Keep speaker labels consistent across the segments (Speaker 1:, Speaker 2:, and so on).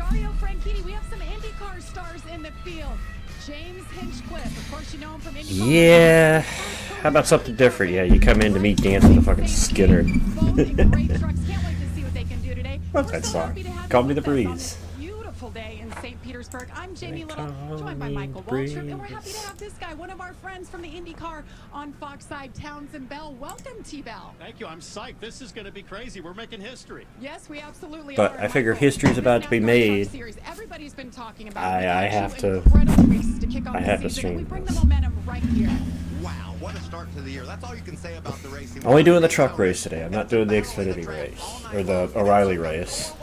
Speaker 1: Dario Franchitti, we have some IndyCar stars in the field. James Hinchcliffe, of course you know him from IndyCar.
Speaker 2: Yeah. How about something different? Yeah, you come in to meet dance with a fucking Skinner.
Speaker 1: Both in great trucks. Can't wait to see what they can do today.
Speaker 2: What's
Speaker 1: We're
Speaker 2: that
Speaker 1: so
Speaker 2: song?
Speaker 1: happy to have
Speaker 2: Call
Speaker 1: you
Speaker 2: Me the
Speaker 1: with us on
Speaker 2: Breeze.
Speaker 1: this beautiful day in St. Petersburg. I'm Jamie
Speaker 2: They
Speaker 1: Little,
Speaker 2: call
Speaker 1: joined by
Speaker 2: me
Speaker 1: Michael
Speaker 2: Breeze.
Speaker 1: Waltrip, and we're happy to have this guy, one of our friends from the IndyCar on Foxside, Townsend Bell. Welcome, T-Bell.
Speaker 3: Thank you. I'm psyched. This is going to be crazy. We're making history.
Speaker 1: Yes, we absolutely
Speaker 2: But
Speaker 1: are.
Speaker 2: I figure
Speaker 1: Michael,
Speaker 2: history's
Speaker 1: this
Speaker 2: about to be
Speaker 1: NASCAR
Speaker 2: made.
Speaker 1: Truck Series, everybody's been talking about
Speaker 2: I
Speaker 1: it.
Speaker 2: have
Speaker 1: Two
Speaker 2: to-
Speaker 1: incredible races to kick off
Speaker 2: I
Speaker 1: the
Speaker 2: have to
Speaker 1: season, and we
Speaker 2: stream
Speaker 1: bring
Speaker 2: this.
Speaker 1: the momentum right here.
Speaker 4: Wow, what a start to the year. That's all you can say about the racing.
Speaker 2: Only doing the truck race today. I'm not doing the Xfinity race. Or the O'Reilly race.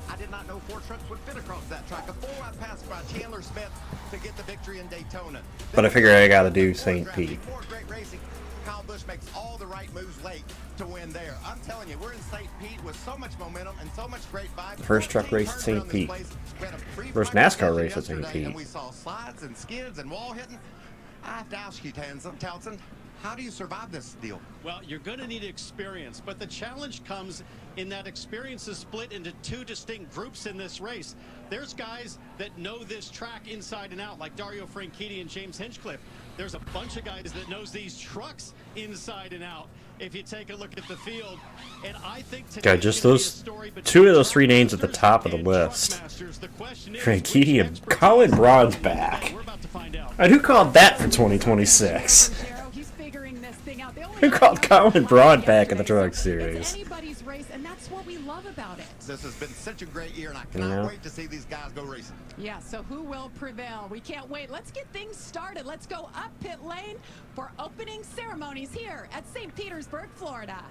Speaker 4: I did not know 4 trucks would fit across that track. A 4-wide pass by Chandler Smith to get the victory in Daytona.
Speaker 2: But I figure I gotta do St. Pete.
Speaker 4: Great racing. Kyle Busch makes all the right moves late to win there. I'm telling you, we're in St. Pete with so much momentum and so much great vibe.
Speaker 2: First truck race at St. Pete. First NASCAR race at St. Pete.
Speaker 4: And we saw slides and skids and wall hitting. I have to ask you, Townsend, how do you survive this deal?
Speaker 3: Well, you're going to need experience, but the challenge comes in that experience is split into 2 distinct groups in this race. There's guys that know this track inside and out, like Dario Franchitti and James Hinchcliffe. There's a bunch of guys that knows these trucks inside and out. If you take a look at the field, and I think
Speaker 2: God, just those 2 of those 3 names at the top of the list. Franchitti and Colin Braun's back. And who called that for 2026? Who called Colin Braun back in the Truck Series?
Speaker 1: Anybody's race, and that's what we love about it.
Speaker 4: This has been such a great year, and I cannot wait to see these guys go racing.
Speaker 1: Yeah, so who will prevail? We can't wait. Let's get things started. Let's go up pit lane for opening ceremonies here at St. Petersburg, Florida.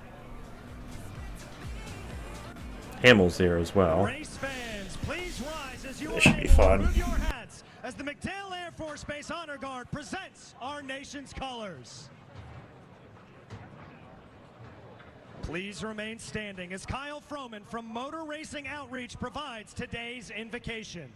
Speaker 2: Hamill's there as well.
Speaker 5: Race fans, please rise as you
Speaker 2: This should be fun.
Speaker 5: remove your hats as the McDale Air Force Base Honor Guard presents our nation's colors. Please remain standing as Kyle Froman from Motor Racing Outreach provides today's invocation.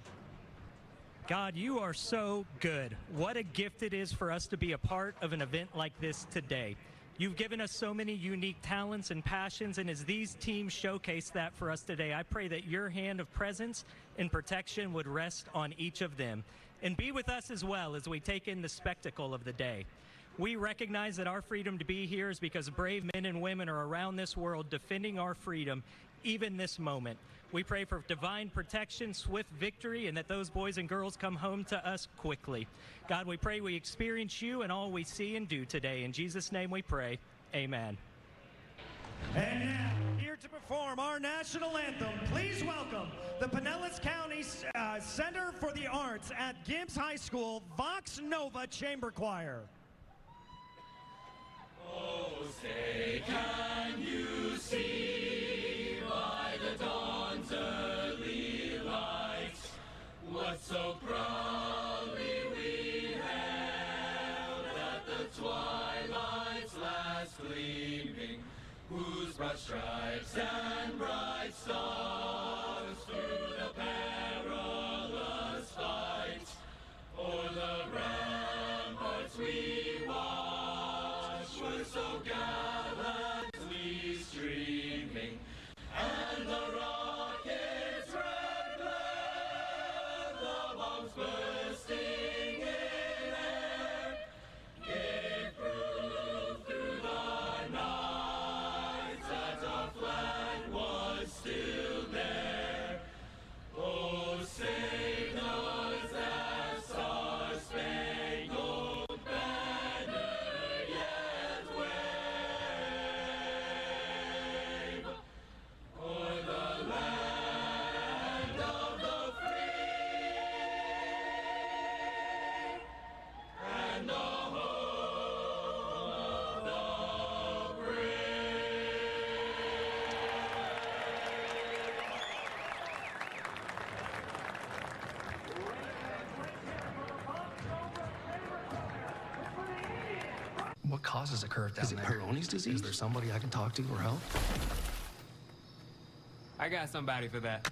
Speaker 6: God, you are so good. What a gift it is for us to be a part of an event like this today. You've given us so many unique talents and passions, and as these teams showcase that for us today, I pray that your hand of presence and protection would rest on each of them and be with us as well as we take in the spectacle of the day. We recognize that our freedom to be here is because brave men and women are around this world defending our freedom, even this moment. We pray for divine protection, swift victory, and that those boys and girls come home to us quickly. God, we pray we experience you and all we see and do today. In Jesus' name we pray. Amen.
Speaker 5: And now, here to perform our national anthem, please welcome the Pinellas County Center for the Arts at Gibbs High School Vox Nova Chamber Choir.
Speaker 7: Oh, say, can you see by the dawn's early light what so proudly we hailed at the twilight's last gleaming, whose broad stripes and bright stars through the perilous fight o'er the ramparts we watched were so gallantly streaming, and the rockets' red glare, the bombs bursting in air, gave proof through the night that our flag was still there. Oh, sing us that star-spangled banner yet wave, o'er the land of the free and the home of the brave.
Speaker 8: What causes a curve down there? Is it Peyronie's disease? Is there somebody I can talk to or help?
Speaker 9: I got somebody for that.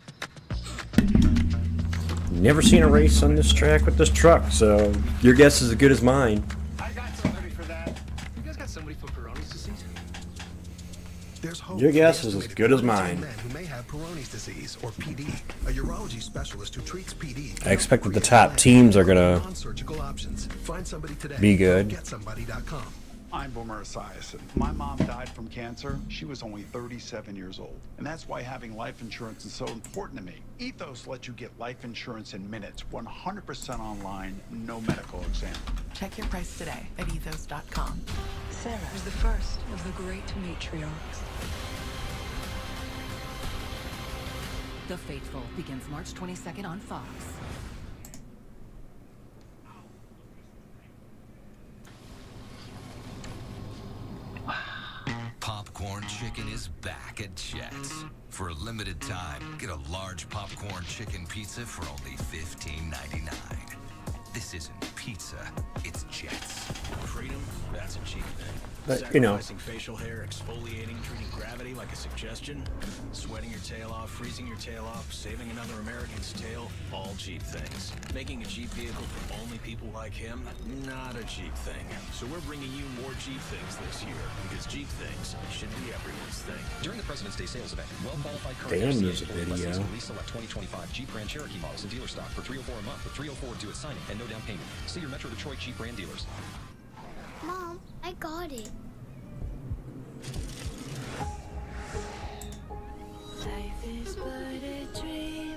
Speaker 2: Never seen a race on this track with this truck, so your guess is as good as mine.
Speaker 5: I got somebody for that.
Speaker 8: You guys got somebody for Peyronie's disease? There's hope
Speaker 2: Your
Speaker 8: for the
Speaker 2: guess is as
Speaker 8: estimated
Speaker 2: good as
Speaker 8: 42
Speaker 2: mine.
Speaker 8: men who may have Peyronie's
Speaker 9: disease, or PD, a urology specialist who treats PD.
Speaker 2: I expect that the top teams are gonna
Speaker 9: Non-surgical options. Find somebody today.
Speaker 2: be good.
Speaker 9: GetSomebody.com.
Speaker 10: I'm Boomer Esiason. My mom died from cancer. She was only 37 years old. And that's why having life insurance is so important to me. Ethos lets you get life insurance in minutes, 100% online, no medical exam.
Speaker 11: Check your price today at ethos.com.
Speaker 12: Sarah was the first of the great matriarchs.
Speaker 13: The Faithful begins March 22nd on Fox.
Speaker 14: Popcorn chicken is back at Jets. For a limited time, get a large popcorn chicken pizza for only $15.99. This isn't pizza, it's Jets.
Speaker 15: Freedom, that's a cheap thing.
Speaker 2: But, you know.
Speaker 15: Sacrificing facial hair, exfoliating, treating gravity like a suggestion, sweating your tail off, freezing your tail off, saving another American's tail, all cheap things. Making a Jeep vehicle for only people like him, not a cheap thing. So we're bringing you more Jeep things this year, because Jeep things should be everyone's thing.
Speaker 8: During the President's Day sales event, well-qualified
Speaker 2: Damn, there's a video.
Speaker 8: Release select 2025 Jeep Grand Cherokee models in dealer stock for $304 a month with $304 due at signing and no down payment. See your Metro Detroit Jeep brand dealers.
Speaker 16: Mom, I got it.
Speaker 17: Life is but a dream.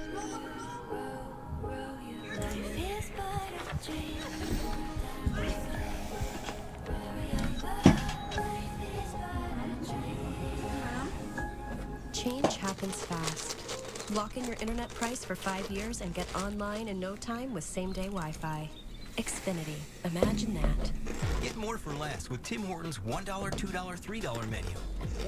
Speaker 17: Life is but a dream.
Speaker 18: Change happens fast. Lock in your internet price for 5 years and get online in no time with same-day Wi-Fi. Xfinity. Imagine that.
Speaker 19: Get more for less with Tim Hortons $1, $2, $3 menu.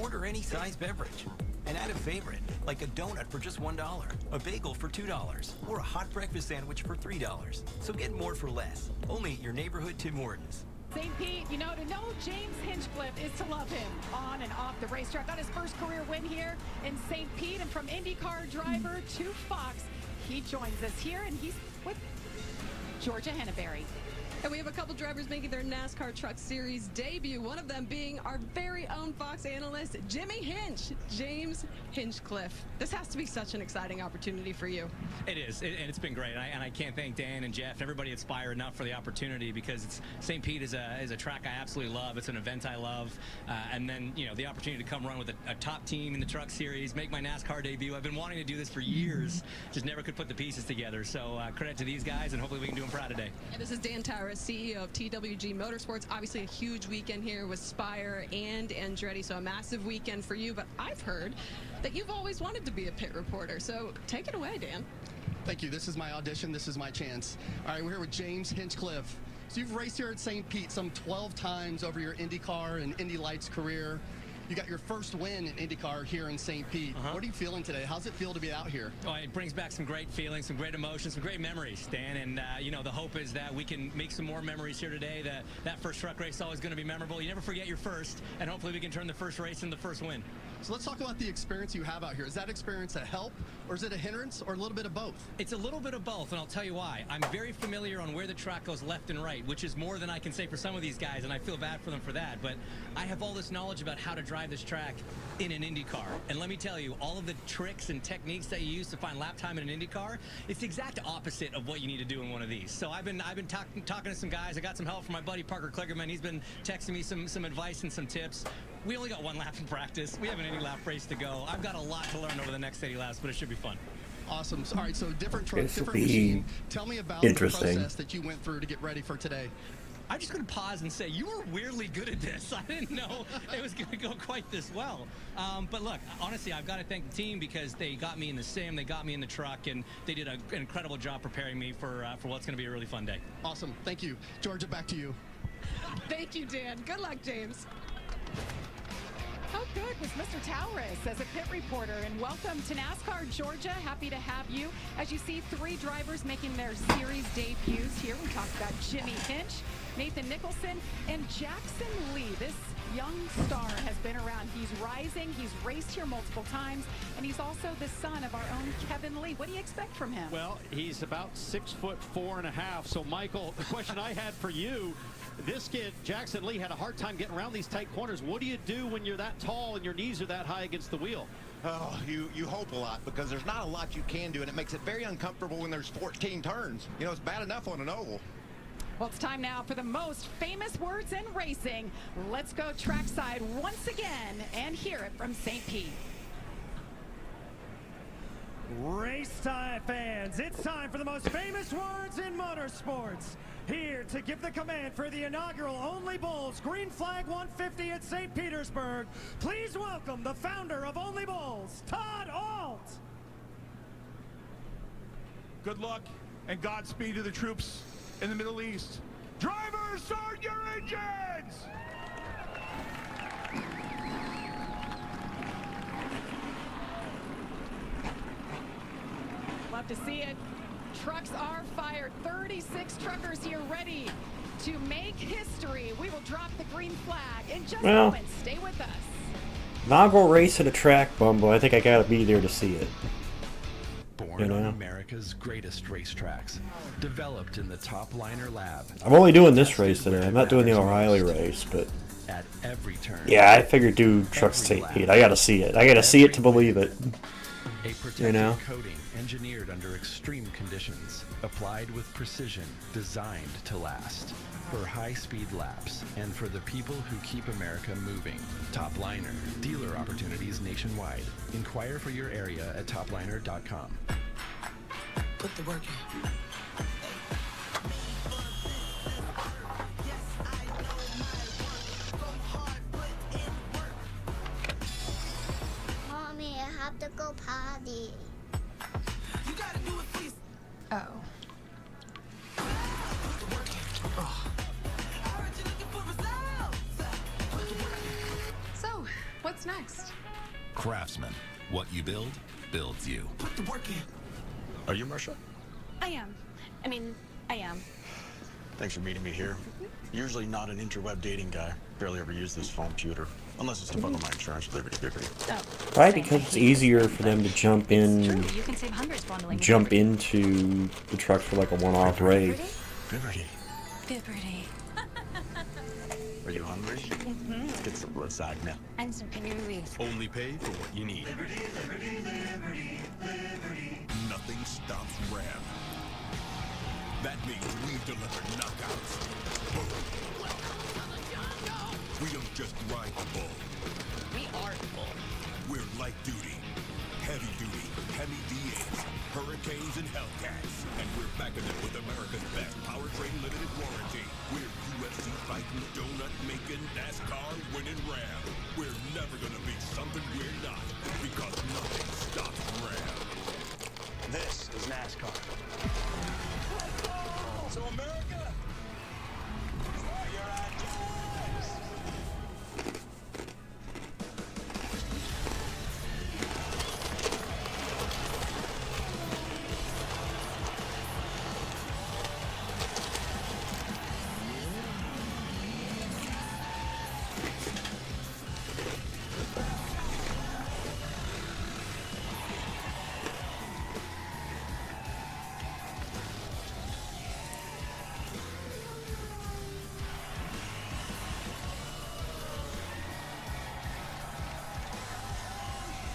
Speaker 19: Order any size beverage. And add a favorite, like a donut for just $1, a bagel for $2, or a hot breakfast sandwich for $3. So get more for less. Only at your neighborhood Tim Hortons.
Speaker 1: St. Pete, you know, to know James Hinchcliffe is to love him on and off the racetrack. Got his first career win here in St. Pete, and from IndyCar driver to Fox, he joins us here, and he's with Georgia Henneberry.
Speaker 20: And we have a couple drivers making their NASCAR Truck Series debut, one of them being our very own Fox analyst, Jimmy Hinch, James Hinchcliffe. This has to be such an exciting opportunity for you.
Speaker 6: It is, and it's been great. And I can't thank Dan and Jeff, everybody at Spire enough for the opportunity, because St. Pete is a track I absolutely love. It's an event I love. And then, you know, the opportunity to come run with a top team in the Truck Series, make my NASCAR debut. I've been wanting to do this for years, just never could put the pieces together. So credit to these guys, and hopefully we can do them proud today.
Speaker 20: And this is Dan Tyrus, CEO of TWG Motorsports. Obviously a huge weekend here with Spire and Andretti, so a massive weekend for you. But I've heard that you've always wanted to be a pit reporter, so take it away, Dan.
Speaker 21: Thank you. This is my audition. This is my chance. All right, we're here with James Hinchcliffe. So you've raced here at St. Pete some 12 times over your IndyCar and Indy Lights career. You got your first win in IndyCar here in St. Pete. What are you feeling today? How's it feel to be out here?
Speaker 6: Oh, it brings back some great feelings, some great emotions, some great memories, Dan. And, you know, the hope is that we can make some more memories here today. That first truck race is always going to be memorable. You never forget your first, and hopefully we can turn the first race into the first win.
Speaker 21: So let's talk about the experience you have out here. Is that experience a help, or is it a hindrance, or a little bit of both?
Speaker 6: It's a little bit of both, and I'll tell you why. I'm very familiar on where the track goes left and right, which is more than I can say for some of these guys, and I feel bad for them for that. But I have all this knowledge about how to drive this track in an Indy car. And let me tell you, all of the tricks and techniques that you use to find lap time in an Indy car, it's the exact opposite of what you need to do in one of these. So I've been talking to some guys. I got some help from my buddy Parker Kligerman. He's been texting me some advice and some tips. We only got one lap in practice. We have an Indy lap race to go. I've got a lot to learn over the next 80 laps, but it should be fun.
Speaker 21: Awesome. All right, so different truck, different
Speaker 2: be
Speaker 21: machine. Tell me about the process that you went through to get ready for today.
Speaker 6: I'm just going to pause and say, you were weirdly good at this. I didn't know it was going to go quite this well. But look, honestly, I've got to thank the team, because they got me in the sim, they got me in the truck, and they did an incredible job preparing me for what's going to be a really fun day.
Speaker 21: Awesome. Thank you. Georgia, back to you.
Speaker 20: Thank you, Dan. Good luck, James.
Speaker 1: How good was Mr. Towris as a pit reporter? And welcome to NASCAR Georgia. Happy to have you. As you see, 3 drivers making their series debuts here. We talked about Jimmy Hinch, Nathan Nicholson, and Jackson Lee. This young star has been around. He's rising. He's raced here multiple times, and he's also the son of our own Kevin Lee. What do you expect from him?
Speaker 3: Well, he's about 6'4.5". So, Michael, the question I had for you, this kid, Jackson Lee, had a hard time getting around these tight corners. What do you do when you're that tall and your knees are that high against the wheel?
Speaker 4: Oh, you hope a lot because there's not a lot you can do, and it makes it very uncomfortable when there's 14 turns. You know, it's bad enough on an oval.
Speaker 1: Well, it's time now for the most famous words in racing. Let's go trackside once again and hear it from St. Pete.
Speaker 5: Race time, fans. It's time for the most famous words in motorsports. Here to give the command for the inaugural OnlyBulls Green Flag 150 at St. Petersburg, please welcome the founder of OnlyBulls, Todd Alt.
Speaker 22: Good luck and Godspeed to the troops in the Middle East. Drivers, start your engines!
Speaker 1: Love to see it. Trucks are fired. 36 truckers here ready to make history. We will drop the green flag in just a moment. Stay with us.
Speaker 2: Inaugural race at a track, Bumble. I think I gotta be there to see it.
Speaker 23: Born on America's greatest racetracks, developed in the Top Liner lab.
Speaker 2: I'm only doing this race today. I'm not doing the O'Reilly race, but
Speaker 23: at every turn.
Speaker 2: Yeah, I figured do trucks St. Pete. I gotta see it. I gotta see it to believe it.
Speaker 23: A protective coating engineered under extreme conditions, applied with precision, designed to last. For high-speed laps, and for the people who keep America moving. Top Liner. Dealer opportunities nationwide. Inquire for your area at topliner.com.
Speaker 11: Put the work in.
Speaker 16: Mommy, I have to go potty.
Speaker 11: You gotta do it, please. Oh.
Speaker 12: So, what's next?
Speaker 14: Craftsman. What you build, builds you.
Speaker 11: Put the work in.
Speaker 24: Are you Marsha?
Speaker 12: I am. I am.
Speaker 24: Thanks for meeting me here. Usually not an interweb dating guy. Barely ever use this phone computer. Unless it's to bundle my insurance with Liberty.
Speaker 2: Probably because it's easier for them to jump in,
Speaker 12: You can save hundreds bundling.
Speaker 2: jump into the trucks for like a one-off race.
Speaker 24: Liberty.
Speaker 12: Liberty.
Speaker 24: Are you hungry?
Speaker 12: Mm-hmm.
Speaker 24: Get some lasagna.
Speaker 12: And some cannolis.
Speaker 24: Only pay for what you need.
Speaker 25: Nothing stops Ram. That means we deliver knockouts. Boom. We don't just ride the bull.
Speaker 12: We are the bull.
Speaker 25: We're light duty, heavy duty, Hemi D8s, Hurricanes and Hellcats. And we're backing it with America's best powertrain limited warranty. We're UFC fighting, donut making, NASCAR winning Ram. We're never gonna be something we're not, because nothing stops Ram.
Speaker 22: This is NASCAR. So America, where your ideas?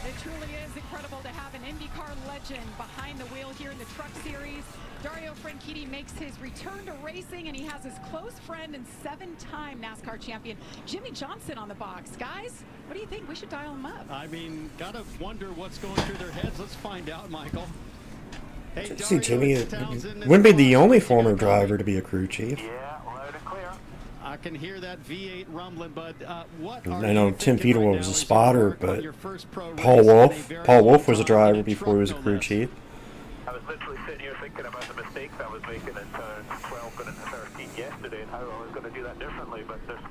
Speaker 1: It truly is incredible to have an IndyCar legend behind the wheel here in the Truck Series. Dario Franchitti makes his return to racing, and he has his close friend and 7-time NASCAR champion Jimmy Johnson on the box. Guys, what do you think? We should dial him up.
Speaker 3: I mean, gotta wonder what's going through their heads. Let's find out, Michael. Hey,
Speaker 2: See, Jimmy wouldn't be the only former driver to be a crew chief.
Speaker 3: I can hear that V8 rumbling, but what
Speaker 2: I know Tim Fiedler was a spotter, but Paul Wolf was a driver before he was a crew chief.
Speaker 26: I was literally sitting here thinking about the mistakes I was making in turns 12 and 13 yesterday and how I was going to do that differently, but there's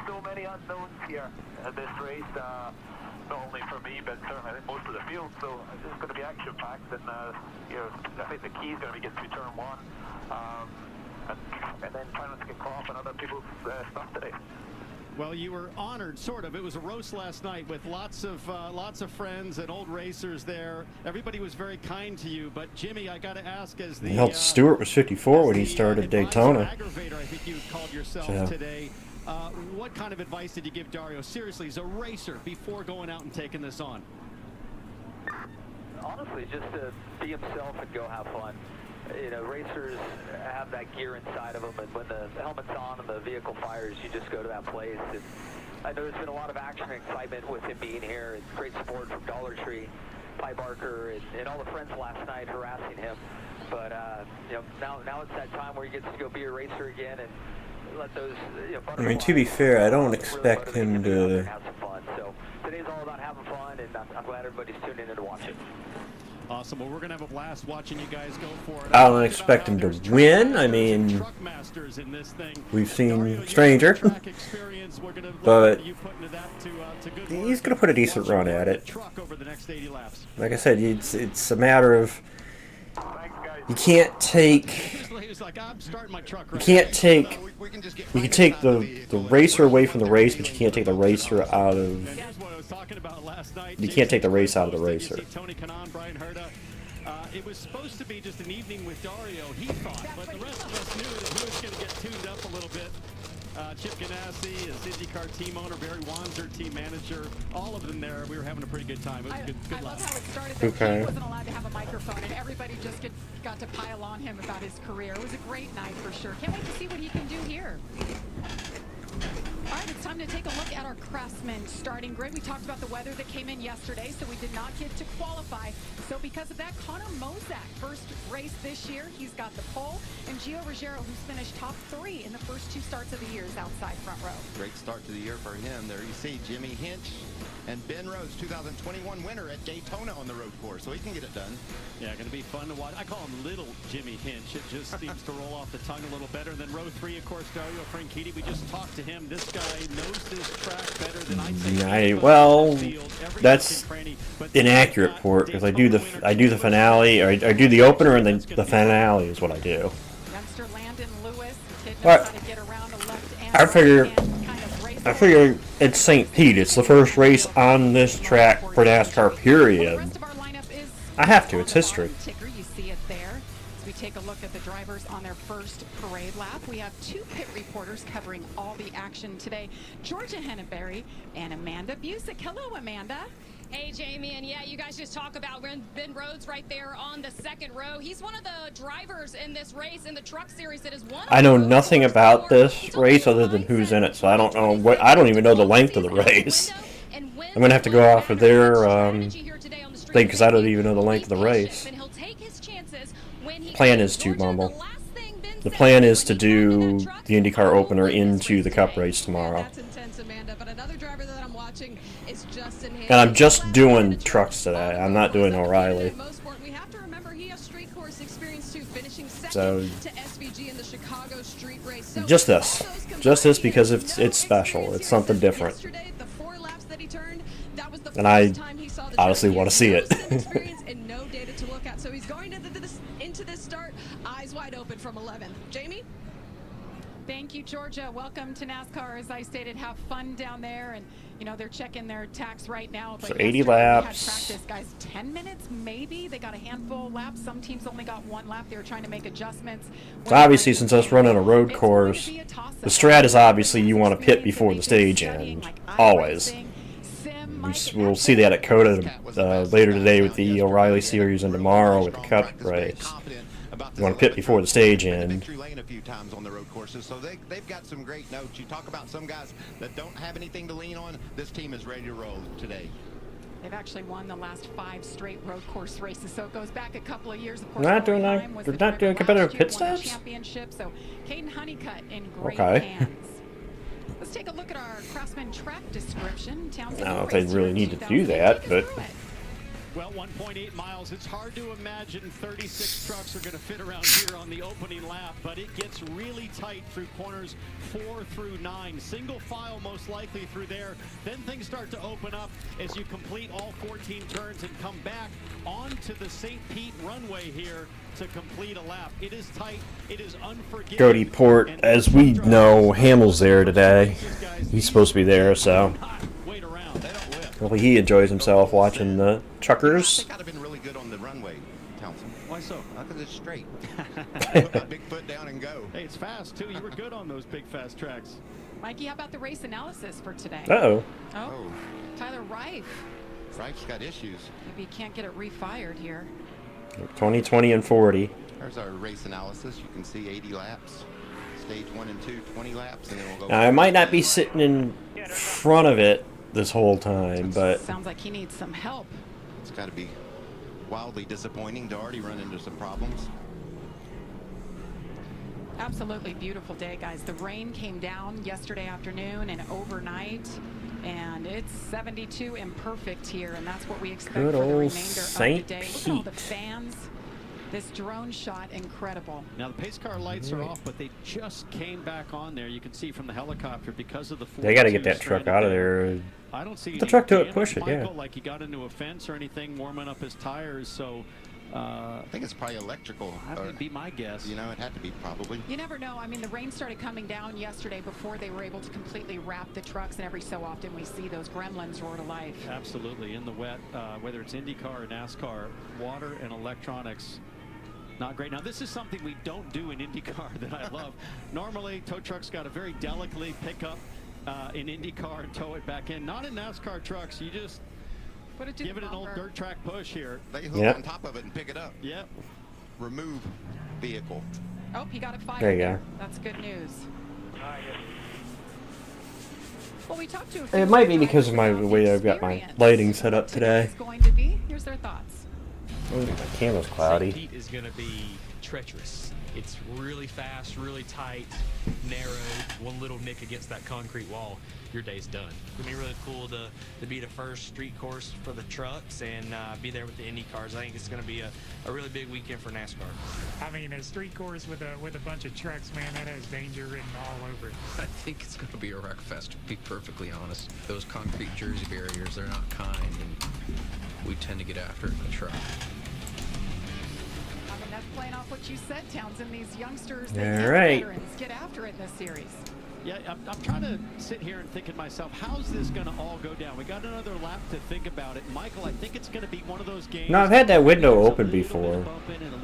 Speaker 26: so many unknowns here in this race, not only for me, but certainly I think most of the field, so it's going to be action-packed, and you know, I think the key is going to be getting through turn one, and then trying not to get caught up in other people's stuff today.
Speaker 3: Well, you were honored, sort of. It was a roast last night with lots of friends and old racers there. Everybody was very kind to you. But Jimmy, I got to ask, as the
Speaker 2: Stewart was 54 when he started Daytona.
Speaker 3: Aggravator, I think you called yourself today. What kind of advice did you give Dario? Seriously, as a racer, before going out and taking this on?
Speaker 26: Honestly, just to be himself and go have fun. You know, racers have that gear inside of them, and when the helmet's on and the vehicle fires, you just go to that place. And I know there's been a lot of action and excitement with him being here. It's great support from Dollar Tree, Pi Barker, and all the friends last night harassing him. But you know, now it's that time where he gets to go be a racer again and let those. You know,
Speaker 2: I mean, to be fair, I don't expect him to.
Speaker 26: Have some fun. So today's all about having fun, and I'm glad everybody's tuning in to watch it.
Speaker 3: Awesome. Well, we're going to have a blast watching you guys go for it.
Speaker 2: I don't expect him to win. I mean, we've seen Stranger, but he's going to put a decent run at it. Like I said, it's a matter of you can't take you can take the racer away from the race, but you can't take the racer out of. You can't take the race out of the racer.
Speaker 3: It was supposed to be just an evening with Dario, he thought, but the rest of us knew that he was going to get tuned up a little bit. Chip Ganassi, his IndyCar team owner, Barry Wanzer, team manager, all of them there. We were having a pretty good time. It was good
Speaker 1: I love
Speaker 3: laugh.
Speaker 1: how it started that he wasn't allowed to have a microphone, and everybody just got to pile on him about his career. It was a great night for sure. Can't wait to see what he can do here. All right, it's time to take a look at our Craftsman starting grid. We talked about the weather that came in yesterday, so we did not get to qualify. So because of that, Connor Mozak, first race this year, he's got the pole. And Gio Ruggiero, who's finished top 3 in the first 2 starts of the year, is outside front row.
Speaker 4: Great start to the year for him. There you see Jimmy Hinch and Ben Rhodes, 2021 winner at Daytona on the road course, so he can get it done.
Speaker 3: Yeah, going to be fun to watch. I call him Little Jimmy Hinch. It just seems to roll off the tongue a little better. Then row 3, of course, Dario Franchitti. We just talked to him. This guy knows this track better than I'd say.
Speaker 2: Well, that's inaccurate, Port, because I do the finale, or I do the opener, and then the finale is what I do.
Speaker 1: Youngster Landon Lewis, kid knows
Speaker 2: But
Speaker 1: how to get around the left and
Speaker 2: I figure it's St. Pete. It's the first race on this track for NASCAR, period. I have to. It's history.
Speaker 1: Ticker, you see it there. As we take a look at the drivers on their first parade lap, we have 2 pit reporters covering all the action today. Georgia Henneberry and Amanda Busick. Hello, Amanda.
Speaker 7: Hey, Jamie, and yeah, you guys just talk about Ben Rhodes right there on the second row. He's one of the drivers in this race in the truck series that is one.
Speaker 2: I know nothing about this race other than who's in it, so I don't know what. I don't even know the length of the race. I'm gonna have to go off of their thing because I don't even know the length of the race. Plan is to Mumble. The plan is to do the IndyCar opener into the Cup race tomorrow. And I'm just doing trucks today. I'm not doing O'Reilly. So just this because it's special. It's something different. And I honestly want to see it.
Speaker 20: So he's going into this start, eyes wide open from 11th. Jamie?
Speaker 1: Thank you, Georgia. Welcome to NASCAR. As I stated, have fun down there. And, you know, they're checking their tax right now. But
Speaker 2: so 80 laps.
Speaker 1: Practice, guys, 10 minutes maybe. They got a handful of laps. Some teams only got 1 lap. They were trying to make adjustments.
Speaker 2: So obviously, since us running a road course, the strat is obviously you want to pit before the stage end. Always. We'll see that at COTA later today with the O'Reilly series and tomorrow with the Cup race. You want to pit before the stage end.
Speaker 4: A few times on the road courses, so they've got some great notes. You talk about some guys that don't have anything to lean on. This team is ready to roll today.
Speaker 1: They've actually won the last 5 straight road course races, so it goes back a couple of years. Of course,
Speaker 2: they're not doing competitive pit stops.
Speaker 1: Championship, so Caden Honeycutt in great hands. Let's take a look at our Craftsman track description.
Speaker 2: I don't know if they really need to do that, but.
Speaker 3: Well, 1.8 miles. It's hard to imagine 36 trucks are going to fit around here on the opening lap, but it gets really tight through corners 4 through 9. Single file most likely through there. Then things start to open up as you complete all 14 turns and come back onto the St. Pete runway here to complete a lap. It is tight. It is unforgiving.
Speaker 2: Cody Port, as we know, Hamill's there today. He's supposed to be there, so. Hopefully he enjoys himself watching the truckers.
Speaker 4: I think I'd have been really good on the runway, Townsend.
Speaker 3: Why so?
Speaker 4: Because it's straight. Put my big foot down and go.
Speaker 3: Hey, it's fast, too. You were good on those big, fast tracks.
Speaker 1: Mikey, how about the race analysis for today?
Speaker 2: Uh-oh.
Speaker 1: Oh, Tyler Reif
Speaker 4: Right, she's got issues.
Speaker 1: Maybe you can't get it refired here.
Speaker 2: 20, 20, and 40.
Speaker 4: There's our race analysis. You can see 80 laps. Stage 1 and 2, 20 laps, and then we'll go.
Speaker 2: Now, I might not be sitting in front of it this whole time, but
Speaker 1: Sounds like he needs some help.
Speaker 4: It's got to be wildly disappointing to already run into some problems.
Speaker 1: Absolutely beautiful day, guys. The rain came down yesterday afternoon and overnight, and it's 72 imperfect here, and that's what we expect
Speaker 2: good
Speaker 1: for the
Speaker 2: old
Speaker 1: remainder
Speaker 2: St.
Speaker 1: of the day. Look at all the fans. This drone shot, incredible.
Speaker 3: Now the pace car lights are off, but they just came back on there. You can see from the helicopter because of the.
Speaker 2: They got to get that truck out of there.
Speaker 3: I don't see
Speaker 2: the truck to it, push it,
Speaker 3: Michael,
Speaker 2: yeah.
Speaker 3: Like he got into a fence or anything, warming up his tires. So
Speaker 4: I think it's probably electrical.
Speaker 3: That would be my guess.
Speaker 4: You know, it had to be probably.
Speaker 1: You never know. I mean, the rain started coming down yesterday before they were able to completely wrap the trucks, and every so often we see those gremlins roar to life.
Speaker 3: Absolutely, in the wet, whether it's IndyCar or NASCAR, water and electronics. Not great. Now, this is something we don't do in IndyCar that I love. Normally, tow trucks got to very delicately pick up in IndyCar and tow it back in. Not in NASCAR trucks. You just give it an old dirt track push here.
Speaker 4: They hook on top of it and pick it up.
Speaker 3: Yep.
Speaker 4: Remove vehicle.
Speaker 1: Oh, he got it fired.
Speaker 2: There you go.
Speaker 1: That's good news. Well, we talked to a
Speaker 2: It might be because of my the way I've got my lighting set up today.
Speaker 1: Going to be. Here's their thoughts.
Speaker 2: Oh, my camera's cloudy.
Speaker 8: St. Pete is going to be treacherous. It's really fast, really tight, narrow. One little nick against that concrete wall, your day's done. It's going to be really cool to be the first street course for the trucks and be there with the Indy cars. I think it's going to be a really big weekend for NASCAR.
Speaker 9: I mean, a street course with a bunch of trucks, man, that has danger written all over it.
Speaker 10: I think it's going to be a wreck fest, to be perfectly honest. Those concrete jersey barriers, they're not kind, and we tend to get after it in the truck.
Speaker 1: I mean, that's playing off what you said, Townsend. These youngsters,
Speaker 2: All right.
Speaker 1: veterans, get after it in this series.
Speaker 3: Yeah, I'm trying to sit here and think to myself, how's this going to all go down? We got another lap to think about it. Michael, I think it's going to be one of those games.
Speaker 2: No, I've had that window open before.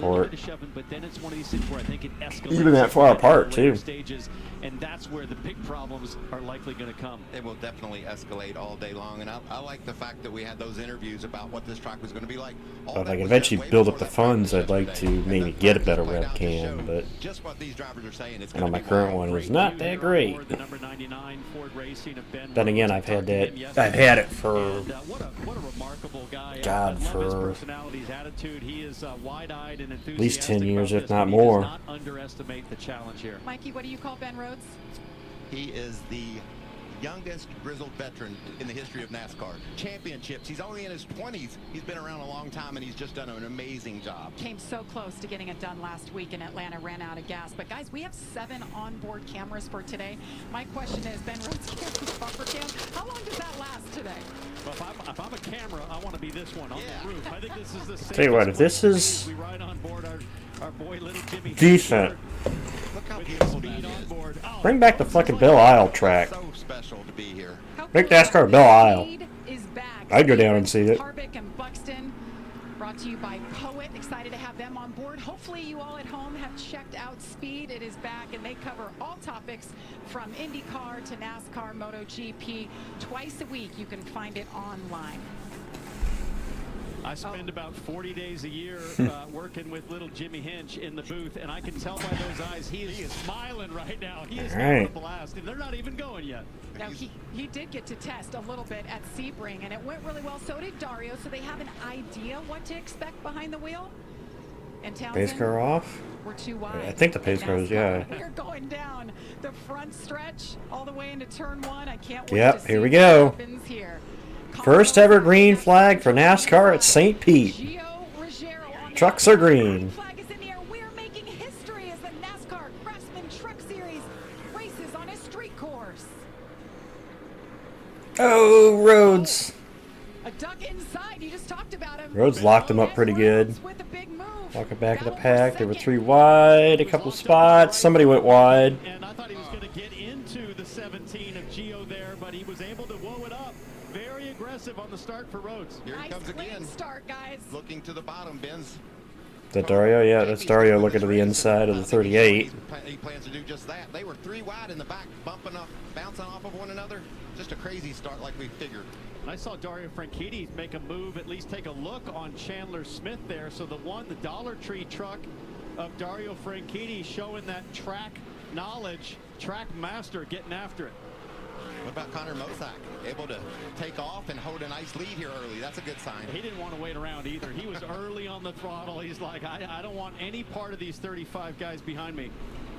Speaker 2: Or
Speaker 3: but then it's one of these things where I think it escalates.
Speaker 2: even that far apart, too.
Speaker 3: Stages, and that's where the big problems are likely going to come.
Speaker 4: It will definitely escalate all day long, and I like the fact that we had those interviews about what this track was going to be like.
Speaker 2: if I can eventually build up the funds, I'd like to maybe get a better webcam, but
Speaker 4: just what these drivers are saying, it's
Speaker 2: I know my current one is not that great. Then again, I've had that. I've had it for
Speaker 3: what a remarkable guy.
Speaker 2: God, for
Speaker 3: personality's attitude. He is wide-eyed and enthusiastic.
Speaker 2: at least 10 years, if not
Speaker 3: He
Speaker 2: more.
Speaker 3: does not underestimate the challenge here.
Speaker 1: Mikey, what do you call Ben Rhodes?
Speaker 4: He is the youngest grizzled veteran in the history of NASCAR. Championships. He's only in his 20s. He's been around a long time, and he's just done an amazing job.
Speaker 1: Came so close to getting it done last week in Atlanta, ran out of gas. But guys, we have 7 onboard cameras for today. My question is, Ben Rhodes carries bumper cam. How long does that last today?
Speaker 3: Well, if I'm a camera, I want to be this one on the roof. I think this is the
Speaker 2: Tell you what, if this is
Speaker 3: we ride on board our boy little Jimmy
Speaker 2: decent,
Speaker 4: Look how beautiful that is.
Speaker 2: bring back the fucking Belle Isle track.
Speaker 4: So special to be here.
Speaker 2: Make NASCAR Belle Isle. I'd go down and see it.
Speaker 1: Harvick and Buxton, brought to you by Poet. Excited to have them on board. Hopefully you all at home have checked out Speed. It is back, and they cover all topics from IndyCar to NASCAR, MotoGP. Twice a week, you can find it online.
Speaker 3: I spend about 40 days a year working with little Jimmy Hinch in the booth, and I can tell by those eyes he is smiling right now. He is having a blast, and they're not even going yet.
Speaker 1: Now, he did get to test a little bit at Sebring, and it went really well. So did Dario, so they have an idea what to expect behind the wheel. And Townsend,
Speaker 2: Pace car off?
Speaker 1: we're too wide.
Speaker 2: I think the pace car is, yeah.
Speaker 1: We're going down the front stretch all the way into turn 1. I can't wait
Speaker 2: Yep,
Speaker 1: to see
Speaker 2: here we
Speaker 1: what
Speaker 2: go.
Speaker 1: happens here.
Speaker 2: First ever green flag for NASCAR at St. Pete. Trucks are green.
Speaker 1: Flag is in the air. We're making history as the NASCAR Craftsman Truck Series races on a street course.
Speaker 2: Oh, Rhodes.
Speaker 1: A duck inside. You just talked about him.
Speaker 2: Rhodes locked him up pretty good. Walking back in the pack. There were 3 wide, a couple spots. Somebody went wide.
Speaker 3: And I thought he was going to get into the 17 of Gio there, but he was able to whoa it up. Very aggressive on the start for Rhodes.
Speaker 4: Here he comes again.
Speaker 1: Start, guys.
Speaker 4: Looking to the bottom, Benz.
Speaker 2: Is that Dario? Yeah, that's Dario looking to the inside of the 38.
Speaker 4: He plans to do just that. They were 3 wide in the back, bumping up, bouncing off of one another. Just a crazy start like we figured.
Speaker 3: I saw Dario Franchitti make a move, at least take a look on Chandler Smith there. So the Dollar Tree truck of Dario Franchitti showing that track knowledge, track master getting after it.
Speaker 4: What about Connor Mosak? Able to take off and hold a nice lead here early. That's a good sign.
Speaker 3: He didn't want to wait around either. He was early on the throttle. He's like, I don't want any part of these 35 guys behind me.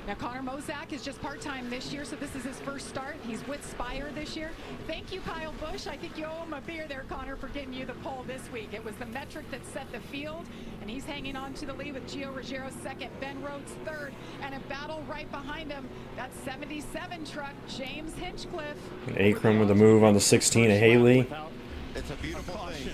Speaker 1: Now, Connor Mosak is just part-time this year, so this is his first start. He's with Spire this year. Thank you, Kyle Busch. I think you owe him a beer there, Connor, for getting you the pole this week. It was the metric that set the field, and he's hanging on to the lead with Gio Ruggiero second, Ben Rhodes third, and a battle right behind him. That 77 truck, James Hinchcliffe.
Speaker 2: And Akron with a move on the 16 of Haley.
Speaker 4: It's a beautiful thing.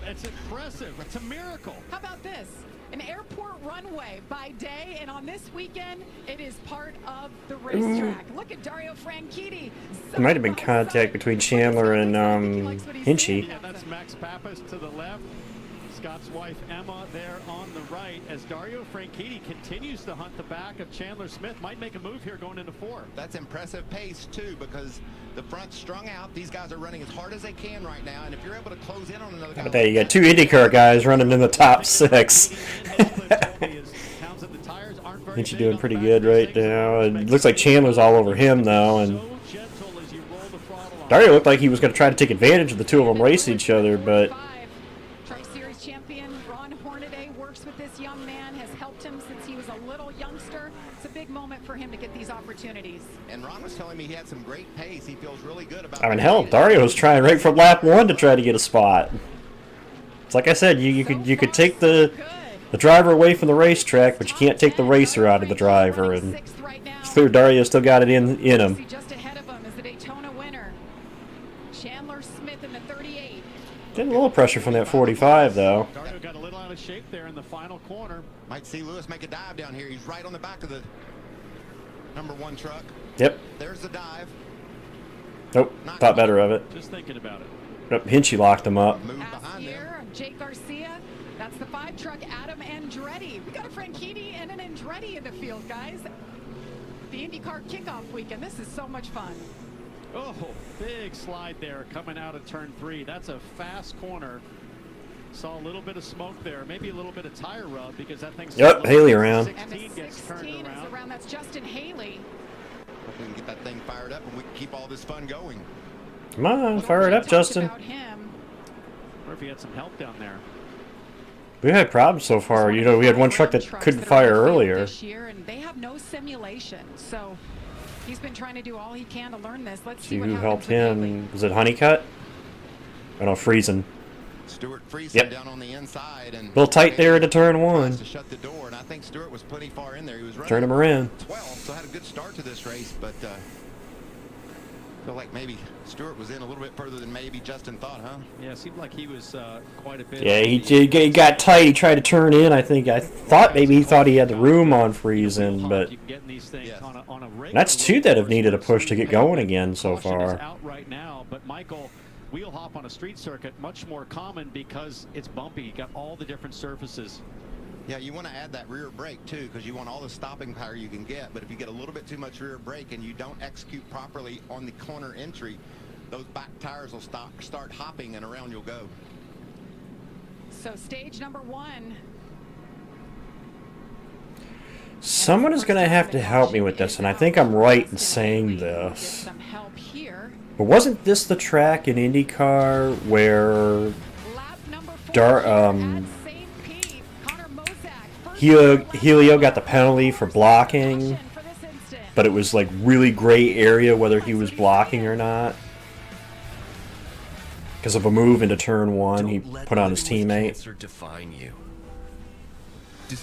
Speaker 3: It's impressive. It's a miracle.
Speaker 1: How about this? An airport runway by day, and on this weekend, it is part of the racetrack. Look at Dario Franchitti.
Speaker 2: There might have been contact between Chandler and Hinchy.
Speaker 3: Yeah, that's Max Pappas to the left. Scott's wife Emma there on the right as Dario Franchitti continues to hunt the back of Chandler Smith. Might make a move here going into 4.
Speaker 4: That's impressive pace too, because the front's strung out. These guys are running as hard as they can right now, and if you're able to close in on another guy,
Speaker 2: But there you got 2 IndyCar guys running in the top 6. Hinchy doing pretty good right now. It looks like Chandler's all over him though, and Dario looked like he was going to try to take advantage of the two of them racing each other, but
Speaker 1: young man has helped him since he was a little youngster. It's a big moment for him to get these opportunities.
Speaker 4: And Ron was telling me he had some great pace. He feels really good about it.
Speaker 2: I mean, hell, Dario was trying right from lap 1 to try to get a spot. It's like I said, you could take the driver away from the racetrack, but you can't take the racer out of the driver. And it's clear Dario still got it in him.
Speaker 1: Just ahead of him is the Daytona winner, Chandler Smith in the 38.
Speaker 2: Getting a little pressure from that 45 though.
Speaker 3: Dario got a little out of shape there in the final corner.
Speaker 4: Might see Lewis make a dive down here. He's right on the back of the #1 truck.
Speaker 2: Yep.
Speaker 4: There's the dive.
Speaker 2: Nope. Thought better of it.
Speaker 3: Just thinking about it.
Speaker 2: Nope. Hinchy locked him up.
Speaker 1: Past year, Jake Garcia. That's the 5 truck, Adam Andretti. We got a Franchitti and an Andretti in the field, guys. The IndyCar kickoff weekend. This is so much fun.
Speaker 3: Oh, big slide there coming out of turn 3. That's a fast corner. Saw a little bit of smoke there, maybe a little bit of tire rub because that thing's.
Speaker 2: Yep, Haley around.
Speaker 3: 16 gets turned around.
Speaker 1: That's Justin Haley.
Speaker 4: Hope we can get that thing fired up and we can keep all this fun going.
Speaker 2: Come on, fire it up, Justin.
Speaker 3: Or if he had some help down there.
Speaker 2: We've had problems so far. You know, we had one truck that couldn't fire earlier.
Speaker 1: This year, and they have no simulation, so he's been trying to do all he can to learn this. Let's see what
Speaker 2: who
Speaker 1: happens
Speaker 2: helped him. Was it Honeycutt? I don't know, Friesen.
Speaker 4: Stuart Friesen down on the inside and
Speaker 2: a little tight there into turn 1.
Speaker 4: To shut the door, and I think Stuart was pretty far in there. He was running
Speaker 2: Turn him around.
Speaker 4: 12, so had a good start to this race, but feel like maybe Stuart was in a little bit further than maybe Justin thought, huh?
Speaker 3: Yeah, it seemed like he was quite a bit.
Speaker 2: Yeah, he got tight. He tried to turn in. I thought maybe he thought he had the room on Friesen, but that's 2 that have needed a push to get going again so far.
Speaker 3: Out right now, but Michael, wheel hop on a street circuit much more common because it's bumpy. You got all the different surfaces.
Speaker 4: Yeah, you want to add that rear brake too, because you want all the stopping power you can get. But if you get a little bit too much rear brake and you don't execute properly on the corner entry, those back tires will start hopping and around you'll go.
Speaker 1: So stage #1.
Speaker 2: Someone is going to have to help me with this, and I think I'm right in saying this. But wasn't this the track in IndyCar where Helio got the penalty for blocking, but it was like really gray area whether he was blocking or not? Because of a move into turn 1 he put on his teammate.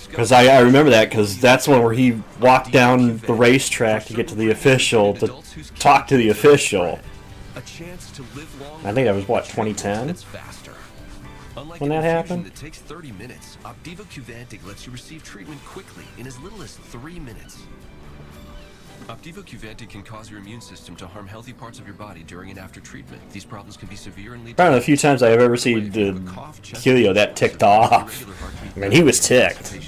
Speaker 2: Because I remember that, because that's one where he walked down the racetrack to get to the official, to talk to the official. I think that was, what, 2010? When that happened?
Speaker 14: That takes 30 minutes, Opdivo Qvantig lets you receive treatment quickly in as little as 3 minutes.
Speaker 6: Opdivo Qvantig can cause your immune system to harm healthy parts of your body during and after treatment. These problems can be severe and lead to...
Speaker 2: Probably the few times I've ever seen Helio that ticked off. I mean, he was ticked.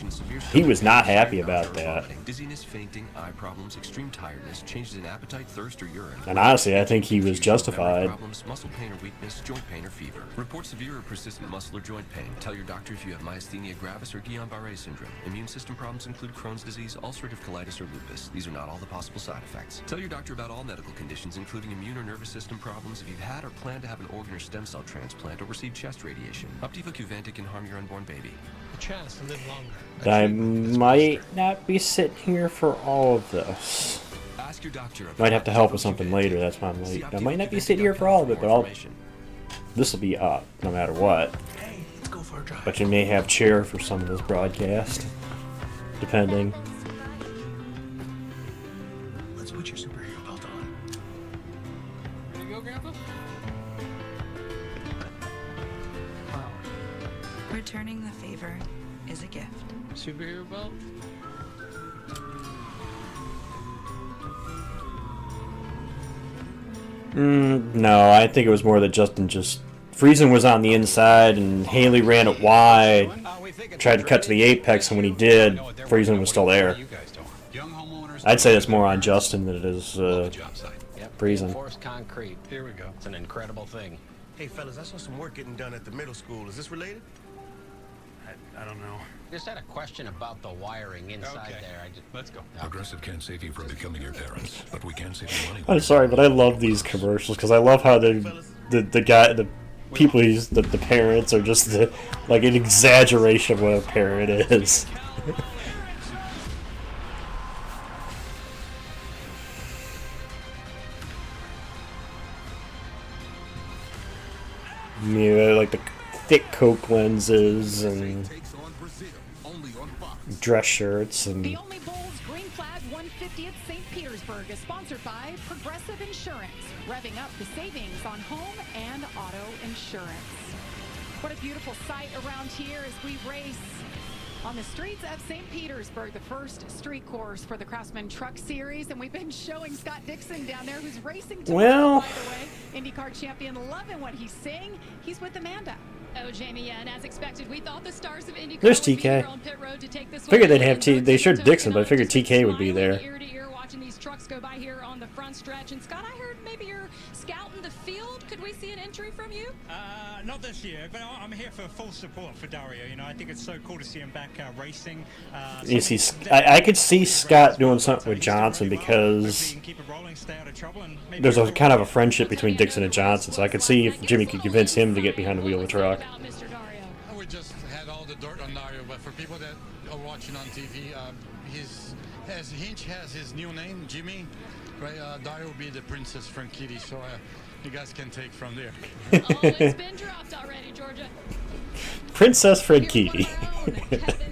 Speaker 2: He was not happy about that.
Speaker 6: Dizziness, fainting, eye problems, extreme tiredness, changes in appetite, thirst, or urine.
Speaker 2: And honestly, I think he was justified.
Speaker 6: Problems, muscle pain or weakness, joint pain or fever. Report severe or persistent muscle or joint pain. Tell your doctor if you have myasthenia gravis or Guillain-Barré syndrome. Immune system problems include Crohn's disease, ulcerative colitis, or lupus. These are not all the possible side effects. Tell your doctor about all medical conditions, including immune or nervous system problems, if you've had or plan to have an organ or stem cell transplant or receive chest radiation. Opdivo Qvantig can harm your unborn baby.
Speaker 8: A chance to live longer.
Speaker 2: I might not be sitting here for all of this.
Speaker 6: Ask your doctor.
Speaker 2: Might have to help with something later. That's why I'm late. I might not be sitting here for all of it, but this will be up no matter what.
Speaker 8: Hey, let's go for a drive.
Speaker 2: But you may have chair for some of this broadcast, depending.
Speaker 8: Let's put your superhero belt on.
Speaker 13: There you go, Grandpa.
Speaker 12: Returning the favor is a gift.
Speaker 13: Superhero belt?
Speaker 2: No, I think it was more that Justin just... Friesen was on the inside, and Haley ran it wide. Tried to cut to the apex, and when he did, Friesen was still there. I'd say it's more on Justin than it is Friesen.
Speaker 15: Forced concrete. Here we go. It's an incredible thing.
Speaker 17: Hey, fellas, I saw some work getting done at the middle school. Is this related?
Speaker 15: I don't know. Just had a question about the wiring inside there. Let's go.
Speaker 25: Progressive can't save you from becoming your parents, but we can save you money.
Speaker 2: I'm sorry, but I love these commercials because I love how the parents are just like an exaggeration of what a parent is. Yeah, like the thick Coke lenses and dress shirts and...
Speaker 1: The OnlyBulls Green Flag 150th St. Petersburg is sponsored by Progressive Insurance, revving up the savings on home and auto insurance. What a beautiful sight around here as we race on the streets of St. Petersburg, the first street course for the Craftsman Truck Series, and we've been showing Scott Dixon down there, who's racing tomorrow, by the way. IndyCar champion, loving what he's saying. He's with Amanda.
Speaker 7: Oh, Jamie, yeah, and as expected, we thought the stars of IndyCar
Speaker 2: There's
Speaker 7: would be here
Speaker 2: TK.
Speaker 7: on pit road to take this
Speaker 2: Figured
Speaker 7: one.
Speaker 2: they'd have they showed Dixon, but I figured TK would be there.
Speaker 7: Ear to ear watching these trucks go by here on the front stretch. And Scott, I heard maybe you're scouting the field. Could we see an entry from you?
Speaker 18: Not this year, but I'm here for full support for Dario. You know, I think it's so cool to see him back racing.
Speaker 2: You see, I could see Scott doing something with Johnson because there's a kind of a friendship between Dixon and Johnson, so I could see if Jimmy could convince him to get behind the wheel of the truck.
Speaker 19: We just had all the dirt on Dario, but for people that are watching on TV, Hinch has his new name, Jimmy. Right, Dario will be the Princess Franchitti, so you guys can take from there.
Speaker 7: Oh, it's been dropped already, Georgia.
Speaker 2: Princess Franchitti.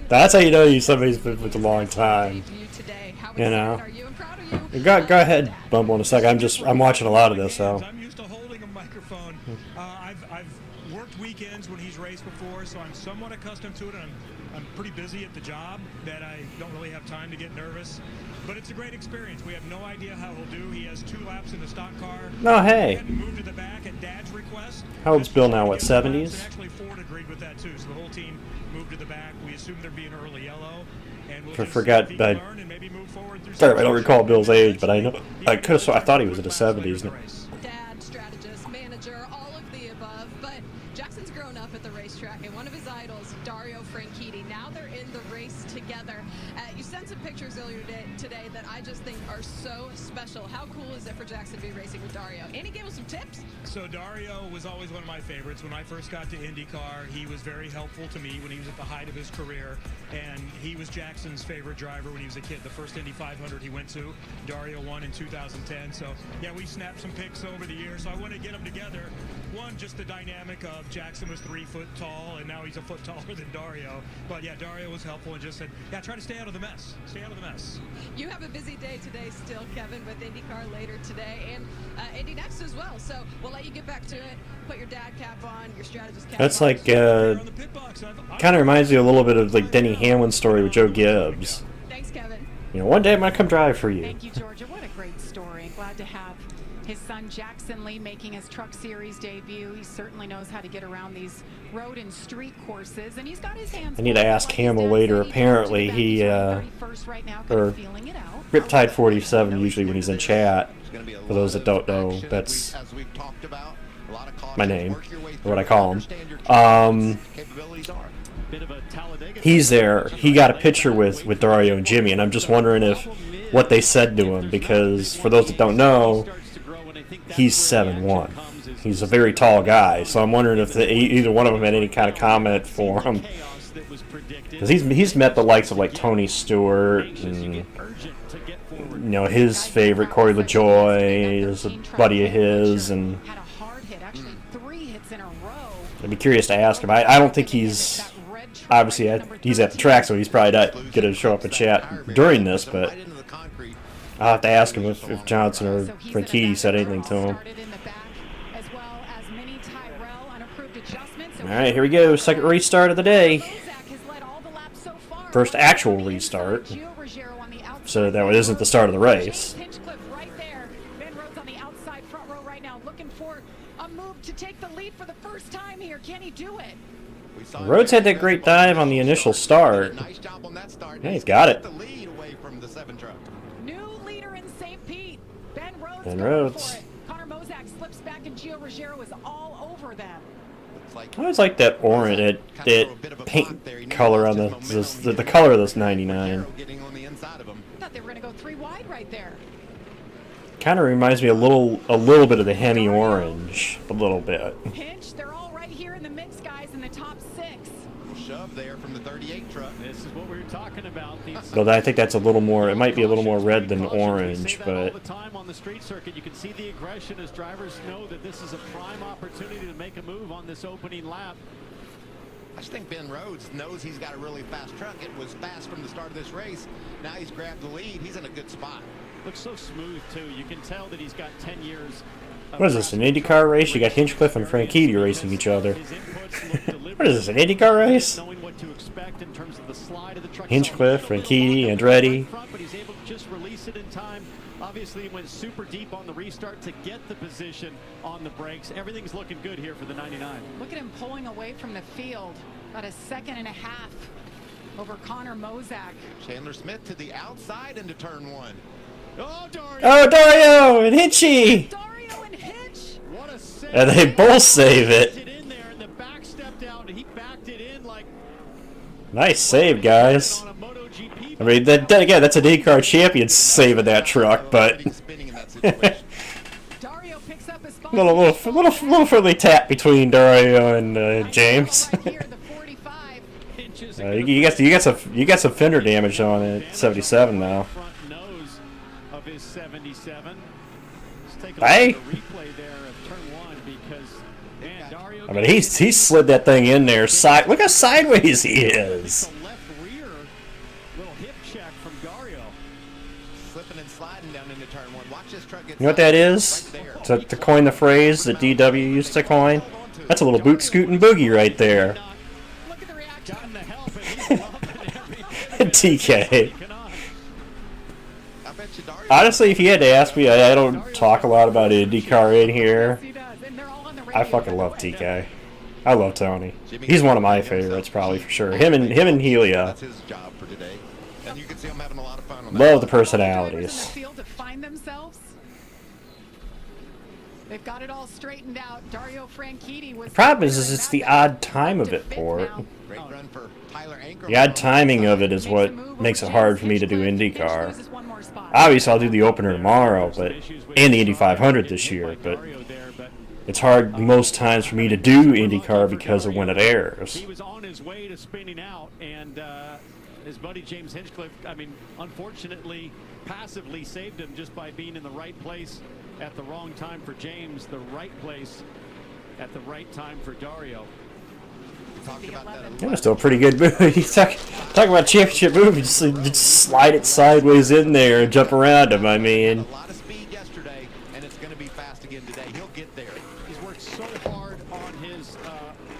Speaker 2: That's how you know somebody's been with a long time. You know. Go ahead, Bumble, in a second. I'm watching a lot of this, so.
Speaker 18: I'm used to holding a microphone. I've worked weekends when he's raced before, so I'm somewhat accustomed to it. I'm pretty busy at the job that I don't really have time to get nervous. But it's a great experience. We have no idea how he'll do. He has 2 laps in the stock car.
Speaker 2: Oh, hey.
Speaker 18: Moved to the back at Dad's request.
Speaker 2: How old's Bill now? What, 70s?
Speaker 18: Actually, Ford agreed with that too. So the whole team moved to the back. We assumed there'd be an early yellow. And we'll
Speaker 2: Sorry, I don't recall Bill's age, but I know I thought he was in the 70s.
Speaker 20: Dad, strategist, manager, all of the above. But Jackson's grown up at the racetrack, and one of his idols, Dario Franchitti. Now they're in the race together. You sent some pictures earlier today that I just think are so special. How cool is it for Jackson to be racing with Dario? And he gave us some tips.
Speaker 18: So Dario was always one of my favorites. When I first got to IndyCar, he was very helpful to me when he was at the height of his career. And he was Jackson's favorite driver when he was a kid. The first Indy 500 he went to, Dario won in 2010. So, yeah, we snapped some pics over the years. So I want to get them together. One, just the dynamic of Jackson was 3 foot tall, and now he's a foot taller than Dario. But, yeah, Dario was helpful and just said, yeah, try to stay out of the mess. Stay out of the mess.
Speaker 20: You have a busy day today still, Kevin, with IndyCar later today and Indy next as well. So we'll let you get back to it. Put your dad cap on, your strategist cap
Speaker 2: That's
Speaker 20: on.
Speaker 2: like, kind of reminds me a little bit of like Denny Hamlin's story with Joe Gibbs.
Speaker 20: Thanks, Kevin.
Speaker 2: You know, one day I'm gonna come drive for you.
Speaker 1: Thank you, Georgia. What a great story. Glad to have his son Jackson Lee making his Truck Series debut. He certainly knows how to get around these road and street courses, and he's got his hands.
Speaker 2: I need to ask Hamill later. Apparently, he or Riptide 47 usually when he's in chat. For those that don't know, that's my name, or what I call him. He's there. He got a picture with Dario and Jimmy, and I'm just wondering if what they said to him, because for those that don't know, he's 7'1". He's a very tall guy, so I'm wondering if either one of them had any kind of comment for him. Because he's met the likes of like Tony Stewart and, you know, his favorite Corey LaJoy is a buddy of his, and I'd be curious to ask him. I don't think he's obviously he's at the track, so he's probably not going to show up in chat during this, but I'll have to ask him if Johnson or Franchitti said anything to him. Alright, here we go. Second restart of the day. First actual restart. So that isn't the start of the race. Rhodes had that great dive on the initial start. Yeah, he's got it. Ben Rhodes. I always like that orange, that paint color on the color of this 99.
Speaker 1: Thought they were gonna go 3 wide right there.
Speaker 2: Kind of reminds me a little bit of the Hemi orange, a little bit.
Speaker 1: Pinch, they're all right here in the mix, guys, in the top 6.
Speaker 4: Shove there from the 38 truck.
Speaker 3: This is what we were talking about.
Speaker 2: Though I think that's a little more. It might be a little more red than orange, but.
Speaker 3: All the time on the street circuit, you can see the aggression as drivers know that this is a prime opportunity to make a move on this opening lap.
Speaker 4: I just think Ben Rhodes knows he's got a really fast truck. It was fast from the start of this race. Now he's grabbed the lead. He's in a good spot.
Speaker 3: Looks so smooth too. You can tell that he's got 10 years.
Speaker 2: What is this, an IndyCar race? You got Hinchcliffe and Franchitti racing each other. What is this, an IndyCar race? Hinchcliffe, Franchitti, Andretti.
Speaker 3: But he's able to just release it in time. Obviously, he went super deep on the restart to get the position on the brakes. Everything's looking good here for the 99.
Speaker 1: Look at him pulling away from the field. About a second and a half over Connor Mozak.
Speaker 4: Chandler Smith to the outside into turn 1.
Speaker 3: Oh, Dario!
Speaker 2: Oh, Dario and Hinchy!
Speaker 1: Dario and Hinch!
Speaker 3: What a save!
Speaker 2: And they both save it. Nice save, guys. I mean, then again, that's an IndyCar champion saving that truck, but little friendly tap between Dario and James. You got some fender damage on it. 77 now. Hey. I mean, he slid that thing in there. Look how sideways he is. You know what that is? To coin the phrase that DW used to coin? That's a little boot scooting boogie right there. TK. Honestly, if you had to ask me, I don't talk a lot about IndyCar in here. I fucking love TK. I love Tony. He's one of my favorites, probably for sure. Him and Helia. Love the personalities.
Speaker 1: They've got it all straightened out. Dario Franchitti was.
Speaker 2: The problem is it's the odd time of it, Port. The odd timing of it is what makes it hard for me to do IndyCar. Obviously, I'll do the opener tomorrow, and the Indy 500 this year, but it's hard most times for me to do IndyCar because of when it airs.
Speaker 3: He was on his way to spinning out, and his buddy James Hinchcliffe, I mean, unfortunately, passively saved him just by being in the right place at the wrong time for James, the right place at the right time for Dario.
Speaker 2: That was still a pretty good move. You talk about championship move, you just slide it sideways in there and jump around him. I mean,
Speaker 4: a lot of speed yesterday, and it's going to be fast again today. He'll get there.
Speaker 3: He's worked so hard on his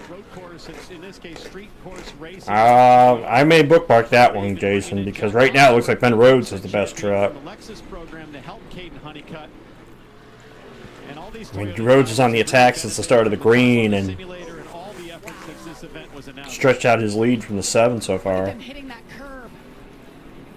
Speaker 3: road course in this case, street course racing.
Speaker 2: I may bookmark that one, Jason, because right now it looks like Ben Rhodes is the best truck.
Speaker 3: Program to help Caden Honeycutt. And all these
Speaker 2: I mean, Rhodes is on the attack since the start of the green and stretched out his lead from the 7 so far.
Speaker 1: Hitting that curb.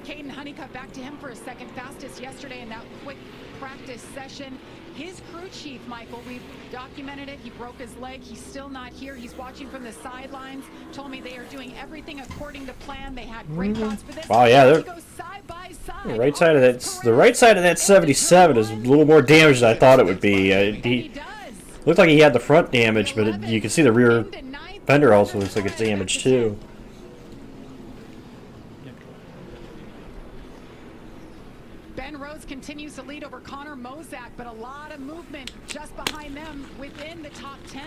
Speaker 1: Caden Honeycutt back to him for a second fastest yesterday in that quick practice session. His crew chief, Michael, we documented it. He broke his leg. He's still not here. He's watching from the sidelines. Told me they are doing everything according to plan. They had great thoughts for this.
Speaker 2: Oh yeah,
Speaker 1: they're side by side.
Speaker 2: the right side of that 77 is a little more damaged than I thought it would be. He looked like he had the front damage, but you can see the rear fender also looks like it's damaged too.
Speaker 1: Ben Rhodes continues to lead over Connor Mozak, but a lot of movement just behind them within the top 10.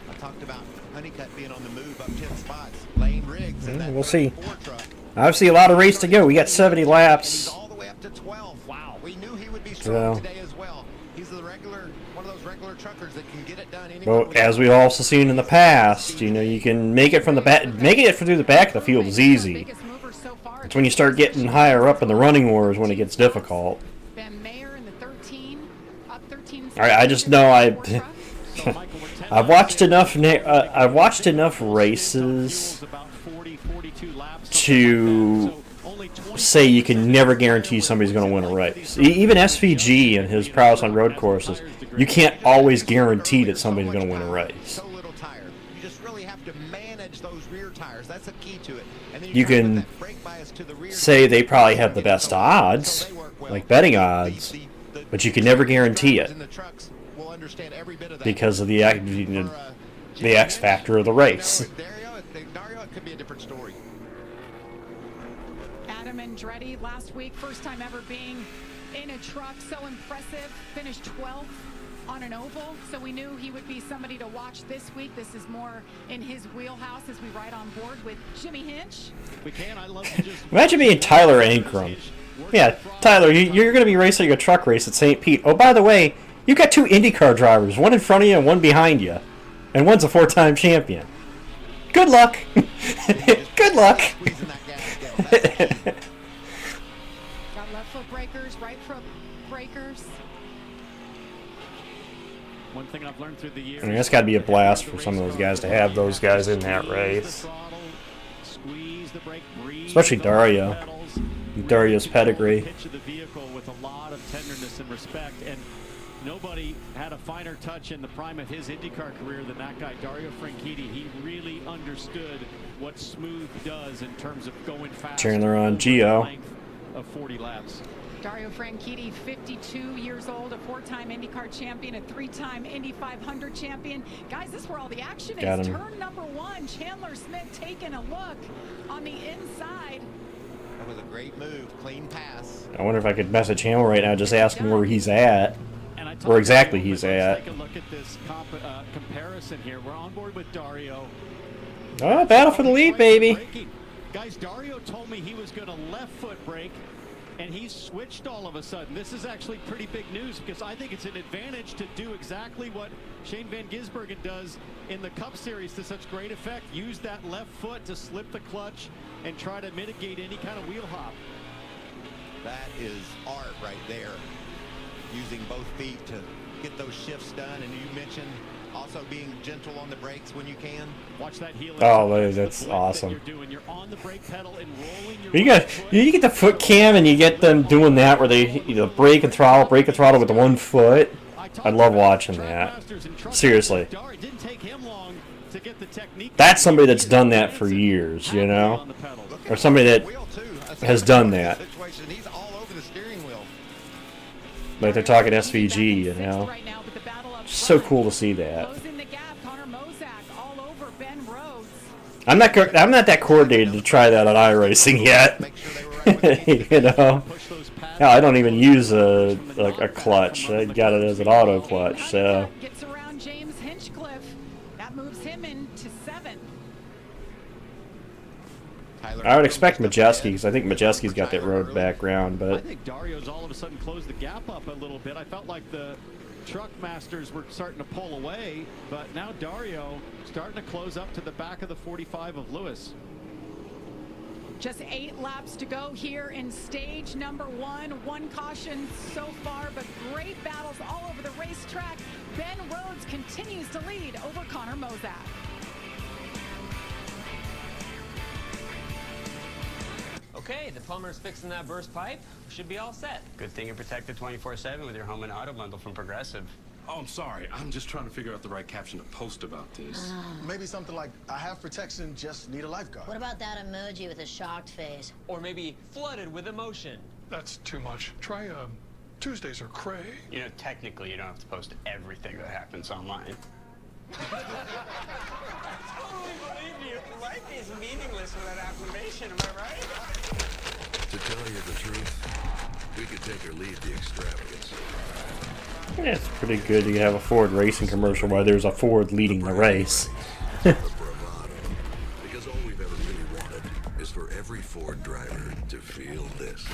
Speaker 4: I talked about Honeycutt being on the move up 10 spots. Lane Riggs.
Speaker 2: We'll see. Obviously, a lot of race to go. We got 70 laps.
Speaker 4: All the way up to 12. Wow. We knew he would be strong today as well. He's one of those regular truckers that can get it done anywhere.
Speaker 2: Well, as we've also seen in the past, you know, you can make it from the back. Making it through the back of the field is easy. It's when you start getting higher up in the running wars when it gets difficult. I just know I've watched enough races to say you can never guarantee somebody's going to win a race. Even SVG and his prowess on road courses, you can't always guarantee that somebody's going to win a race.
Speaker 4: You just really have to manage those rear tires. That's the key to it. And then
Speaker 2: You can say they probably have the best odds, like betting odds, but you can never guarantee it because of the X factor of the race.
Speaker 4: Dario, it could be a different story.
Speaker 1: Adam Andretti last week, first time ever being in a truck, so impressive, finished 12th on an oval, so we knew he would be somebody to watch this week. This is more in his wheelhouse as we ride on board with Jimmy Hinch.
Speaker 2: Imagine being Tyler Ankrum. Yeah, Tyler, you're going to be racing a truck race at St. Pete. Oh, by the way, you got 2 IndyCar drivers, one in front of you and one behind you, and one's a 4-time champion. Good luck. Good luck.
Speaker 1: Got left foot breakers, right foot breakers.
Speaker 3: One thing I've learned through the years.
Speaker 2: I mean, that's got to be a blast for some of those guys to have those guys in that race. Especially Dario. Dario's pedigree.
Speaker 3: Pitch of the vehicle with a lot of tenderness and respect, and nobody had a finer touch in the prime of his IndyCar career than that guy, Dario Franchitti. He really understood what smooth does in terms of going fast.
Speaker 2: Chandler on Gio.
Speaker 3: Of 40 laps.
Speaker 1: Dario Franchitti, 52 years old, a 4-time IndyCar champion, a 3-time Indy 500 champion. Guys, this is where all the action is.
Speaker 2: Got him.
Speaker 1: Turn number 1, Chandler Smith taking a look on the inside.
Speaker 4: That was a great move, clean pass.
Speaker 2: I wonder if I could message him right now, just ask him where he's at. Where exactly he's at.
Speaker 3: Let's take a look at this comparison here. We're on board with Dario.
Speaker 2: Oh, battle for the lead, baby.
Speaker 3: Guys, Dario told me he was going to left foot brake, and he switched all of a sudden. This is actually pretty big news because I think it's an advantage to do exactly what Shane Van Gisbergen does in the Cup Series to such great effect. Use that left foot to slip the clutch and try to mitigate any kind of wheel hop.
Speaker 4: That is art right there. Using both feet to get those shifts done. And you mentioned also being gentle on the brakes when you can.
Speaker 3: Watch that heel.
Speaker 2: Oh, that's awesome.
Speaker 3: You're on the brake pedal and rolling your
Speaker 2: you get the foot cam and you get them doing that where they brake and throttle with the one foot. I love watching that. Seriously. That's somebody that's done that for years, you know? Or somebody that has done that. Like they're talking SVG, you know? So cool to see that. I'm not that coordinated to try that on iRacing yet. You know? Hell, I don't even use a clutch. I got it as an auto clutch, so.
Speaker 1: Gets around James Hinchcliffe. That moves him into 7th.
Speaker 2: I would expect Majeski, because I think Majeski's got that road background, but
Speaker 3: I think Dario's all of a sudden closed the gap up a little bit. I felt like the truck masters were starting to pull away, but now Dario starting to close up to the back of the 45 of Lewis.
Speaker 1: Just 8 laps to go here in stage number 1. One caution so far, but great battles all over the racetrack. Ben Rhodes continues to lead over Connor Mozak.
Speaker 5: Okay, the plumber's fixing that burst pipe. Should be all set. Good thing you're protected 24/7 with your home and auto bundle from Progressive.
Speaker 11: Oh, I'm sorry. I'm just trying to figure out the right caption to post about this.
Speaker 16: Maybe something like, I have protection, just need a lifeguard.
Speaker 21: What about that emoji with a shocked face?
Speaker 5: Or maybe flooded with emotion.
Speaker 23: That's too much. Try, Tuesdays are cray.
Speaker 5: You know, technically, you don't have to post everything that happens online. Totally believe you. Life is meaningless without affirmation, am I right?
Speaker 14: To tell you the truth, we could take or leave the extravagance.
Speaker 2: Yeah, it's pretty good you have a Ford racing commercial while there's a Ford leading the race.
Speaker 14: Because all we've ever really wanted is for every Ford driver to feel this.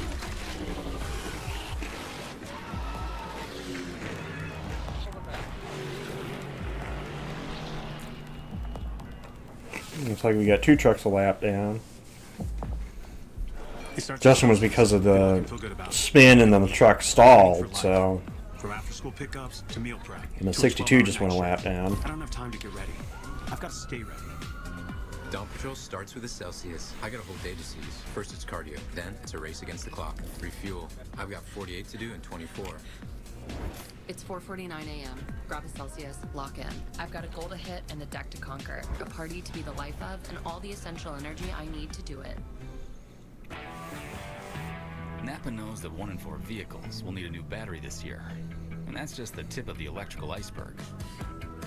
Speaker 2: Looks like we got 2 trucks a lap down. Justin was because of the spin and then the truck stalled, so.
Speaker 24: From after school pickups to meal prep.
Speaker 2: And the 62 just went a lap down.
Speaker 24: I don't have time to get ready. I've got to stay ready.
Speaker 10: Dawn Patrol starts with a Celsius. I got a whole day to seize. First it's cardio, then it's a race against the clock. Refuel. I've got 48 to do in 24.
Speaker 27: It's 4:49 a.m. Grab a Celsius, lock in. I've got a goal to hit and a deck to conquer. A party to be the life of and all the essential energy I need to do it.
Speaker 28: Napa knows that 1 in 4 vehicles will need a new battery this year. And that's just the tip of the electrical iceberg.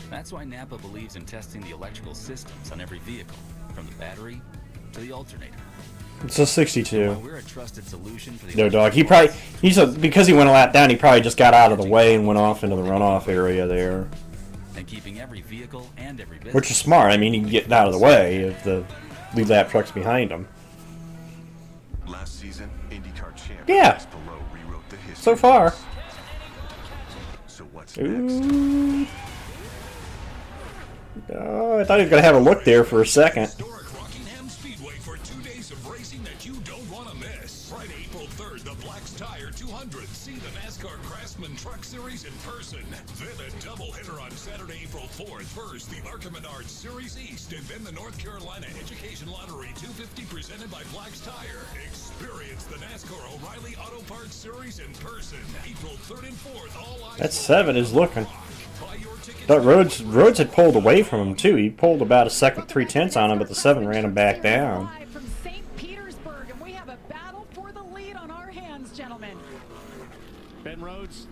Speaker 28: That's why Napa believes in testing the electrical systems on every vehicle, from the battery to the alternator.
Speaker 2: It's a 62.
Speaker 28: We're a trusted solution for the
Speaker 2: No, dog. Because he went a lap down, he probably just got out of the way and went off into the runoff area there.
Speaker 28: And keeping every vehicle and every business.
Speaker 2: Which is smart. I mean, he can get out of the way if the lead lap truck's behind him.
Speaker 25: Last season, IndyCar champion
Speaker 2: Yeah.
Speaker 25: rewrote the history.
Speaker 2: So far.
Speaker 25: So what's
Speaker 2: Ooh. Oh, I thought he was going to have a look there for a second.
Speaker 25: Speedway for 2 days of racing that you don't want to miss. Friday, April 3rd, the Black's Tire 200. See the NASCAR Craftsman Truck Series in person. Then a doubleheader on Saturday, April 4th. First, the Arca Menard Series East, and then the North Carolina Education Lottery 250 presented by Black's Tire. Experience the NASCAR O'Reilly Auto Parts Series in person. April 3rd and 4th. All eyes.
Speaker 2: That 7 is looking. But Rhodes had pulled away from him too. He pulled about a second 3/10 on him, but the 7 ran him back down.
Speaker 1: From St. Petersburg, and we have a battle for the lead on our hands, gentlemen.
Speaker 3: Ben Rhodes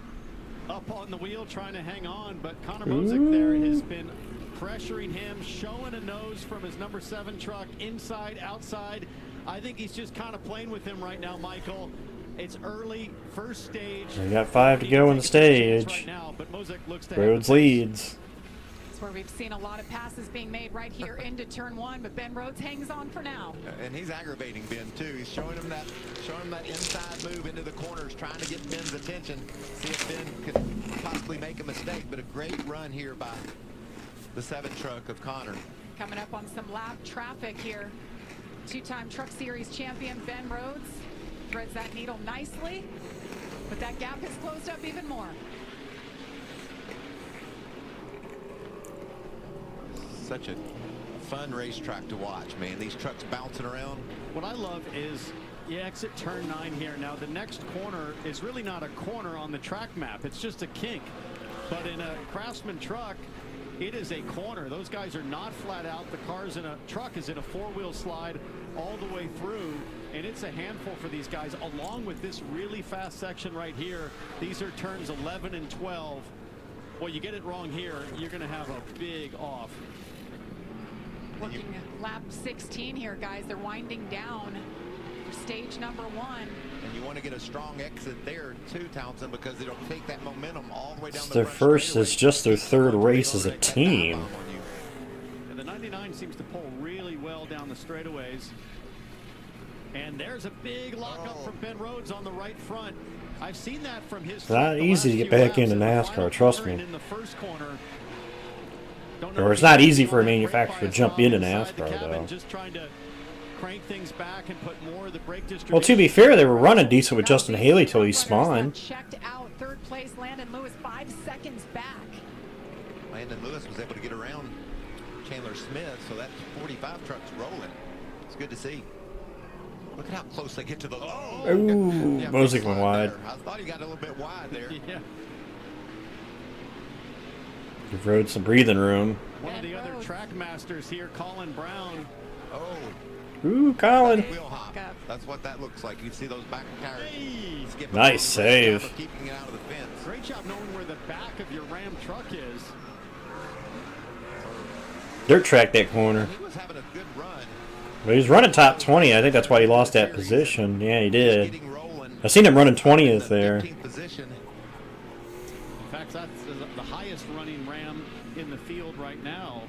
Speaker 3: up on the wheel trying to hang on, but Connor Mozak there has been pressuring him, showing a nose from his number 7 truck, inside, outside. I think he's just kind of playing with him right now, Michael. It's early, first stage.
Speaker 2: We got 5 to go in the stage. Rhodes leads.
Speaker 1: That's where we've seen a lot of passes being made right here into turn 1, but Ben Rhodes hangs on for now.
Speaker 4: And he's aggravating Ben too. He's showing him that inside move into the corners, trying to get Ben's attention. See if Ben could possibly make a mistake. But a great run here by the 7 truck of Connor.
Speaker 1: Coming up on some lap traffic here. 2-time Truck Series champion Ben Rhodes threads that needle nicely, but that gap has closed up even more.
Speaker 4: Such a fun racetrack to watch, man. These trucks bouncing around.
Speaker 3: What I love is you exit turn 9 here. Now the next corner is really not a corner on the track map. It's just a kink. But in a Craftsman truck, it is a corner. Those guys are not flat out. The car's in a truck is in a 4-wheel slide all the way through. And it's a handful for these guys, along with this really fast section right here. These are turns 11 and 12. Well, you get it wrong here, you're going to have a big off.
Speaker 1: Working lap 16 here, guys. They're winding down for stage number 1.
Speaker 4: And you want to get a strong exit there too, Townsend, because it'll take that momentum all the way down
Speaker 2: It's
Speaker 4: the
Speaker 2: their
Speaker 4: front
Speaker 2: first,
Speaker 4: straightaway.
Speaker 2: it's just their 3rd race as a team.
Speaker 3: And the 99 seems to pull really well down the straightaways. And there's a big lockup from Ben Rhodes on the right front. I've seen that from his.
Speaker 2: It's not easy to get back into NASCAR, trust me. Or it's not easy for a manufacturer to jump into NASCAR, though.
Speaker 3: Just trying to crank things back and put more of the brake distribution.
Speaker 2: Well, to be fair, they were running decent with Justin Haley till he spawned.
Speaker 1: Checked out third place. Landon Lewis 5 seconds back.
Speaker 4: Landon Lewis was able to get around Chandler Smith, so that 45 truck's rolling. It's good to see. Look at how close they get to the. Oh,
Speaker 2: ooh,
Speaker 4: yeah,
Speaker 2: Mosick went wide.
Speaker 4: I thought he got a little bit wide there.
Speaker 3: Yeah.
Speaker 2: Give Rhodes some breathing room.
Speaker 3: One of the other track masters here, Colin Brown.
Speaker 4: Oh.
Speaker 2: Ooh, Colin.
Speaker 4: Wheel hop. That's what that looks like. You see those back tires. Hey.
Speaker 2: Nice save.
Speaker 4: Keeping it out of the fence.
Speaker 3: Great job knowing where the back of your Ram truck is.
Speaker 2: Dirt track that corner.
Speaker 4: He was having a good run.
Speaker 2: Well, he was running top 20. I think that's why he lost that position. Yeah, he did. I seen him running 20th there.
Speaker 3: In fact, that's the highest running Ram in the field right now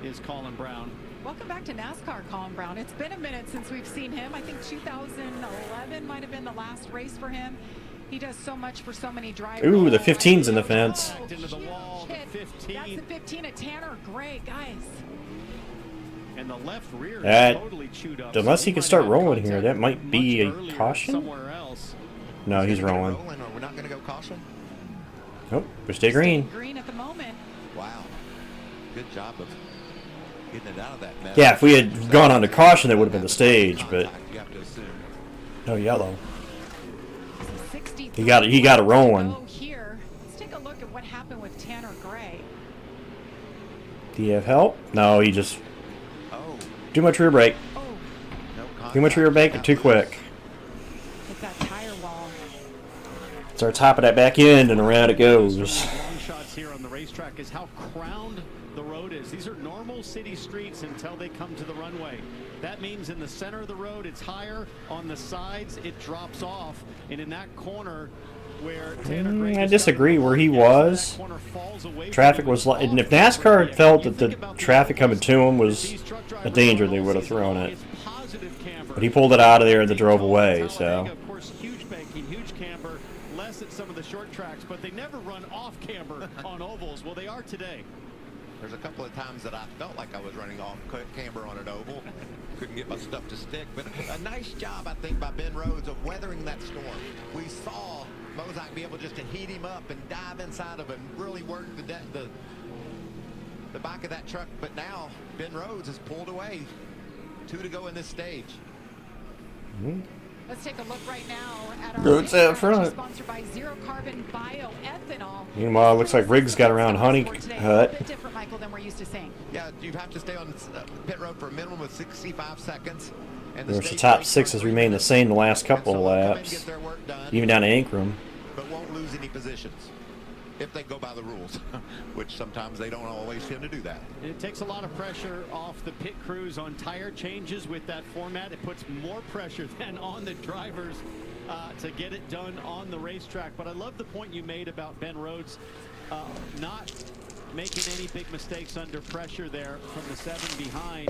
Speaker 3: is Colin Brown.
Speaker 1: Welcome back to NASCAR, Colin Brown. It's been a minute since we've seen him. I think 2011 might have been the last race for him. He does so much for so many drivers.
Speaker 2: Ooh, the 15's in the fence.
Speaker 3: Into the wall, the 15.
Speaker 1: That's the 15 of Tanner Gray, guys.
Speaker 3: And the left rear
Speaker 2: That,
Speaker 3: is totally chewed up.
Speaker 2: unless he can start rolling here, that might be a caution.
Speaker 3: Somewhere else.
Speaker 2: No, he's rolling.
Speaker 4: We're not going to go caution.
Speaker 2: Nope, we stay green.
Speaker 1: Green at the moment.
Speaker 4: Wow. Good job of getting it out of that mess.
Speaker 2: Yeah, if we had gone on to caution, that would have been the stage, but no yellow. He got it rolling.
Speaker 1: Here, let's take a look at what happened with Tanner Gray.
Speaker 2: Do you have help? No, he just too much rear brake. Too much rear brake and too quick.
Speaker 1: Hit that tire wall.
Speaker 2: It's our top of that back end, and around it goes.
Speaker 3: Long shots here on the racetrack is how crowned the road is. These are normal city streets until they come to the runway. That means in the center of the road it's higher, on the sides it drops off, and in that corner where Tanner Gray
Speaker 2: I disagree. Where he was, traffic was like, and if NASCAR had felt that the traffic coming to him was a danger, they would have thrown it. But he pulled it out of there and they drove away. So.
Speaker 3: Of course, huge banking, huge camber, less at some of the short tracks, but they never run off camber on ovals. Well, they are today.
Speaker 4: There's a couple of times that I felt like I was running off camber on an oval. Couldn't get my stuff to stick, but a nice job, I think, by Ben Rhodes of weathering that storm. We saw Mosick be able just to heat him up and dive inside of him, really work the back of that truck. But now Ben Rhodes has pulled away. 2 to go in this stage.
Speaker 1: Let's take a look right now at our
Speaker 2: Rhodes out front.
Speaker 1: Sponsored by Zero Carbon Bioethanol.
Speaker 2: Meanwhile, it looks like Riggs got around Honey Hut.
Speaker 1: A bit different, Michael, than we're used to seeing.
Speaker 4: Yeah, you have to stay on pit road for a minimum of 65 seconds. And
Speaker 2: Of course, the top 6 has remained the same the last couple of laps, even down to Ankrum.
Speaker 4: But won't lose any positions if they go by the rules, which sometimes they don't always tend to do that.
Speaker 3: It takes a lot of pressure off the pit crews on tire changes with that format. It puts more pressure than on the drivers to get it done on the racetrack. But I love the point you made about Ben Rhodes not making any big mistakes under pressure there from the 7 behind.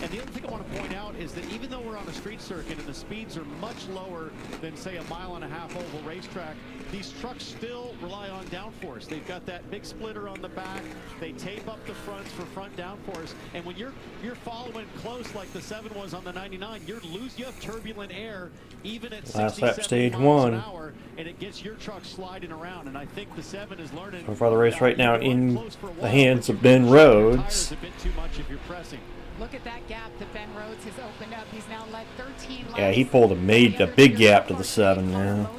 Speaker 3: And the other thing I want to point out is that even though we're on a street circuit and the speeds are much lower than, say, a 1.5 mile oval racetrack, these trucks still rely on downforce. They've got that big splitter on the back. They tape up the fronts for front downforce. And when you're following close like the 7 was on the 99, you have turbulent air even at 67 miles an hour, and it gets your truck sliding around. And I think the 7 is learning.
Speaker 2: So far, the race right now in the hands of Ben Rhodes.
Speaker 3: A bit too much if you're pressing.
Speaker 1: Look at that gap that Ben Rhodes has opened up. He's now led 13 laps.
Speaker 2: Yeah, he pulled a big gap to the 7 now.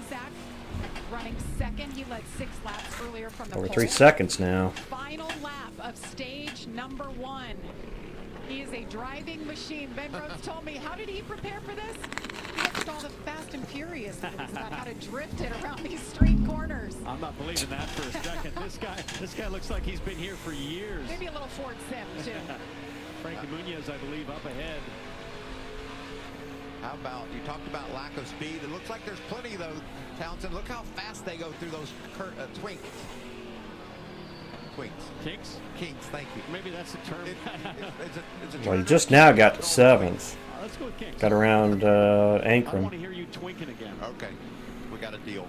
Speaker 1: Running second, he led 6 laps earlier from the
Speaker 2: Over
Speaker 1: pole.
Speaker 2: 3 seconds now.
Speaker 1: Final lap of stage number 1. He is a driving machine. Ben Rhodes told me, how did he prepare for this? He looked at all the Fast and Furious movies about how to drift it around these street corners.
Speaker 3: I'm not believing that for a second. This guy looks like he's been here for years.
Speaker 1: Maybe a little Ford Sim, too.
Speaker 3: Frankie Muniz, I believe, up ahead.
Speaker 4: How about, you talked about lack of speed. It looks like there's plenty, though, Townsend. Look how fast they go through those twinks.
Speaker 3: Kinks?
Speaker 4: Kinks, thank you.
Speaker 3: Maybe that's a term.
Speaker 4: It's a
Speaker 2: Well, he just now got to 7th.
Speaker 3: Let's go with Kinks.
Speaker 2: Got around
Speaker 3: I
Speaker 2: Ankrum.
Speaker 3: want to hear you twinking again.
Speaker 4: Okay. we got a deal.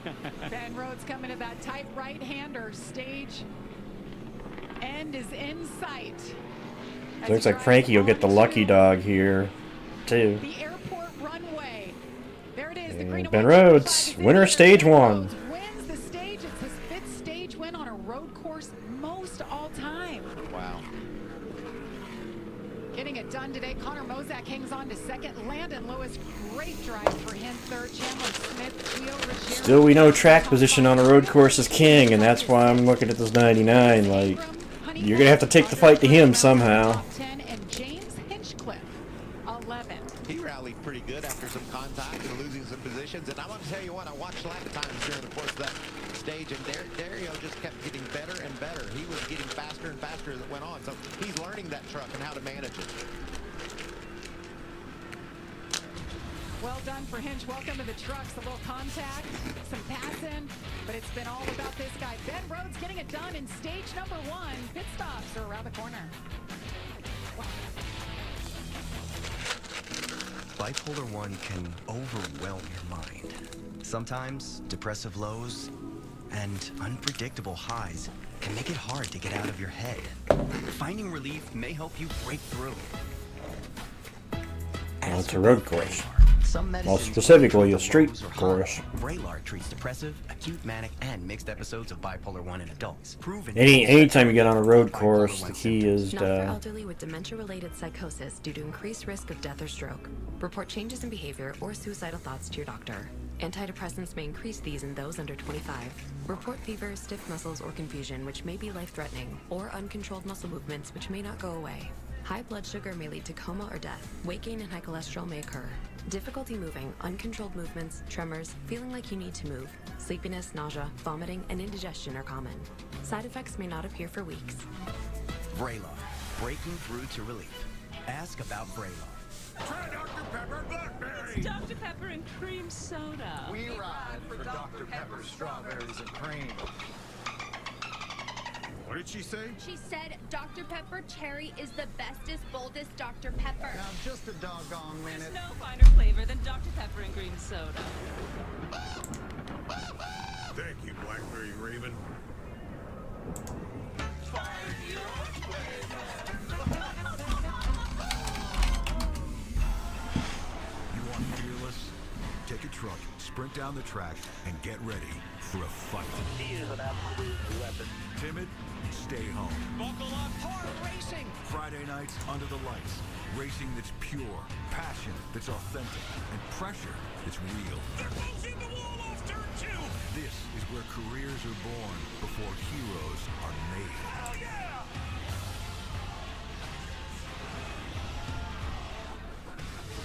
Speaker 1: Ben Rhodes coming to that tight right-hander. Stage end is in sight.
Speaker 2: So looks like Frankie will get the lucky dog here, too.
Speaker 1: The airport runway. There it is.
Speaker 2: And Ben Rhodes, winner of stage 1.
Speaker 1: Wins the stage. It's his 5th stage win on a road course, most all time.
Speaker 4: Wow.
Speaker 1: Getting it done today. Connor Mozak hangs on to 2nd. Landon Lewis, great drive for him. 3rd. Chandler Smith, Gio Ruggiero.
Speaker 2: Still, we know track position on a road course is king, and that's why I'm looking at this 99. Like, you're going to have to take the fight to him somehow.
Speaker 1: 10 and James Hinchcliffe, 11.
Speaker 4: He rallied pretty good after some contact and losing some positions. And I want to tell you what, I watched lap times during the course of that stage, and Dario just kept getting better and better. He was getting faster and faster as it went on. So he's learning that truck and how to manage it.
Speaker 1: Well done for Hinch. Welcome to the trucks. A little contact, some passing, but it's been all about this guy. Ben Rhodes getting it done in stage number 1. Pit stops are around the corner.
Speaker 6: Bipolar 1 can overwhelm your mind. Sometimes depressive lows and unpredictable highs can make it hard to get out of your head. Finding relief may help you break through.
Speaker 2: Well, it's a road course.
Speaker 6: Some
Speaker 2: Well,
Speaker 6: medicines
Speaker 2: specifically a
Speaker 6: treat
Speaker 2: street
Speaker 6: lows or
Speaker 2: course.
Speaker 6: highs. Vraylar treats depressive, acute manic, and mixed episodes of bipolar 1 in adults. Proven.
Speaker 2: Anytime you get on a road course, the key is
Speaker 27: Not for elderly with dementia-related psychosis due to increased risk of death or stroke. Report changes in behavior or suicidal thoughts to your doctor. Antidepressants may increase these in those under 25. Report fever, stiff muscles, or confusion, which may be life-threatening, or uncontrolled muscle movements, which may not go away. High blood sugar may lead to coma or death. Weight gain and high cholesterol may occur. Difficulty moving, uncontrolled movements, tremors, feeling like you need to move, sleepiness, nausea, vomiting, and indigestion are common. Side effects may not appear for weeks.
Speaker 6: Vraylar, breaking through to relief. Ask about Vraylar.
Speaker 25: Try Dr. Pepper Blackberry.
Speaker 8: It's Dr. Pepper and cream soda.
Speaker 16: We ride for Dr. Pepper strawberries and cream.
Speaker 25: What did she say?
Speaker 9: She said Dr. Pepper Cherry is the bestest, boldest Dr. Pepper.
Speaker 16: Now, just a doggone minute.
Speaker 8: There's no finer flavor than Dr. Pepper and cream soda.
Speaker 25: Thank you, Blackberry Raven.
Speaker 12: You want fearless? Take a truck, sprint down the track, and get ready for a fight.
Speaker 13: He is an absolute weapon.
Speaker 12: Timid? Stay home.
Speaker 13: Buckle up, hard racing.
Speaker 12: Friday nights under the lights. Racing that's pure, passion that's authentic, and pressure that's real.
Speaker 13: They're closing the wall off turn 2.
Speaker 12: This is where careers are born before heroes are made.
Speaker 13: Hell yeah!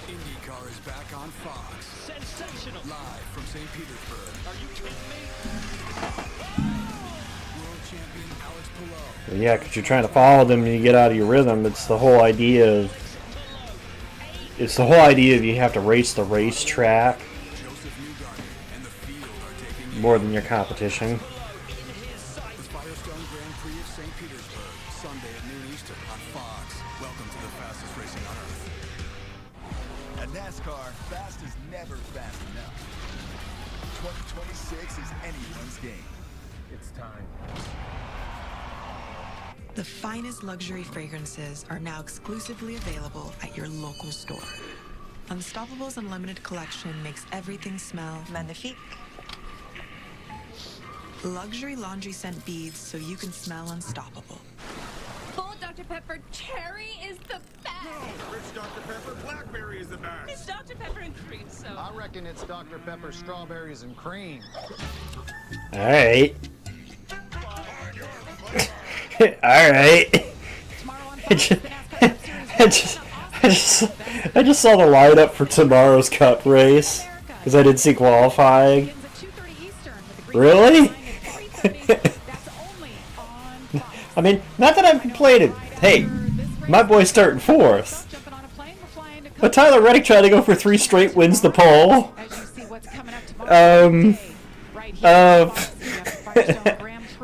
Speaker 12: IndyCar is back on Fox.
Speaker 13: Sensational.
Speaker 12: Live from St. Petersburg.
Speaker 13: Are you kidding me?
Speaker 12: World champion Alex Palou.
Speaker 2: Well, yeah, because you're trying to follow them and you get out of your rhythm. It's the whole idea of... you have to race the racetrack more than your competition.
Speaker 12: The Firestone Grand Prix of St. Petersburg, Sunday at noon Eastern on Fox. Welcome to the fastest racing on Earth.
Speaker 17: At NASCAR, fast is never fast enough. 2026 is anyone's game.
Speaker 22: It's time.
Speaker 26: The finest luxury fragrances are now exclusively available at your local store. Unstoppable's Unlimited Collection makes everything smell magnifique. Luxury laundry scent beads so you can smell unstoppable.
Speaker 9: Bold Dr. Pepper Cherry is the best.
Speaker 25: No, Rich Dr. Pepper Blackberry is the best.
Speaker 8: It's Dr. Pepper and cream soda.
Speaker 16: I reckon it's Dr. Pepper strawberries and cream.
Speaker 2: Alright. Alright. I just saw the lineup for tomorrow's Cup race because I didn't see qualifying. Really? I mean, not that I'm complaining. Hey, my boy's starting 4th. But Tyler Reddick tried to go for 3 straight wins the pole.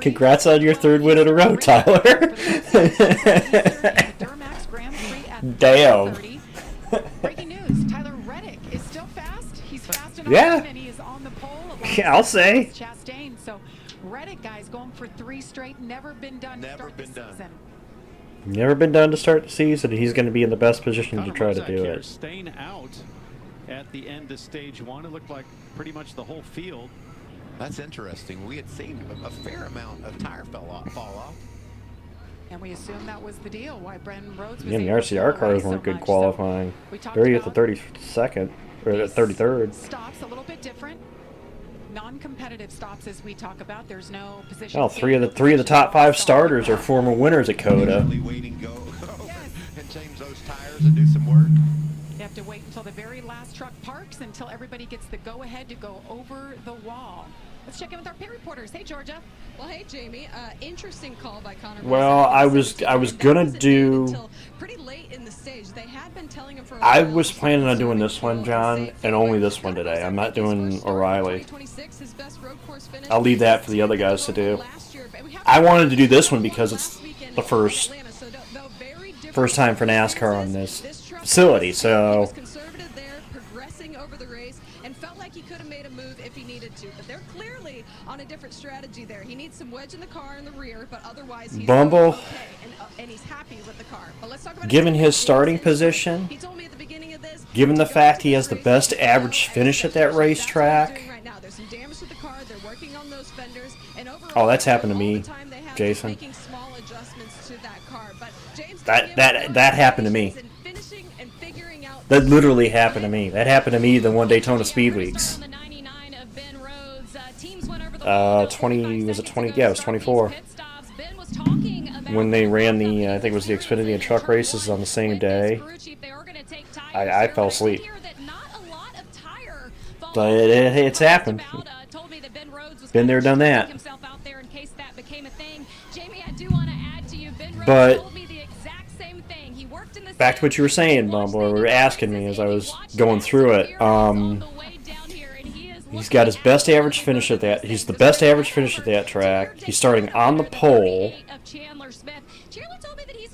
Speaker 2: Congrats on your 3rd win in a row, Tyler. Damn.
Speaker 1: Breaking news, Tyler Reddick is still fast. He's fast enough
Speaker 2: Yeah.
Speaker 1: And he is on the pole.
Speaker 2: Yeah, I'll say.
Speaker 1: Chastain. So Reddick, guys, going for 3 straight. Never been done.
Speaker 4: Never been done.
Speaker 1: Season.
Speaker 2: Never been done to start the season. He's going to be in the best position to try to do it.
Speaker 3: Staying out at the end of stage 1. It looked like pretty much the whole field.
Speaker 4: That's interesting. We had seen a fair amount of tire fall off.
Speaker 1: And we assume that was the deal. Why Brendan Rhodes was
Speaker 2: Yeah, the
Speaker 1: able to
Speaker 2: RCR cars
Speaker 1: race so
Speaker 2: weren't good
Speaker 1: much.
Speaker 2: qualifying.
Speaker 1: So we talked
Speaker 2: Barely at the
Speaker 1: about
Speaker 2: 32nd or the 33rd.
Speaker 1: stops a little bit different. Non-competitive stops, as we talk about. There's no position.
Speaker 2: Oh, three of the top 5 starters are former winners at Coda.
Speaker 4: Waiting go and change those tires and do some work.
Speaker 1: You have to wait until the very last truck parks until everybody gets the go-ahead to go over the wall. Let's check in with our pit reporters. Hey, Georgia.
Speaker 7: Well, hey, Jamie. Interesting call by Connor.
Speaker 2: Well, I was gonna do.
Speaker 7: Pretty late in the stage. They had been telling him for.
Speaker 2: I was planning on doing this one, John, and only this one today. I'm not doing O'Reilly. I'll leave that for the other guys to do. I wanted to do this one because it's the first time for NASCAR on this facility, so.
Speaker 7: On a different strategy there. He needs some wedge in the car in the rear, but otherwise he's
Speaker 2: Bumble,
Speaker 7: okay, and he's happy with the car. But let's talk about
Speaker 2: given his starting position, given the fact he has the best average finish at that racetrack. Oh, that's happened to me, Jason. That happened to me. That literally happened to me. That happened to me the one Daytona Speed Weeks. 20 was it 20? Yeah, it was 24. When they ran the, I think it was the Xfinity and truck races on the same day. I fell asleep. But it's happened. Been there, done that. But back to what you were saying, Bumble, or were asking me as I was going through it. He's got his best average finish at that. He's the best average finish at that track. He's starting on the pole.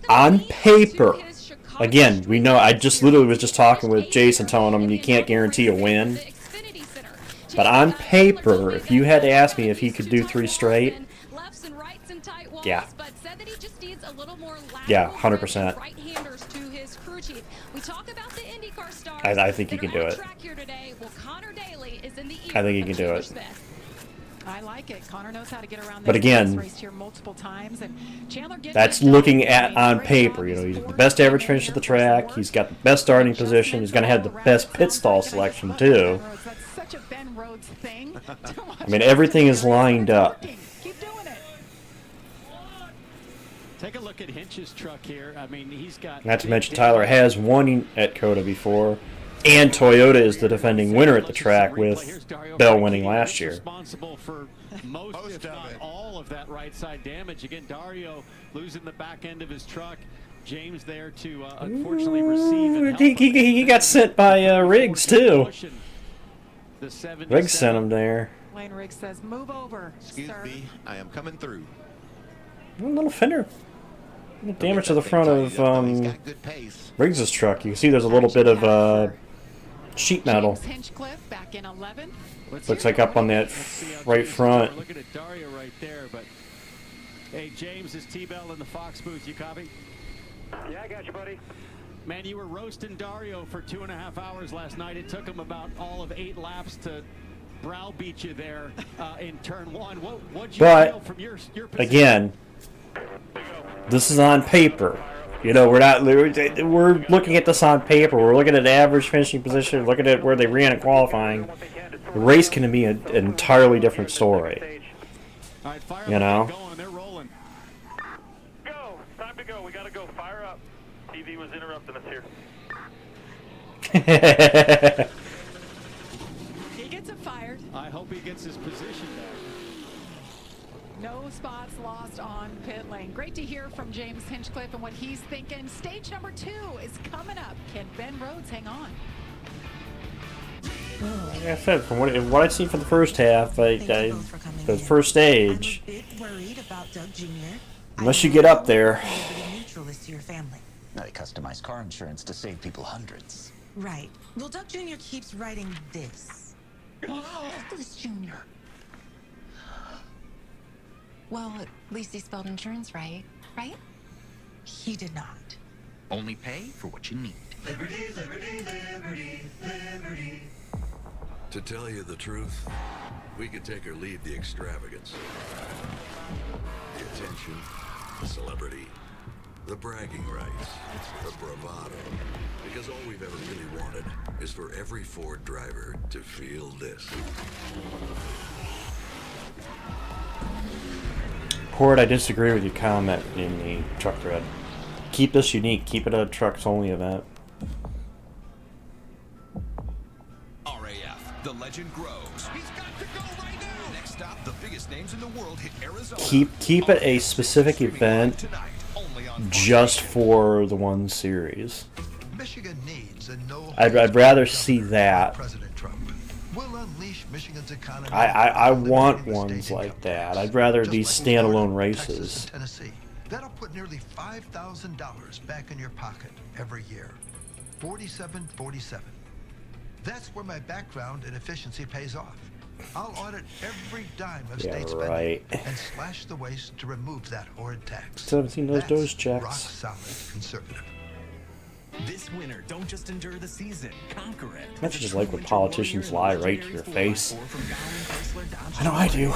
Speaker 2: On paper, again, we know. I just literally was just talking with Jason, telling him you can't guarantee a win. But on paper, if you had to ask me if he could do 3 straight, yeah, 100%. I think he can do it. I think he can do it.
Speaker 1: I like it. Connor knows how to get around.
Speaker 2: But again,
Speaker 1: here multiple times, and
Speaker 2: that's looking at on paper. You know, he's the best average finish at the track. He's got the best starting position. He's going to have the best pit stall selection too.
Speaker 1: That's such a Ben Rhodes thing.
Speaker 2: I mean, everything is lined up.
Speaker 1: Keep doing it.
Speaker 3: Take a look at Hinch's truck here. I mean, he's got.
Speaker 2: Not to mention Tyler has won at Coda before. And Toyota is the defending winner at the track with Bell winning last year.
Speaker 3: Responsible for most if not all of that right side damage. Again, Dario losing the back end of his truck. James there to unfortunately receive.
Speaker 2: He got sent by Riggs too. Riggs sent him there.
Speaker 1: Lane Riggs says, "Move over,
Speaker 4: Excuse me, I am coming through."
Speaker 2: A little fender. Damage to the front of Riggs' truck. You can see there's a little bit of sheet metal.
Speaker 1: Back in 11.
Speaker 2: Looks like up on that right front.
Speaker 3: Looking at Dario right there, but hey, James is T-Bell in the Fox booth. You copy?
Speaker 11: Yeah, I got you, buddy.
Speaker 3: Man, you were roasting Dario for 2.5 hours last night. It took him about all of 8 laps to browbeat you there in turn 1. What'd you feel from your position?
Speaker 2: Again, this is on paper. You know, we're looking at this on paper. We're looking at average finishing position, looking at where they ran at qualifying. The race can be an entirely different story. You know?
Speaker 11: They're rolling. Go! Time to go. We gotta go. Fire up. TV was interrupting us here.
Speaker 1: He gets it fired.
Speaker 3: I hope he gets his position back.
Speaker 1: No spots lost on pit lane. Great to hear from James Hinchcliffe and what he's thinking. Stage number 2 is coming up. Can Ben Rhodes hang on?
Speaker 2: Like I said, from what I've seen for the first half, the first stage, unless you get up there.
Speaker 15: Now they customize car insurance to save people hundreds.
Speaker 26: Right. Well, Doug Jr. keeps writing this.
Speaker 15: Nicholas Jr.
Speaker 26: Well, at least he spelled insurance right, right?
Speaker 15: He did not.
Speaker 6: Only pay for what you need.
Speaker 13: Liberty, liberty, liberty, liberty.
Speaker 5: To tell you the truth, we could take or leave the extravagance. The attention, the celebrity, the bragging rights, the bravado. Because all we've ever really wanted is for every Ford driver to feel this.
Speaker 2: Horde, I disagree with your comment in the truck thread. Keep this unique. Keep it a trucks only event.
Speaker 12: RAF, the legend grows. He's got to go right now. Next stop, the biggest names in the world hit Arizona.
Speaker 2: Keep it a specific event just for the one series.
Speaker 14: Michigan needs a no.
Speaker 2: I'd rather see that.
Speaker 14: President Trump will unleash Michigan's economy.
Speaker 2: I want ones like that. I'd rather these standalone races.
Speaker 14: Tennessee. That'll put nearly $5,000 back in your pocket every year. 4747. That's where my background in efficiency pays off. I'll audit every dime of state spending and slash the waste to remove that horrid tax.
Speaker 2: Still haven't seen those Doge checks.
Speaker 14: Rock solid conservative.
Speaker 18: This winter, don't just endure the season, conquer it.
Speaker 2: I just like when politicians lie right to your face. I know I do.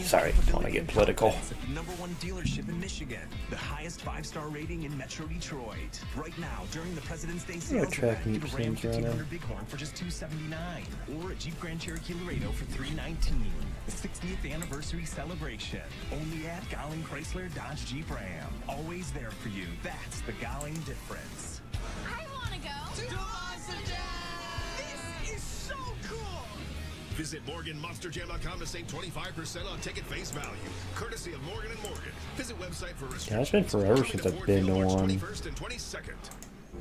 Speaker 2: Sorry, I want to get political.
Speaker 18: #1 dealership in Michigan, the highest 5-star rating in Metro Detroit. Right now, during the President's Day sales event, get a Ram 1500 Bighorn for just $279, or a Jeep Grand Cherokee Laredo for $319. The 60th anniversary celebration, only at Gowling Chrysler Dodge Jeep Ram. Always there for you. That's the Gowling difference.
Speaker 9: I want to go.
Speaker 13: To Monster Jam! This is so cool! Visit MorganMonsterJam.com to save 25% on ticket face value, courtesy of Morgan & Morgan. Visit website for restrictions.
Speaker 2: Yeah, it's been forever since I've been to one.
Speaker 13: 21st and 22nd.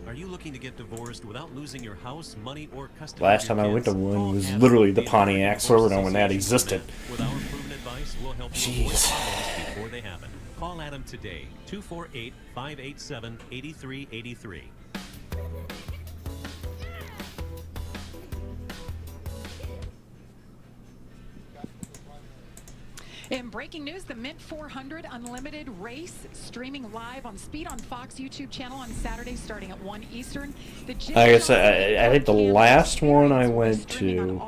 Speaker 19: Are you looking to get divorced without losing your house, money, or custody?
Speaker 2: Last time I went to one was literally the Pontiac Silverdome when that existed.
Speaker 19: With our proven advice, we'll help you avoid problems before they happen. Call Adam today, 248-587-8383.
Speaker 1: In breaking news, the Mint 400 Unlimited race streaming live on Speed on Fox YouTube channel on Saturday starting at 1 Eastern.
Speaker 2: I guess I think the last one I went to,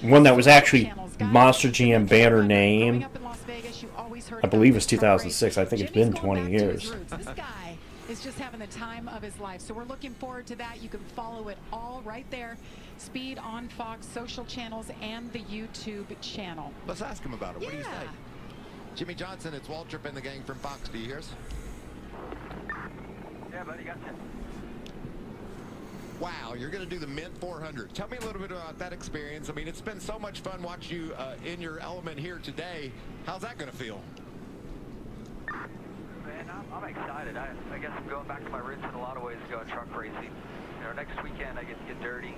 Speaker 2: one that was actually Monster Jam banner name, I believe was 2006. I think it's been 20 years.
Speaker 1: This guy is just having the time of his life. So we're looking forward to that. You can follow it all right there. Speed on Fox social channels and the YouTube channel.
Speaker 4: Let's ask him about it. What do you say? Jimmy Johnson, it's Waltrip and the gang from Fox. Do you hear us?
Speaker 11: Yeah, buddy, gotcha.
Speaker 4: Wow, you're going to do the Mint 400. Tell me a little bit about that experience. I mean, it's been so much fun watching you in your element here today. How's that going to feel?
Speaker 20: Man, I'm excited. I guess I'm going back to my roots in a lot of ways, going truck racing. You know, next weekend I get to get dirty. And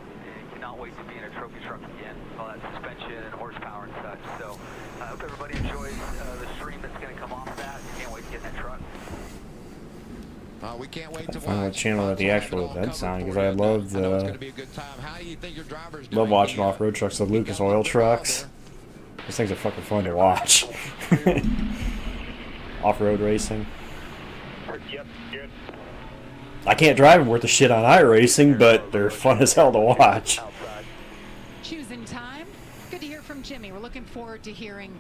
Speaker 20: cannot wait to be in a trophy truck again. All that suspension and horsepower and such. So I hope everybody enjoys the stream that's going to come off of that. Can't wait to get in that truck.
Speaker 4: We can't wait to
Speaker 2: Find what channel at the actual event's on, because I love the
Speaker 4: love
Speaker 2: watching off-road trucks, the Lucas Oil trucks. Those things are fucking fun to watch. Off-road racing.
Speaker 11: Yep, good.
Speaker 2: I can't drive them worth the shit on iRacing, but they're fun as hell to watch.
Speaker 1: Choosing time. Good to hear from Jimmy. We're looking forward to hearing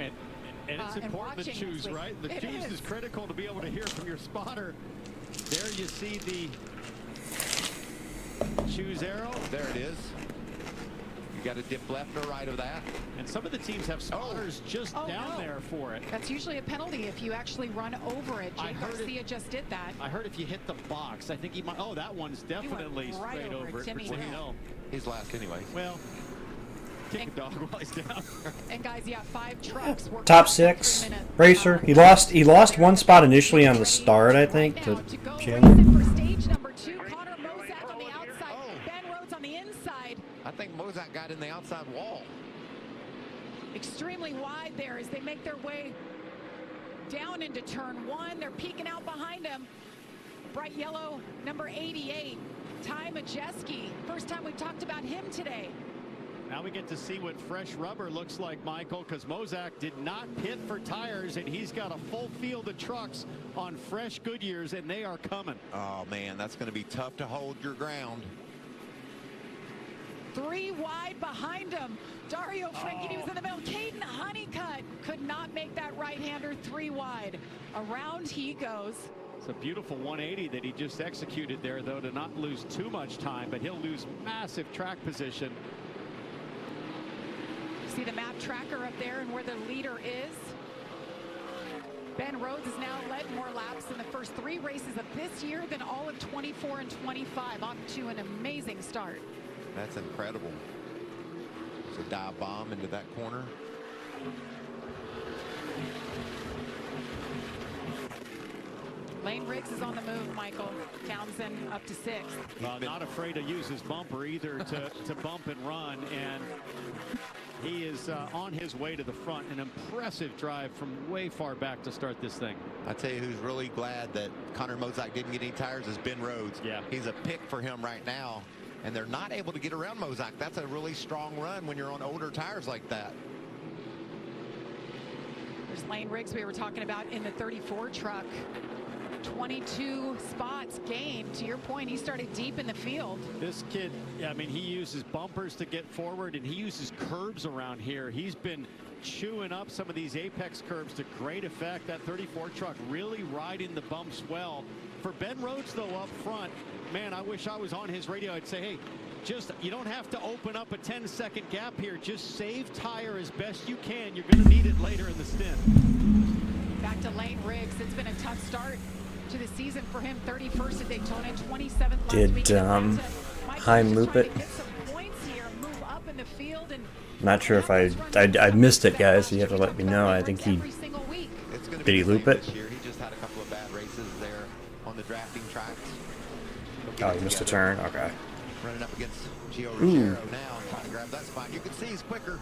Speaker 3: and it's important to choose, right? The choose is critical to be able to hear from your spotter. There you see the choose arrow.
Speaker 4: There it is. You got to dip left or right of that.
Speaker 3: And some of the teams have spotters just down there for it.
Speaker 1: That's usually a penalty if you actually run over it. Jay Garcia just did that.
Speaker 3: I heard if you hit the box, I think he might. Oh, that one's definitely straight over it for Timmy Hill.
Speaker 4: He's last anyway.
Speaker 3: Well, kick a dog while he's down.
Speaker 1: And guys, yeah, 5 trucks.
Speaker 2: Top 6 racer. He lost one spot initially on the start, I think, to Jim.
Speaker 1: Stage number 2, Connor Mozak on the outside. Ben Rhodes on the inside.
Speaker 4: I think Mozak got in the outside wall.
Speaker 1: Extremely wide there as they make their way down into turn 1. They're peeking out behind him. Bright yellow, number 88, Ty Majeski. First time we've talked about him today.
Speaker 3: Now we get to see what fresh rubber looks like, Michael, because Mozak did not pit for tires, and he's got a full field of trucks on fresh Goodyears, and they are coming.
Speaker 4: Oh, man, that's going to be tough to hold your ground.
Speaker 1: 3 wide behind him. Dario Franchitti was in the middle. Caden Honeycutt could not make that right-hander 3 wide. Around he goes.
Speaker 3: It's a beautiful 180 that he just executed there, though, to not lose too much time, but he'll lose massive track position.
Speaker 1: See the map tracker up there and where the leader is. Ben Rhodes has now led more laps in the first 3 races of this year than all of 24 and 25. Off to an amazing start.
Speaker 4: That's incredible. It's a dive bomb into that corner.
Speaker 1: Lane Riggs is on the move, Michael. Townsend up to 6th.
Speaker 3: Not afraid to use his bumper either to bump and run, and he is on his way to the front. An impressive drive from way far back to start this thing.
Speaker 4: I tell you who's really glad that Connor Mozak didn't get any tires is Ben Rhodes.
Speaker 3: Yeah.
Speaker 4: He's a pick for him right now, and they're not able to get around Mozak. That's a really strong run when you're on older tires like that.
Speaker 1: There's Lane Riggs we were talking about in the 34 truck. 22 spots gained. To your point, he started deep in the field.
Speaker 3: This kid, I mean, he uses bumpers to get forward, and he uses curbs around here. He's been chewing up some of these apex curves to great effect. That 34 truck really riding the bumps well. For Ben Rhodes, though, up front, man, I wish I was on his radio. I'd say, hey, just, you don't have to open up a 10-second gap here. Just save tire as best you can. You're going to need it later in the stint.
Speaker 1: Back to Lane Riggs. It's been a tough start to the season for him. 31st at Daytona, 27th last week.
Speaker 2: Did Heim loop it? Not sure if I missed it, guys. So you have to let me know. I think he did he loop it?
Speaker 4: He just had a couple of bad races there on the drafting tracks.
Speaker 2: Oh, he missed a turn. Okay.
Speaker 4: Running up against Gio Ruggiero now, trying to grab that spot. You can see he's quicker.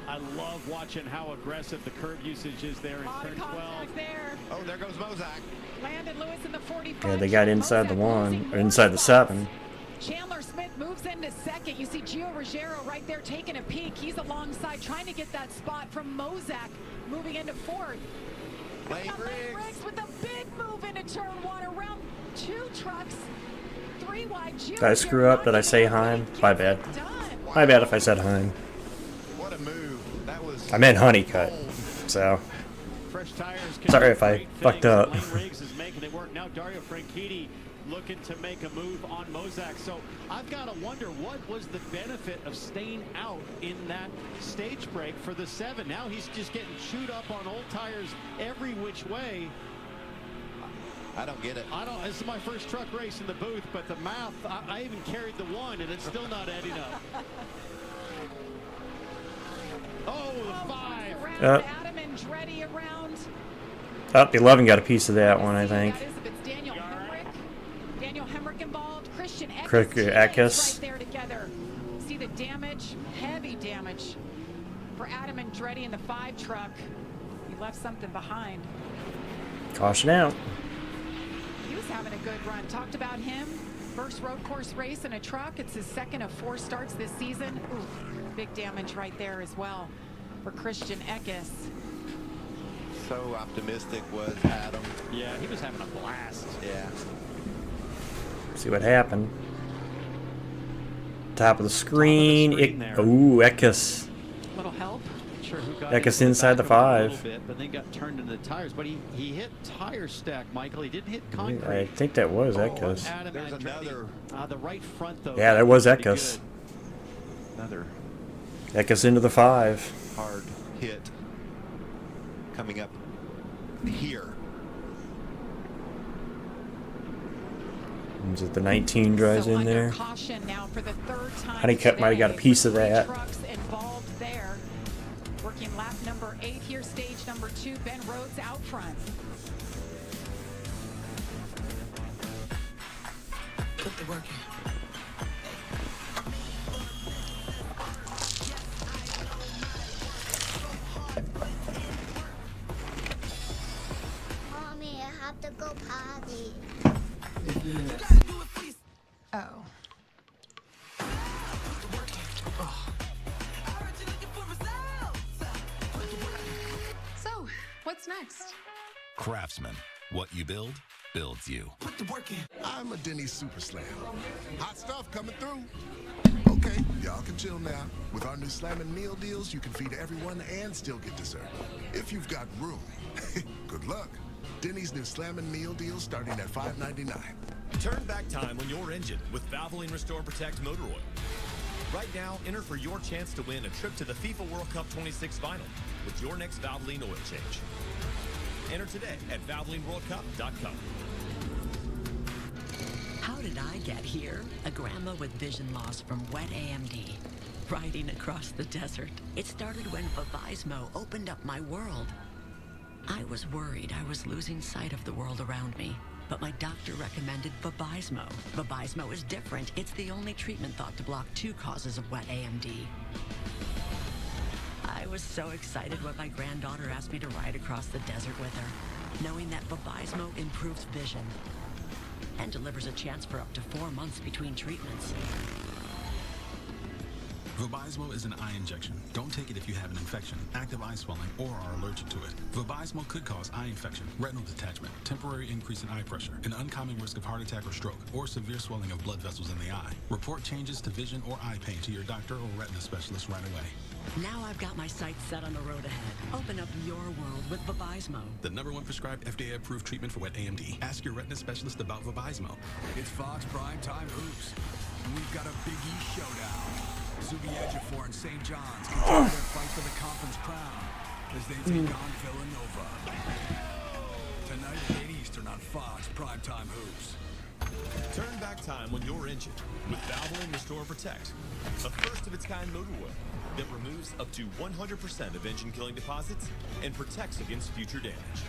Speaker 3: I love watching how aggressive the curb usage is there in turn 12.
Speaker 4: Oh, there goes Mozak.
Speaker 1: Landon Lewis in the 45.
Speaker 2: Yeah, they got inside the 1 or inside the 7.
Speaker 1: Chandler Smith moves into 2nd. You see Gio Ruggiero right there taking a peek. He's alongside trying to get that spot from Mozak, moving into 4th.
Speaker 4: Lane
Speaker 1: Riggs with a big move into turn 1 around 2 trucks. 3 wide.
Speaker 2: Did I screw up? Did I say Heim? My bad. My bad if I said Heim.
Speaker 4: What a move. That was
Speaker 2: I meant Honeycutt. So
Speaker 3: fresh tires.
Speaker 2: Sorry if I fucked up.
Speaker 3: Lane Riggs is making it work. Now Dario Franchitti looking to make a move on Mozak. So I've got to wonder, what was the benefit of staying out in that stage break for the 7? Now he's just getting chewed up on old tires every which way.
Speaker 4: I don't get it.
Speaker 3: This is my first truck race in the booth, but the math, I even carried the 1 and it's still not adding up. Oh, the 5.
Speaker 1: Adam Andretti around.
Speaker 2: Oh, the 11 got a piece of that one, I think.
Speaker 1: Daniel Hemrick involved. Christian
Speaker 2: Eckes
Speaker 1: right there together. See the damage, heavy damage for Adam Andretti in the 5 truck. He left something behind.
Speaker 2: Caution out.
Speaker 1: He was having a good run. Talked about him. First road course race in a truck. It's his 2nd of 4 starts this season. Ooh, big damage right there as well for Christian Eckes.
Speaker 4: So optimistic was Adam.
Speaker 3: Yeah, he was having a blast.
Speaker 4: Yeah.
Speaker 2: See what happened. Top of the screen. Ooh, Eckes.
Speaker 1: Little help.
Speaker 3: Sure who got
Speaker 2: Eckes inside the 5.
Speaker 3: a little bit, but then got turned into the tires. But he hit tire stack, Michael. He didn't hit concrete.
Speaker 2: I think that was Eckes.
Speaker 4: There's another.
Speaker 3: The right front, though.
Speaker 2: Yeah, that was Eckes.
Speaker 4: Another
Speaker 2: Eckes into the 5.
Speaker 4: hard hit coming up here.
Speaker 2: Is it the 19 drives in there?
Speaker 1: Caution now for the 3rd time.
Speaker 2: Honeycutt might have got a piece of that.
Speaker 1: Trucks involved there. Working lap number 8 here, stage number 2. Ben Rhodes out front.
Speaker 15: Put the work in.
Speaker 10: Mommy, I have to go potty.
Speaker 15: Oh.
Speaker 17: What's next?
Speaker 13: Craftsman. What you build, builds you.
Speaker 17: Put the work in.
Speaker 13: I'm a Denny's Super Slam. Hot stuff coming through. Okay, y'all can chill now. With our new Slammin' Meal Deals, you can feed everyone and still get dessert. If you've got room. Good luck. Denny's new Slammin' Meal Deals starting at $5.99.
Speaker 18: Turn back time on your engine with Valvoline Restore and Protect Motor Oil. Right now, enter for your chance to win a trip to the FIFA World Cup 26 final with your next Valvoline oil change. Enter today at ValvolineWorldCup.com.
Speaker 21: How did I get here? A grandma with vision loss from wet AMD. Riding across the desert. It started when Vabysmo opened up my world. I was worried I was losing sight of the world around me. But my doctor recommended Vabysmo. Vabysmo is different. It's the only treatment thought to block 2 causes of wet AMD. I was so excited when my granddaughter asked me to ride across the desert with her, knowing that Vabysmo improves vision and delivers a chance for up to 4 months between treatments.
Speaker 12: Vabysmo is an eye injection. Don't take it if you have an infection, active eye swelling, or are allergic to it. Vabysmo could cause eye infection, retinal detachment, temporary increase in eye pressure, an uncommon risk of heart attack or stroke, or severe swelling of blood vessels in the eye. Report changes to vision or eye pain to your doctor or retina specialist right away.
Speaker 21: Now I've got my sights set on the road ahead. Open up your world with Vabysmo.
Speaker 12: The #1 prescribed FDA-approved treatment for wet AMD. Ask your retina specialist about Vabysmo.
Speaker 22: It's Fox Primetime Hoops. We've got a Big East showdown. Zubiedjifor and St. John's continue their fight for the conference crown as they take on Villanova. Tonight at 8 Eastern on Fox Primetime Hoops.
Speaker 18: Turn back time on your engine with Valvoline Restore and Protect, a first-of-its-kind motor oil that removes up to 100% of engine-killing deposits and protects against future damage.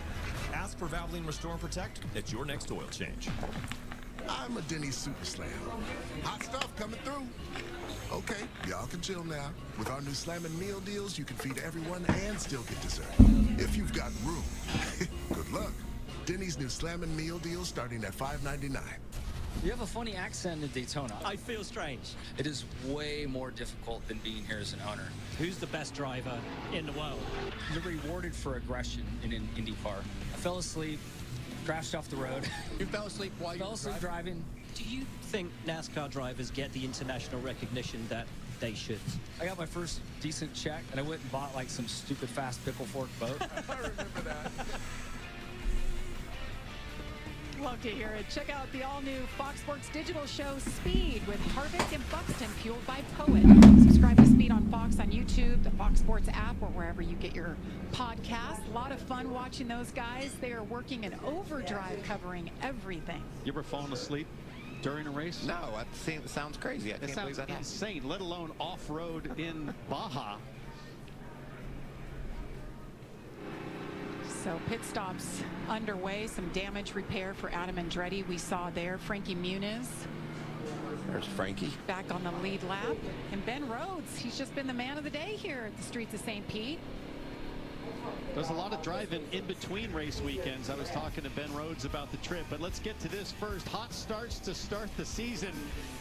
Speaker 18: Ask for Valvoline Restore and Protect at your next oil change.
Speaker 13: I'm a Denny's Super Slam. Hot stuff coming through. Okay, y'all can chill now. With our new Slammin' Meal Deals, you can feed everyone and still get dessert. If you've got room. Good luck. Denny's new Slammin' Meal Deals starting at $5.99.
Speaker 23: You have a funny accent in Daytona. I feel strange. It is way more difficult than being here as an owner. Who's the best driver in the world? You're rewarded for aggression in an Indy car. I fell asleep, crashed off the road.
Speaker 22: You fell asleep while you were
Speaker 23: driving? Do you think NASCAR drivers get the international recognition that they should? I got my first decent check, and I went and bought like some stupid fast pickle fork boat.
Speaker 22: I remember that.
Speaker 1: Love to hear it. Check out the all-new Fox Sports digital show Speed with Harvick and Buxton, fueled by Poet. Subscribe to Speed on Fox on YouTube, the Fox Sports app, or wherever you get your podcasts. A lot of fun watching those guys. They are working in overdrive, covering everything.
Speaker 3: You ever fallen asleep during a race?
Speaker 4: No, that sounds crazy. I can't believe that happened.
Speaker 3: Insane, let alone off-road in Baja.
Speaker 1: So pit stops underway. Some damage repair for Adam Andretti. We saw there Frankie Muniz.
Speaker 4: There's Frankie.
Speaker 1: Back on the lead lap. And Ben Rhodes, he's just been the man of the day here at the streets of St. Pete.
Speaker 3: There's a lot of driving in between race weekends. I was talking to Ben Rhodes about the trip, but let's get to this first. Hot starts to start the season.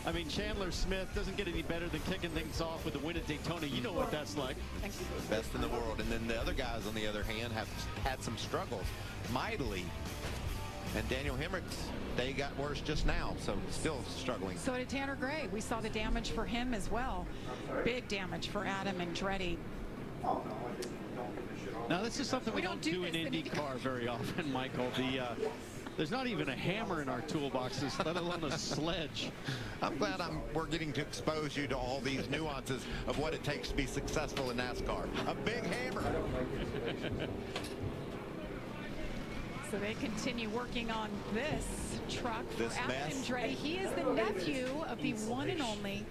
Speaker 3: I mean, Chandler Smith doesn't get any better than kicking things off with a win at Daytona. You know what that's like.
Speaker 4: Best in the world. And then the other guys, on the other hand, have had some struggles mightily. And Daniel Hemrick's, they got worse just now, so still struggling.
Speaker 1: So did Tanner Gray. We saw the damage for him as well. Big damage for Adam Andretti.
Speaker 3: Now, this is something we don't do in IndyCar very often, Michael. There's not even a hammer in our toolboxes, let alone a sledge.
Speaker 4: I'm glad we're getting to expose you to all these nuances of what it takes to be successful in NASCAR. A big hammer.
Speaker 1: So they continue working on this truck for
Speaker 4: This
Speaker 1: Adam
Speaker 4: mess.
Speaker 1: Andretti. He is the nephew of the one and only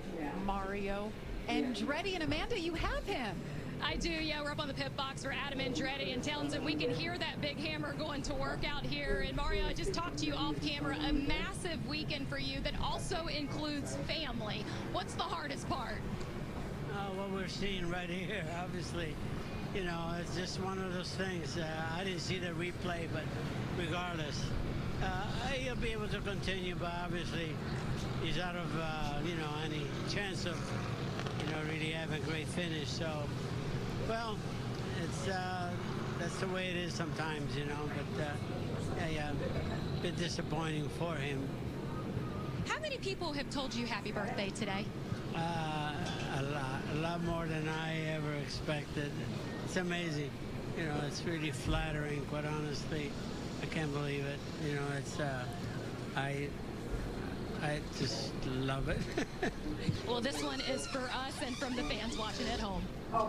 Speaker 1: Mario Andretti. And Amanda, you have him.
Speaker 24: I do, yeah. We're up on the pit box for Adam Andretti and Townsend. We can hear that big hammer going to work out here. And Mario, I just talked to you off camera. A massive weekend for you that also includes family. What's the hardest part?
Speaker 25: What we're seeing right here, obviously. You know, it's just one of those things. I didn't see the replay, but regardless, he'll be able to continue. But obviously, he's out of, you know, any chance of, you know, really having a great finish. So, well, it's that's the way it is sometimes, you know. But yeah, a bit disappointing for him.
Speaker 1: How many people have told you happy birthday today?
Speaker 25: A lot more than I ever expected. It's amazing. You know, it's really flattering, quite honestly. I can't believe it. You know, it's, I just love it.
Speaker 1: Well, this one is for us and from the fans watching at home.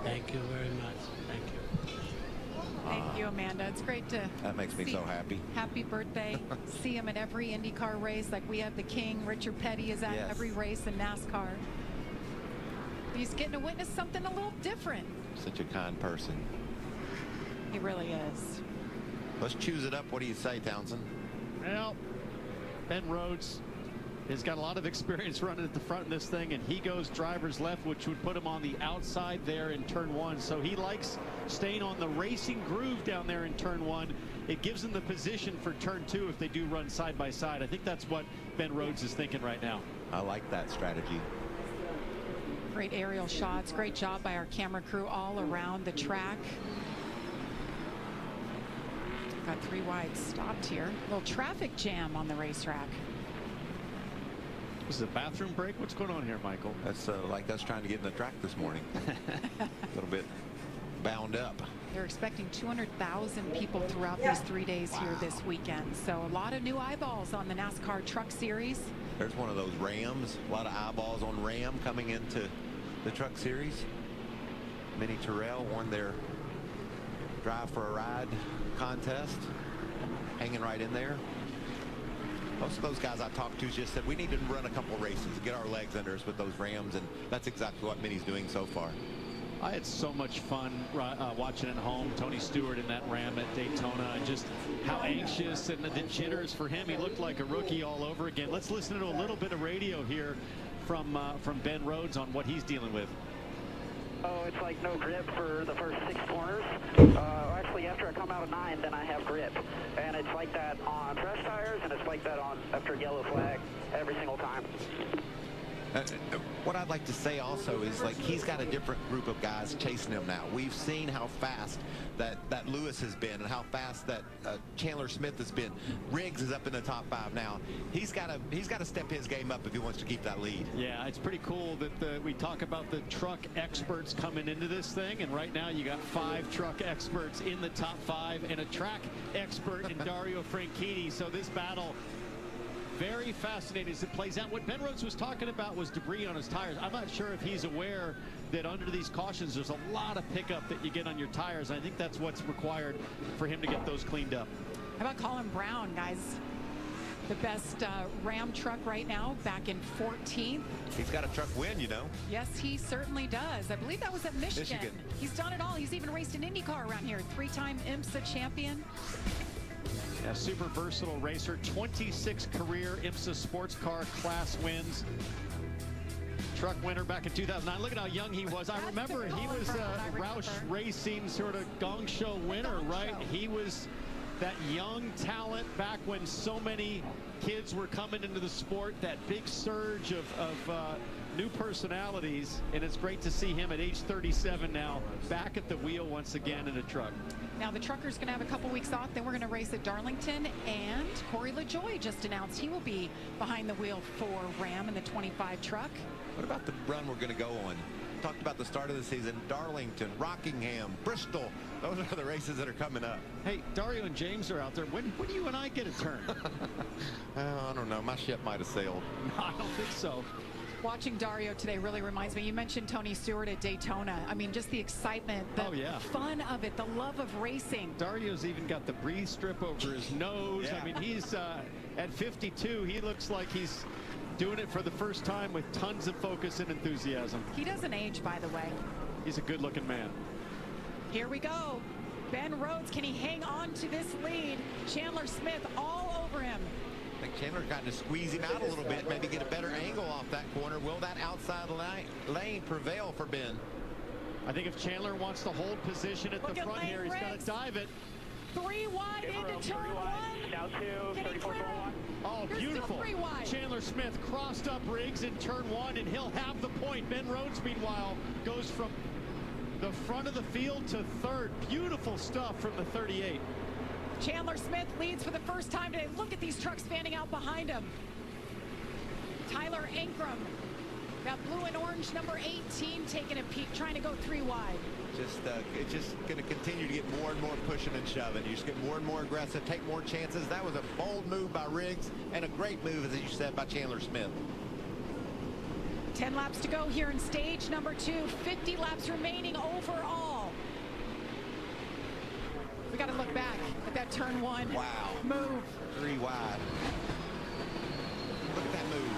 Speaker 25: Thank you very much. Thank you.
Speaker 1: Thank you, Amanda. It's great to
Speaker 4: That makes me so happy.
Speaker 1: Happy birthday. See him at every IndyCar race like we have the King. Richard Petty is at every race in NASCAR. He's getting to witness something a little different.
Speaker 4: Such a kind person.
Speaker 1: He really is.
Speaker 4: Let's choose it up. What do you say, Townsend?
Speaker 3: Well, Ben Rhodes has got a lot of experience running at the front of this thing, and he goes driver's left, which would put him on the outside there in turn 1. So he likes staying on the racing groove down there in turn 1. It gives him the position for turn 2 if they do run side by side. I think that's what Ben Rhodes is thinking right now.
Speaker 4: I like that strategy.
Speaker 1: Great aerial shots. Great job by our camera crew all around the track. Got 3 wide stopped here. A little traffic jam on the racetrack.
Speaker 3: This is a bathroom break? What's going on here, Michael?
Speaker 4: That's like us trying to get in the track this morning. A little bit bound up.
Speaker 1: They're expecting 200,000 people throughout these 3 days here this weekend. So a lot of new eyeballs on the NASCAR Truck Series.
Speaker 4: There's one of those Rams. A lot of eyeballs on Ram coming into the Truck Series. Minnie Terrell won their Drive for a Ride contest, hanging right in there. Most of those guys I talked to just said we need to run a couple races, get our legs under us with those Rams, and that's exactly what Minnie's doing so far.
Speaker 3: I had so much fun watching at home. Tony Stewart in that Ram at Daytona, and just how anxious and the jitters for him. He looked like a rookie all over again. Let's listen to a little bit of radio here from Ben Rhodes on what he's dealing with.
Speaker 6: Oh, it's like no grip for the first 6 corners. Actually, after I come out of 9, then I have grip. And it's like that on fresh tires, and it's like that on after yellow flag every single time.
Speaker 4: What I'd like to say also is, like, he's got a different group of guys chasing him now. We've seen how fast that Lewis has been and how fast that Chandler Smith has been. Riggs is up in the top 5 now. He's got to step his game up if he wants to keep that lead.
Speaker 3: Yeah, it's pretty cool that we talk about the truck experts coming into this thing, and right now you got 5 truck experts in the top 5 and a track expert in Dario Franchitti. So this battle, very fascinating as it plays out. What Ben Rhodes was talking about was debris on his tires. I'm not sure if he's aware that under these cautions there's a lot of pickup that you get on your tires. I think that's what's required for him to get those cleaned up.
Speaker 1: How about Colin Brown, guys? The best Ram truck right now, back in 14th.
Speaker 4: He's got a truck win, you know.
Speaker 1: Yes, he certainly does. I believe that was at Michigan. He's done it all. He's even raced an IndyCar around here. 3-time IMSA champion.
Speaker 3: A super versatile racer, 26 career IMSA sports car class wins. Truck winner back in 2009. Look at how young he was. I remember he was a Roush Racing sort of gong show winner, right? He was that young talent back when so many kids were coming into the sport, that big surge of new personalities, and it's great to see him at age 37 now back at the wheel once again in a truck.
Speaker 1: Now the trucker's going to have a couple weeks off. Then we're going to race at Darlington, and Corey LaJoie just announced he will be behind the wheel for Ram in the 25 truck.
Speaker 4: What about the run we're going to go on? Talked about the start of the season. Darlington, Rockingham, Bristol. Those are the races that are coming up.
Speaker 3: Hey, Dario and James are out there. When do you and I get a turn?
Speaker 4: I don't know. My ship might have sailed.
Speaker 3: No, I don't think so.
Speaker 1: Watching Dario today really reminds me, you mentioned Tony Stewart at Daytona. I mean, just the excitement, the fun of it, the love of racing.
Speaker 3: Dario's even got the breathe strip over his nose. I mean, he's at 52, he looks like he's doing it for the first time with tons of focus and enthusiasm.
Speaker 1: He doesn't age, by the way.
Speaker 3: He's a good-looking man.
Speaker 1: Here we go. Ben Rhodes, can he hang on to this lead? Chandler Smith all over him.
Speaker 4: I think Chandler got to squeeze him out a little bit, maybe get a better angle off that corner. Will that outside lane prevail for Ben?
Speaker 3: I think if Chandler wants to hold position at the front here, he's got to dive it.
Speaker 1: 3 wide into turn 1.
Speaker 6: Now 2, 34 going 1.
Speaker 3: Oh, beautiful. Chandler Smith crossed up Riggs in turn 1, and he'll have the point. Ben Rhodes, meanwhile, goes from the front of the field to third. Beautiful stuff from the 38.
Speaker 1: Chandler Smith leads for the first time today. Look at these trucks fanning out behind him. Tyler Ankrum, that blue and orange number 18, taking a peek, trying to go 3 wide.
Speaker 4: It's just going to continue to get more and more pushing and shoving. You just get more and more aggressive, take more chances. That was a bold move by Riggs and a great move, as you said, by Chandler Smith.
Speaker 1: 10 laps to go here in stage number 2. 50 laps remaining overall. We got to look back at that turn 1.
Speaker 4: Wow.
Speaker 1: Move.
Speaker 4: 3 wide. Look at that move.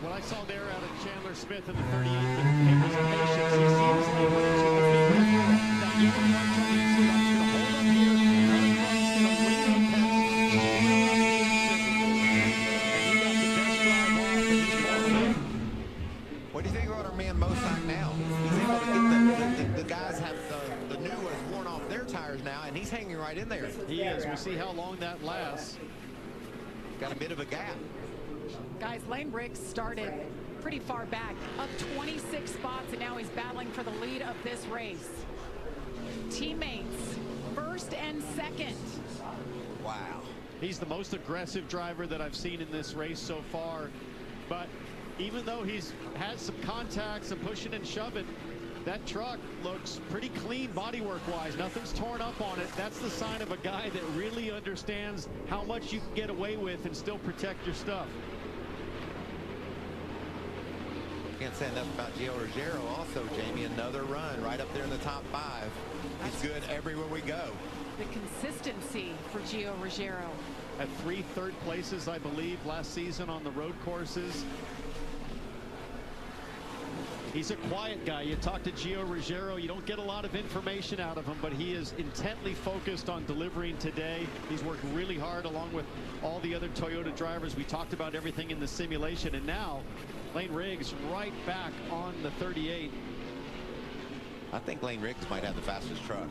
Speaker 3: What I saw there out of Chandler Smith in the 38, the patience. He seems like that yellow mark on the exit. I'm going to hold up here. He's going to lean on
Speaker 4: What do you think about our man Mosak now? He's able to get the guys have the new ones worn off their tires now, and he's hanging right in there.
Speaker 3: He is. We'll see how long that lasts.
Speaker 4: Got a bit of a gap.
Speaker 1: Guys, Lane Riggs started pretty far back, up 26 spots, and now he's battling for the lead of this race. Teammates, first and second.
Speaker 4: Wow.
Speaker 3: He's the most aggressive driver that I've seen in this race so far. But even though he's had some contacts and pushing and shoving, that truck looks pretty clean bodywork-wise. Nothing's torn up on it. That's the sign of a guy that really understands how much you can get away with and still protect your stuff.
Speaker 4: Can't say enough about Gio Ruggiero also, Jamie. Another run right up there in the top 5. He's good everywhere we go.
Speaker 1: The consistency for Gio Ruggiero.
Speaker 3: At 3 third places, I believe, last season on the road courses. He's a quiet guy. You talk to Gio Ruggiero, you don't get a lot of information out of him, but he is intently focused on delivering today. He's worked really hard along with all the other Toyota drivers. We talked about everything in the simulation, and now Lane Riggs right back on the 38.
Speaker 4: I think Lane Riggs might have the fastest truck.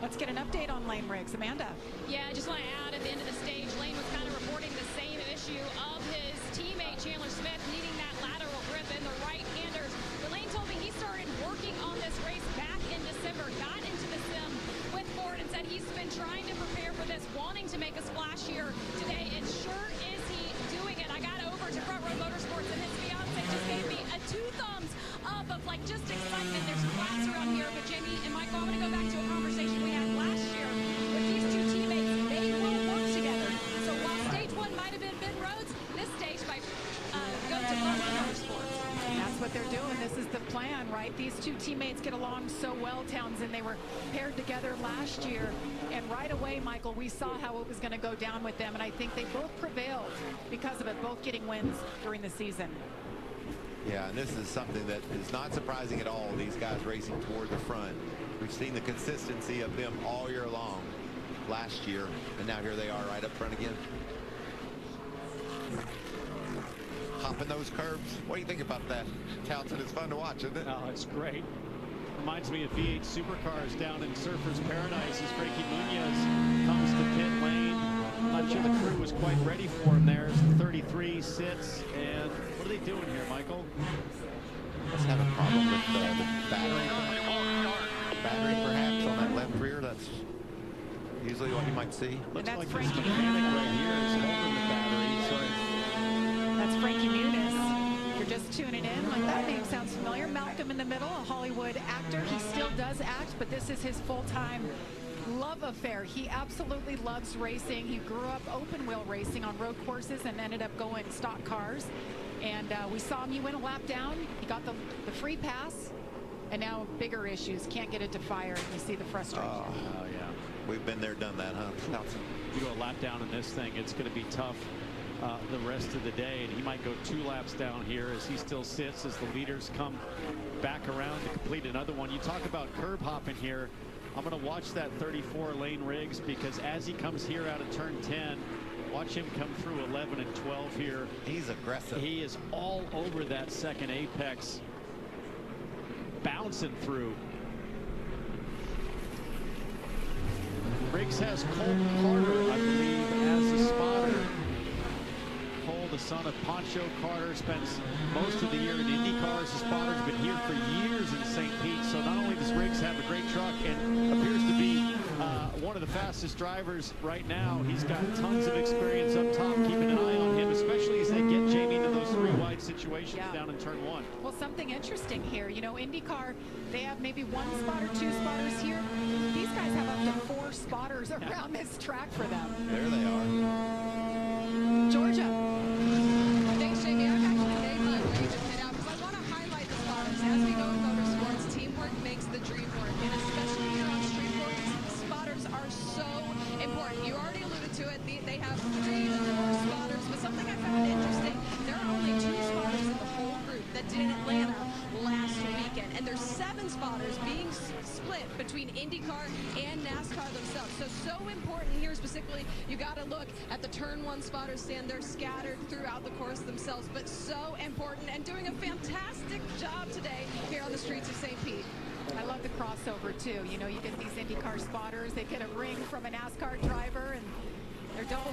Speaker 1: Let's get an update on Lane Riggs. Amanda.
Speaker 5: Yeah, I just want to add, at the end of the stage, Lane was kind of reporting the same issue of his teammate Chandler Smith needing that lateral grip in the right-handers. But Lane told me he started working on this race back in December, got into the sim with Ford, and said he's been trying to prepare for this, wanting to make a splash here today, and sure is he doing it. I got over to Front Row Motorsports, and his fiance just gave me a 2 thumbs up of like just excitement. There's flats around here, but Jamie and Michael, I'm going to go back to a conversation we had last year with these 2 teammates. They will work together. So while stage 1 might have been Ben Rhodes, this stage might go to Front Row Motorsports.
Speaker 1: That's what they're doing. This is the plan, right? These 2 teammates get along so well, Townsend. They were paired together last year, and right away, Michael, we saw how it was going to go down with them, and I think they both prevailed because of it, both getting wins during the season.
Speaker 4: Yeah, and this is something that is not surprising at all, these guys racing toward the front. We've seen the consistency of them all year long last year, and now here they are right up front again. Hopping those curbs. What do you think about that, Townsend? It's fun to watch, isn't it?
Speaker 3: Oh, it's great. Reminds me of V8 supercars down in Surfers Paradise as Frankie Munoz comes to pit lane. I'm not sure the crew was quite ready for him there as the 33 sits. And what are they doing here, Michael?
Speaker 4: Must have a problem with the battery. Battery perhaps on that left rear. That's usually what you might see.
Speaker 3: Looks like this mechanic right here is holding the battery. So
Speaker 1: that's Frankie Muniz. If you're just tuning in, like that name sounds familiar. Malcolm in the Middle, a Hollywood actor. He still does act, but this is his full-time love affair. He absolutely loves racing. He grew up open wheel racing on road courses and ended up going stock cars. And we saw him, he went a lap down. He got the free pass, and now bigger issues. Can't get it to fire. You see the frustration.
Speaker 3: Oh, yeah.
Speaker 4: We've been there, done that, huh?
Speaker 3: You go a lap down in this thing, it's going to be tough the rest of the day, and he might go 2 laps down here as he still sits as the leaders come back around to complete another one. You talk about curb hopping here. I'm going to watch that 34 Lane Riggs, because as he comes here out of turn 10, watch him come through 11 and 12 here.
Speaker 4: He's aggressive.
Speaker 3: He is all over that second apex, bouncing through. Riggs has Colton Carter, I believe, as a spotter. Cole the son of Pancho Carter, spends most of the year in IndyCar as a spotter. Has been here for years in St. Pete. So not only does Riggs have a great truck and appears to be one of the fastest drivers right now, he's got tons of experience up top, keeping an eye on him, especially as they get Jamie into those 3 wide situations down in turn 1.
Speaker 1: Well, something interesting here. You know, IndyCar, they have maybe 1 spotter, 2 spotters here. These guys have up to 4 spotters around this track for them.
Speaker 4: There they are.
Speaker 1: Georgia.
Speaker 7: Thanks, Jamie. I've actually made my way to pit out because I want to highlight the spotters. As we know in motorsports, teamwork makes the dream work, and especially here on street courts, spotters are so important. You already alluded to it. They have 3 more spotters, but something I found interesting, there are only 2 spotters in the whole group that did in Atlanta last weekend, and there's 7 spotters being split between IndyCar and NASCAR themselves. So important here specifically, you got to look at the turn 1 spotter stand. They're scattered throughout the course themselves, but so important and doing a fantastic job today here on the streets of St. Pete.
Speaker 1: I love the crossover too. You know, you get these IndyCar spotters, they get a ring from a NASCAR driver, and they're double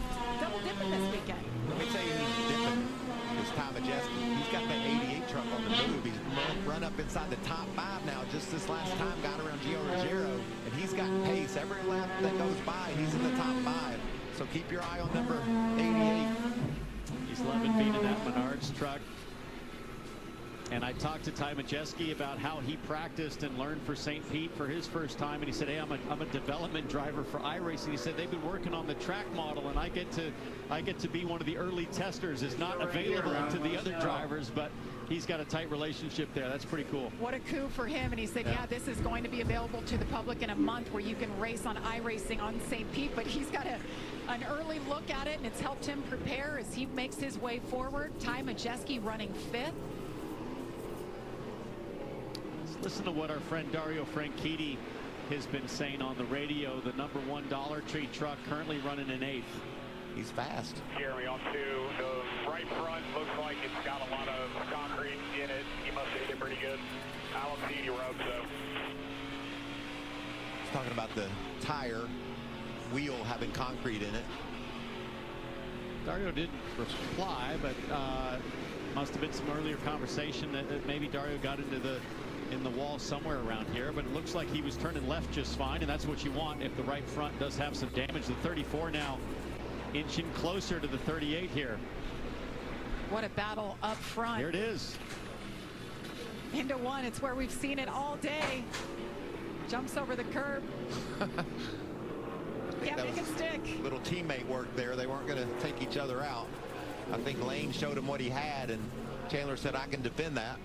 Speaker 1: dipping this weekend.
Speaker 4: Let me tell you who's dipping. It's Ty Majeski. He's got that 88 truck on the move. He's run up inside the top 5 now. Just this last time, got around Gio Ruggiero, and he's got pace. Every lap that goes by, he's in the top 5. So keep your eye on number 88.
Speaker 3: He's 11 feet in that Menards truck. And I talked to Ty Majeski about how he practiced and learned for St. Pete for his first time. And he said, hey, I'm a development driver for iRacing. He said they've been working on the track model, and I get to be one of the early testers. It's not available to the other drivers, but he's got a tight relationship there. That's pretty cool.
Speaker 1: What a coup for him. And he said, yeah, this is going to be available to the public in a month where you can race on iRacing on St. Pete. But he's got an early look at it, and it's helped him prepare as he makes his way forward. Ty Majeski running 5th.
Speaker 3: Listen to what our friend Dario Franchitti has been saying on the radio. The number 1 Dollar Tree truck currently running in 8th.
Speaker 4: He's fast.
Speaker 11: Jeremy on 2. The right front looks like it's got a lot of concrete in it. He must have hit it pretty good. I don't see any rubs though.
Speaker 4: He's talking about the tire wheel having concrete in it.
Speaker 3: Dario didn't reply, but must have been some earlier conversation that maybe Dario got into the wall somewhere around here, but it looks like he was turning left just fine, and that's what you want if the right front does have some damage. The 34 now inching closer to the 38 here.
Speaker 1: What a battle up front.
Speaker 3: Here it is.
Speaker 1: Into 1. It's where we've seen it all day. Jumps over the curb. Can't make it stick.
Speaker 4: Little teammate work there. They weren't going to take each other out. I think Lane showed him what he had, and Chandler said, I can defend that.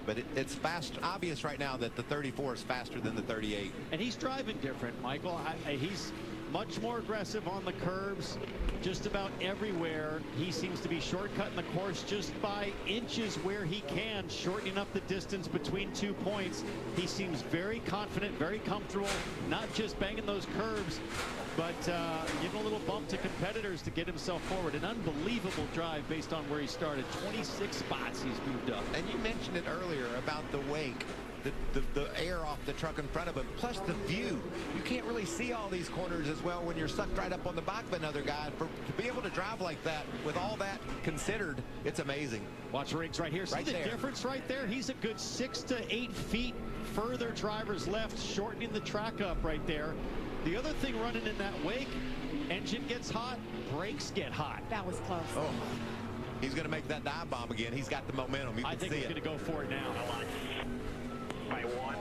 Speaker 4: But it's obvious right now that the 34 is faster than the 38.
Speaker 3: And he's driving different, Michael. He's much more aggressive on the curbs, just about everywhere. He seems to be shortcutting the course just by inches where he can, shortening up the distance between 2 points. He seems very confident, very comfortable, not just banging those curbs, but giving a little bump to competitors to get himself forward. An unbelievable drive based on where he started. 26 spots he's moved up.
Speaker 4: And you mentioned it earlier about the wake, the air off the truck in front of him, plus the view. You can't really see all these corners as well when you're sucked right up on the back of another guy. To be able to drive like that with all that considered, it's amazing.
Speaker 3: Watch Riggs right here. See the difference right there? He's a good 6 to 8 feet further drivers left, shortening the track up right there. The other thing running in that wake, engine gets hot, brakes get hot.
Speaker 1: That was close.
Speaker 4: Oh, he's going to make that dive bomb again. He's got the momentum. You
Speaker 3: I
Speaker 4: can
Speaker 3: think
Speaker 4: see
Speaker 3: he's going to go for it now.
Speaker 11: By 1.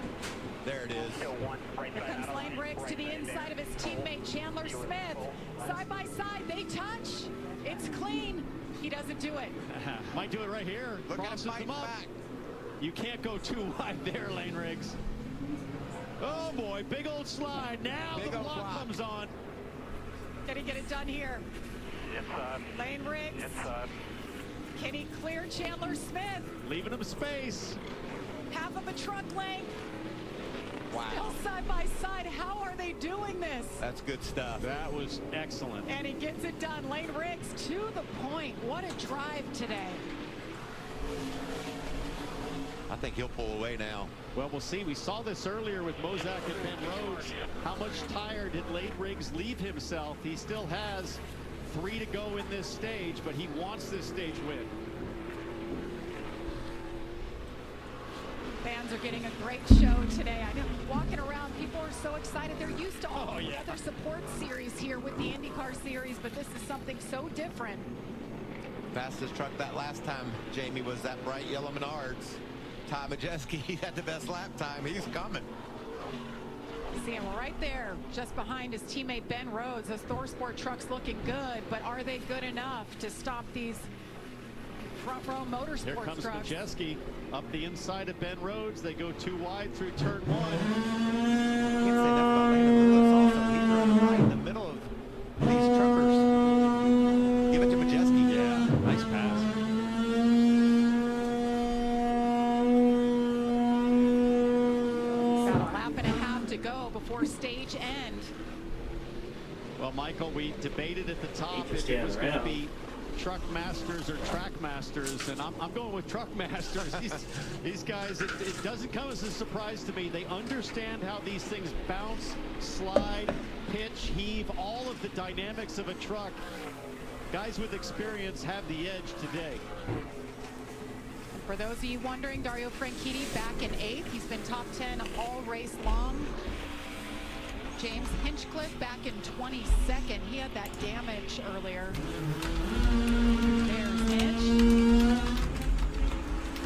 Speaker 4: There it is.
Speaker 1: Here comes Lane Riggs to the inside of his teammate Chandler Smith. Side by side, they touch. It's clean. He doesn't do it.
Speaker 3: Might do it right here.
Speaker 4: Look
Speaker 3: Crosses
Speaker 4: at him
Speaker 3: them up.
Speaker 4: back.
Speaker 3: You can't go too wide there, Lane Riggs. Oh boy, big old slide. Now the block comes on.
Speaker 1: Can he get it done here?
Speaker 11: Inside.
Speaker 1: Lane Riggs.
Speaker 11: Inside.
Speaker 1: Can he clear Chandler Smith?
Speaker 3: Leaving him space.
Speaker 1: Half of a truck length.
Speaker 4: Wow.
Speaker 1: Still side by side. How are they doing this?
Speaker 4: That's good stuff.
Speaker 3: That was excellent.
Speaker 1: And he gets it done. Lane Riggs to the point. What a drive today.
Speaker 4: I think he'll pull away now.
Speaker 3: Well, we'll see. We saw this earlier with Mozak and Ben Rhodes. How much tire did Lane Riggs leave himself? He still has 3 to go in this stage, but he wants this stage win.
Speaker 1: Fans are getting a great show today. I know walking around, people are so excited. They're used to all the other support series here with the IndyCar series, but this is something so different.
Speaker 4: Fastest truck that last time, Jamie, was that bright yellow Menards. Ty Majeski, he had the best lap time. He's coming.
Speaker 1: See him right there, just behind his teammate Ben Rhodes. Those ThorSport trucks looking good, but are they good enough to stop these front row motorsports
Speaker 3: Here comes
Speaker 1: trucks?
Speaker 3: Majeski up the inside of Ben Rhodes. They go 2 wide through turn 1.
Speaker 4: Can't say enough about Landon Lewis also. He's running right in the middle of these truckers. Give it to Majeski.
Speaker 3: Yeah, nice pass.
Speaker 1: Got a lap and a half to go before stage end.
Speaker 3: Well, Michael, we debated at the top if it was going to be Truck Masters or Track Masters, and I'm going with Truck Masters. These guys, it doesn't come as a surprise to me. They understand how these things bounce, slide, pitch, heave, all of the dynamics of a truck. Guys with experience have the edge today.
Speaker 1: For those of you wondering, Dario Franchitti back in 8th. He's been top 10 all race long. James Hinchcliffe back in 22nd. He had that damage earlier. There's Hinch.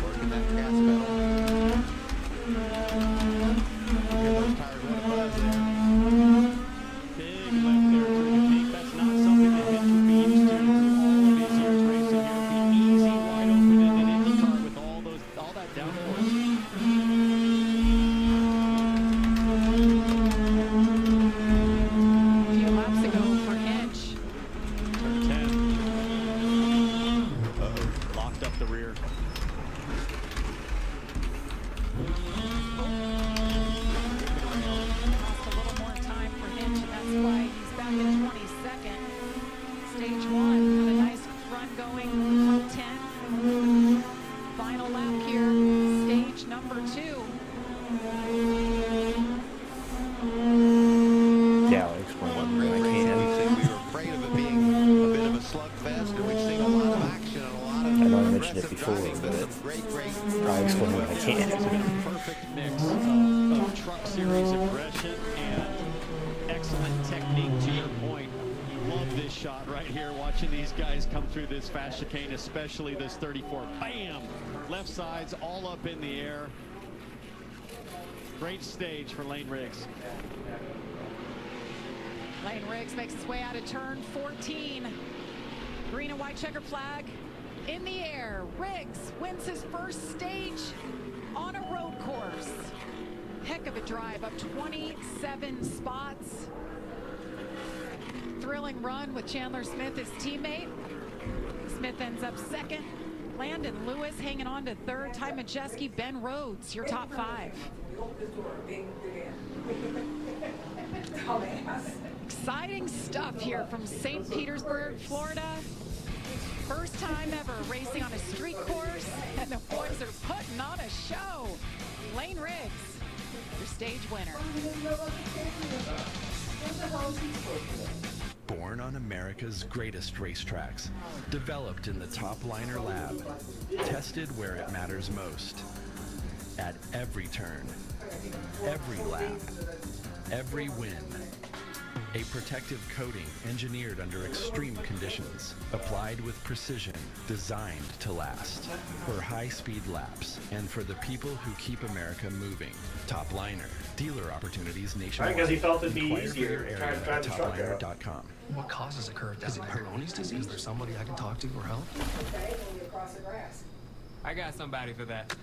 Speaker 4: Working that gas pedal. Get those tires on a buzz there.
Speaker 3: Big left there through the peak. That's not something that Hinch would be used to all of his years racing here. It'd be easy, wide open in an IndyCar with all that downforce. Fast chicane, especially this 34. Bam! Left sides all up in the air. Great stage for Lane Riggs.
Speaker 1: Lane Riggs makes his way out of turn 14. Green and white checker flag in the air. Riggs wins his first stage on a road course. Heck of a drive, up 27 spots. Thrilling run with Chandler Smith, his teammate. Smith ends up 2nd. Landon Lewis hanging on to 3rd. Ty Majeski, Ben Rhodes, your top 5. Exciting stuff here from St. Petersburg, Florida. First time ever racing on a street course, and the boys are putting on a show. Lane Riggs, your stage winner.
Speaker 8: Born on America's greatest racetracks, developed in the Top Liner Lab, tested where it matters most. At every turn, every lap, every win. A protective coating engineered under extreme conditions, applied with precision, designed to last. For high-speed laps, and for the people who keep America moving. Top Liner. Dealer opportunities nationwide.
Speaker 2: Because he felt it'd be
Speaker 8: Inquire
Speaker 2: easier
Speaker 8: for your
Speaker 2: trying to
Speaker 8: area
Speaker 2: drive
Speaker 8: at
Speaker 2: the truck out.
Speaker 8: topliner.com.
Speaker 9: What causes a curve? Is it Peyronie's disease? Is there somebody I can talk to or help?
Speaker 14: Okay, when you cross the grass.
Speaker 16: I got somebody for that.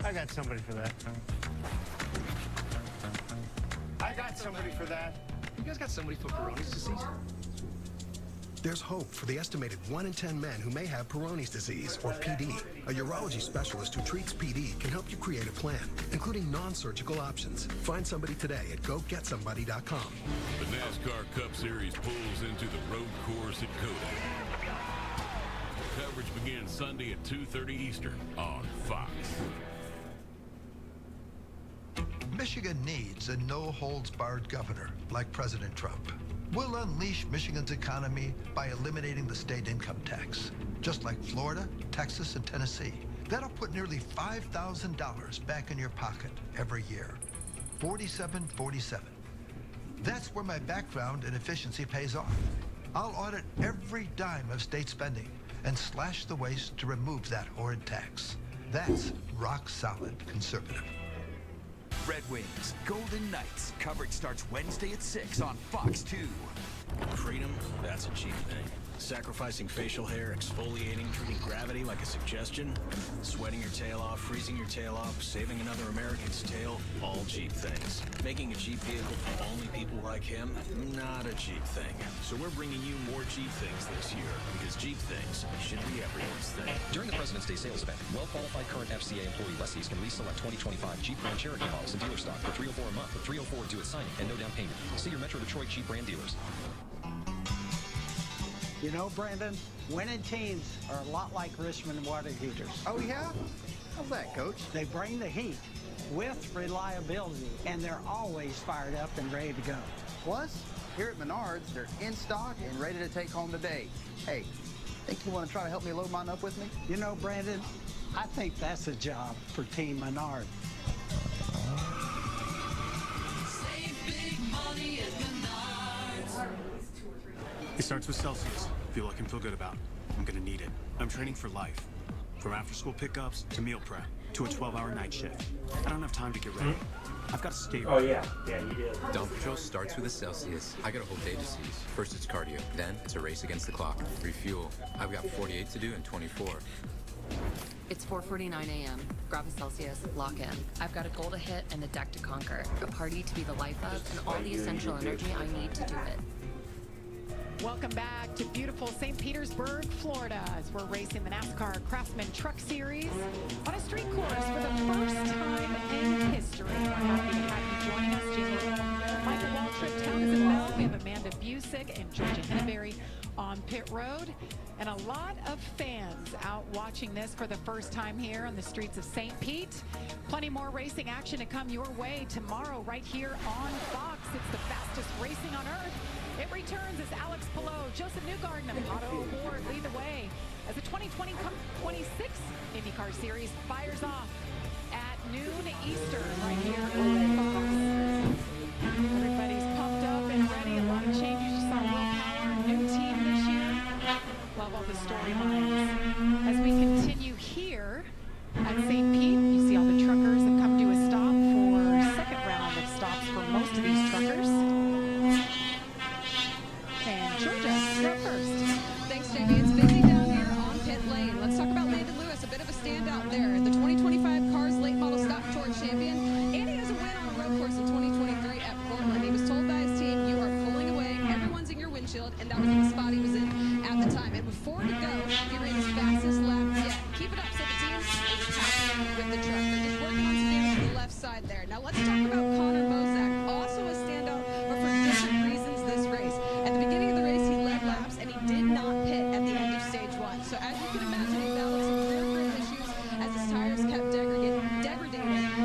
Speaker 17: I got somebody for that. I got somebody for that.
Speaker 9: You guys got somebody for Peyronie's disease?
Speaker 13: There's hope for the estimated 1 in 10 men who may have Peyronie's disease, or PD. A urology specialist who treats PD can help you create a plan, including non-surgical options. Find somebody today at GoGetSomebody.com.
Speaker 26: The NASCAR Cup Series pulls into the road course at Coda. Coverage begins Sunday at 2:30 Eastern on Fox.
Speaker 27: Michigan needs a no-holds-barred governor like President Trump.
Speaker 10: We'll unleash Michigan's economy by eliminating the state income tax, just like Florida, Texas, and Tennessee. That'll put nearly $5,000 back in your pocket every year. 47-47. That's where my background in efficiency pays off. I'll audit every dime of state spending and slash the waste to remove that horrid tax. That's rock-solid conservative.
Speaker 22: Red Wings, Golden Knights. Coverage starts Wednesday at 6 on Fox 2.
Speaker 12: Freedom, that's a cheap thing. Sacrificing facial hair, exfoliating, treating gravity like a suggestion, sweating your tail off, freezing your tail off, saving another American's tail, all cheap things. Making a cheap vehicle for only people like him, not a cheap thing. So we're bringing you more cheap things this year, because cheap things should be everyone's thing.
Speaker 15: During the President's Day sales event, well-qualified current FCA employee lessees can lease-select 2025 Jeep Grand Cherokee models in dealer stock for $304 a month with $304 due at signing and no down payment. See your Metro Detroit Jeep brand dealers.
Speaker 19: You know, Brandon, winning teams are a lot like Richmond water heaters.
Speaker 20: Oh, yeah? How's that, Coach?
Speaker 19: They bring the heat with reliability, and they're always fired up and ready to go.
Speaker 20: Plus, here at Menards, they're in stock and ready to take home today. Hey, think you want to try to help me load mine up with me?
Speaker 19: You know, Brandon, I think that's a job for Team Menard.
Speaker 22: Save big money at Menards.
Speaker 21: It starts with Celsius. Fuel I can feel good about. I'm gonna need it. I'm training for life. From after-school pickups to meal prep to a 12-hour night shift. I don't have time to get ready. I've got to stay ready.
Speaker 2: Oh yeah, you did.
Speaker 27: Dawn Patrol starts with a Celsius. I got a whole day to seize. First it's cardio, then it's a race against the clock. Refuel. I've got 48 to do in 24.
Speaker 28: It's 4:49 a.m. Grab a Celsius, lock in. I've got a goal to hit and a deck to conquer. A party to be the life of and all the essential energy I need to do it.
Speaker 1: Welcome back to beautiful St. Petersburg, Florida, as we're racing the NASCAR Craftsman Truck Series on a street course for the first time in history. We're happy to have you joining us. Jamie, Michael Waltrip, Townsend Bell. We have Amanda Busick and Georgia Henneberry on pit road. And a lot of fans out watching this for the first time here on the streets of St. Pete. Plenty more racing action to come your way tomorrow right here on Fox. It's the fastest racing on earth. It returns as Alex Palou, Joseph Newgarden of Auto Award lead the way as the 2026 IndyCar Series fires off at noon Eastern right here on Fox. Everybody's pumped up and ready. A lot of changes. You saw Will Power, new team this year. Love all the storylines. As we continue here at St. Pete, you see all the truckers have come to a stop for second round of stops for most of these truckers. And Georgia, you're up first.
Speaker 7: Thanks, Jamie. It's busy down here on pit lane. Let's talk about Landon Lewis, a bit of a standout there. The 2025 Cars Late Model Stock Tour champion. And he has a win on a road course in 2023 at Portland. He was told by his team, you are pulling away, everyone's in your windshield, and that was in the spot he was in at the time. And with 4 to go, he ran his fastest lap yet. Keep it up, so the team is happy with the truck. They're just working on some damage to the left side there. Now let's talk about Connor Bozak, also a standout, but for different reasons this race. At the beginning of the race, he led laps, and he did not pit at the end of stage 1. So as you can imagine, he battled some rear grip issues as his tires kept degrading,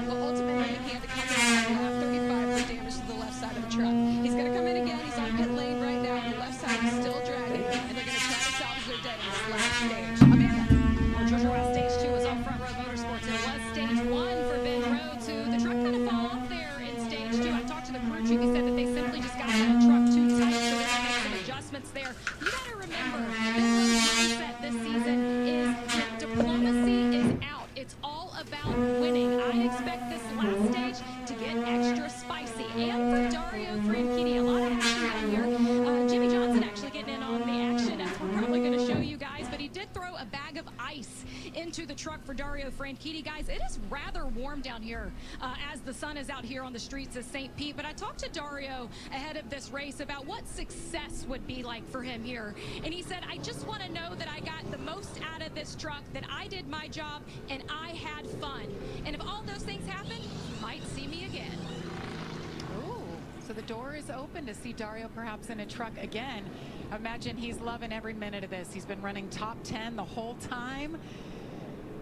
Speaker 7: but ultimately he had to come in at lap 35 for damage to the left side of the truck. He's going to come in again. He's on pit lane right now. The left side is still dragging, and they're going to try to salvage their day in this last stage. Amanda.
Speaker 5: Well, Georgia Rouse Stage 2 was on Front Row Motorsports, and it was Stage 1 for Ben Rhodes, who the truck kind of fell off there in Stage 2. I talked to the crew chief. He said that they simply just got that truck too tight, so they're going to make some adjustments there. You got to remember, Ben Rhodes' mindset this season is that diplomacy is out. It's all about winning. I expect this last stage to get extra spicy. And for Dario Franchitti, a lot of action down here. Jimmy Johnson actually getting in on the action, as we're probably going to show you guys. But he did throw a bag of ice into the truck for Dario Franchitti. Guys, it is rather warm down here as the sun is out here on the streets of St. Pete. But I talked to Dario ahead of this race about what success would be like for him here. And he said, I just want to know that I got the most out of this truck, that I did my job, and I had fun. And if all those things happen, you might see me again.
Speaker 1: Ooh, so the door is open to see Dario perhaps in a truck again. Imagine he's loving every minute of this. He's been running top 10 the whole time.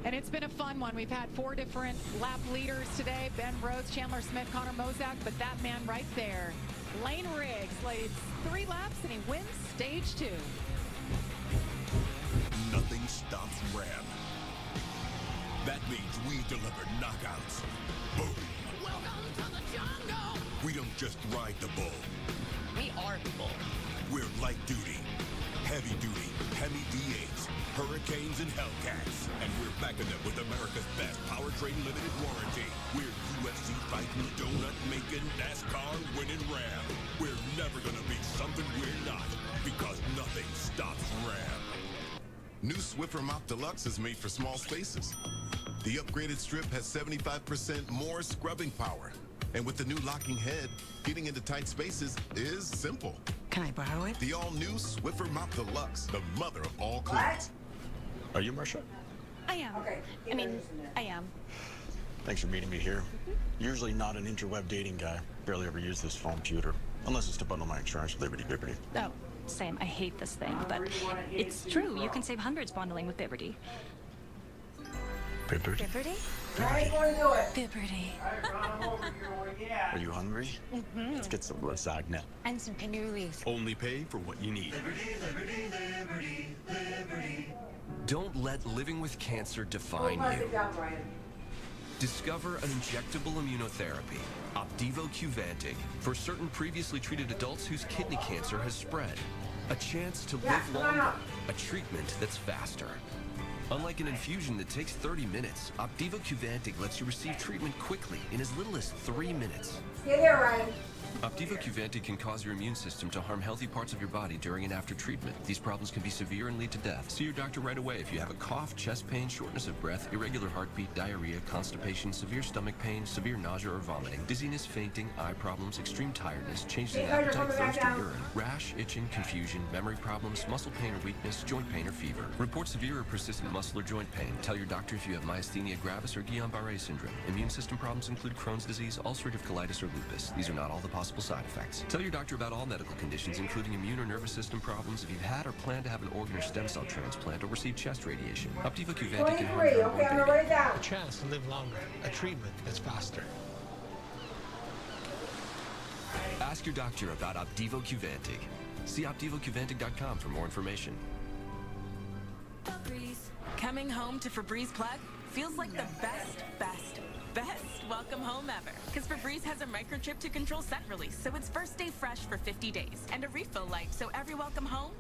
Speaker 1: And it's been a fun one. We've had 4 different lap leaders today. Ben Rhodes, Chandler Smith, Connor Mozak, but that man right there, Lane Riggs, leads 3 laps and he wins stage 2.
Speaker 13: Nothing stops Ram. That means we deliver knockouts. Boom.
Speaker 5: Welcome to the jungle.
Speaker 13: We don't just ride the bull.
Speaker 5: We are the bull.
Speaker 13: We're light duty, heavy duty, Hemi D8s, Hurricanes, and Hellcats. And we're backing them with America's best powertrain limited warranty. We're UFC fighting, donut making, NASCAR winning Ram. We're never gonna be something we're not, because nothing stops Ram.
Speaker 3: New Swiffer Mop Deluxe is made for small spaces. The upgraded strip has 75% more scrubbing power. And with the new locking head, getting into tight spaces is simple.
Speaker 4: Can I borrow it?
Speaker 3: The all-new Swiffer Mop Deluxe, the mother of all cleans.
Speaker 6: Are you Marsha?
Speaker 4: I am. Okay. I am.
Speaker 6: Thanks for meeting me here. Usually not an interweb dating guy. Barely ever use this phone computer. Unless it's to bundle my insurance with Liberty Bibbity.
Speaker 4: Oh, same. I hate this thing, but it's true. You can save hundreds bundling with Bibbity.
Speaker 6: Bibbity?
Speaker 4: Bibbity?
Speaker 14: I ain't gonna do it.
Speaker 4: Bibbity.
Speaker 6: Are you hungry?
Speaker 4: Mm-hmm.
Speaker 6: Let's get some lasagna.
Speaker 4: And some cannolis.
Speaker 6: Only pay for what you need.
Speaker 11: Don't let living with cancer define you. Discover an injectable immunotherapy, Opdivo Qvantig, for certain previously treated adults whose kidney cancer has spread. A chance to live longer, a treatment that's faster. Unlike an infusion that takes 30 minutes, Opdivo Qvantig lets you receive treatment quickly in as little as 3 minutes.
Speaker 14: Get here, Ryan.
Speaker 11: Opdivo Qvantig can cause your immune system to harm healthy parts of your body during and after treatment. These problems can be severe and lead to death. See your doctor right away if you have a cough, chest pain, shortness of breath, irregular heartbeat, diarrhea, constipation, severe stomach pain, severe nausea or vomiting, dizziness, fainting, eye problems, extreme tiredness, changes in appetite, thirst, or urine, rash, itching, confusion, memory problems, muscle pain or weakness, joint pain or fever. Report severe or persistent muscle or joint pain. Tell your doctor if you have myasthenia gravis or Guillain-Barré syndrome. Immune system problems include Crohn's disease, ulcerative colitis, or lupus. These are not all the possible side effects. Tell your doctor about all medical conditions, including immune or nervous system problems, if you've had or plan to have an organ or stem cell transplant or receive chest radiation. Opdivo Qvantig can harm your unborn baby.
Speaker 18: A chance to live longer, a treatment that's faster.
Speaker 11: Ask your doctor about Opdivo Qvantig. See OpdivoQvantig.com for more information.
Speaker 23: Coming home to Febreze Plug feels like the best welcome home ever. Because Febreze has a microchip to control scent release, so it's first day fresh for 50 days. And a refill light, so every welcome home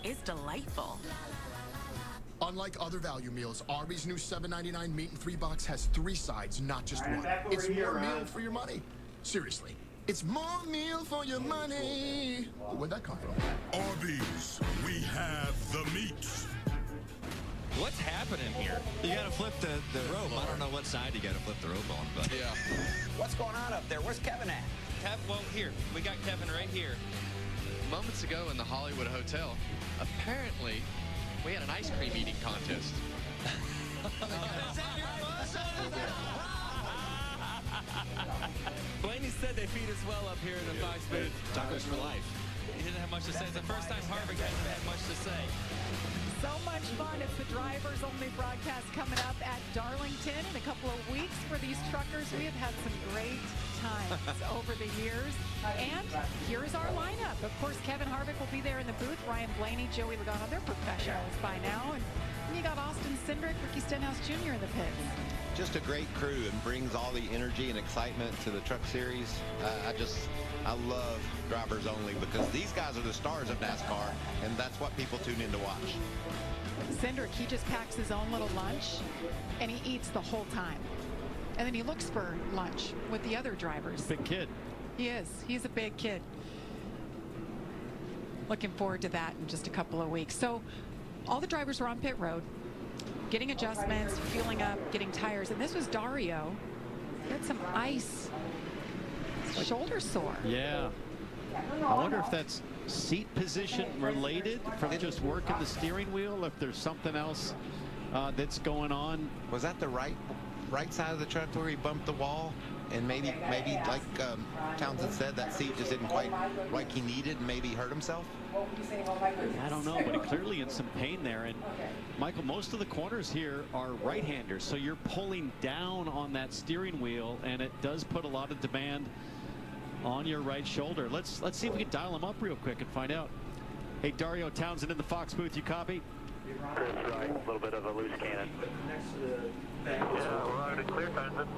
Speaker 23: is delightful.
Speaker 24: Unlike other value meals, Arby's new $7.99 meat and 3 box has 3 sides, not just one. It's more meal for your money. Seriously, it's more meal for your money. Where'd that come from?
Speaker 13: Arby's, we have the meats.
Speaker 25: What's happening here? You gotta flip the rope. I don't know what side you gotta flip the rope on, but yeah.
Speaker 29: What's going on up there? Where's Kevin at?
Speaker 30: Well, here. We got Kevin right here. Moments ago in the Hollywood Hotel, apparently, we had an ice cream eating contest.
Speaker 25: Blaney said they feed us well up here in the Fox booth. Tacos for life. He didn't have much to say. It's the first time Harvick hasn't had much to say.
Speaker 1: So much fun. It's the drivers only broadcast coming up at Darlington in a couple of weeks for these truckers. We have had some great times over the years. And here's our lineup. Of course, Kevin Harvick will be there in the booth. Ryan Blaney, Joey Logano, they're professionals by now. And you got Austin Cindric, Ricky Stenhouse Jr. in the pits.
Speaker 31: Just a great crew and brings all the energy and excitement to the truck series. I love drivers only because these guys are the stars of NASCAR, and that's what people tune in to watch.
Speaker 1: Cindric, he just packs his own little lunch, and he eats the whole time. And then he looks for lunch with the other drivers.
Speaker 32: Big kid.
Speaker 1: He is. He's a big kid. Looking forward to that in just a couple of weeks. So all the drivers were on pit road, getting adjustments, fueling up, getting tires. And this was Dario. He had some ice. Shoulder sore.
Speaker 32: Yeah. I wonder if that's seat position related from just working the steering wheel, if there's something else that's going on.
Speaker 31: Was that the right right side of the truck where he bumped the wall, and maybe like Townsend said, that seat just didn't quite like he needed, and maybe hurt himself?
Speaker 32: I don't know, but he clearly in some pain there. And Michael, most of the corners here are right-handers, so you're pulling down on that steering wheel, and it does put a lot of demand on your right shoulder. Let's see if we can dial him up real quick and find out. Hey, Dario Townsend in the Fox booth, you copy?
Speaker 8: That's right, a little bit of a loose cannon. Yeah, we're out of clear, Townsend.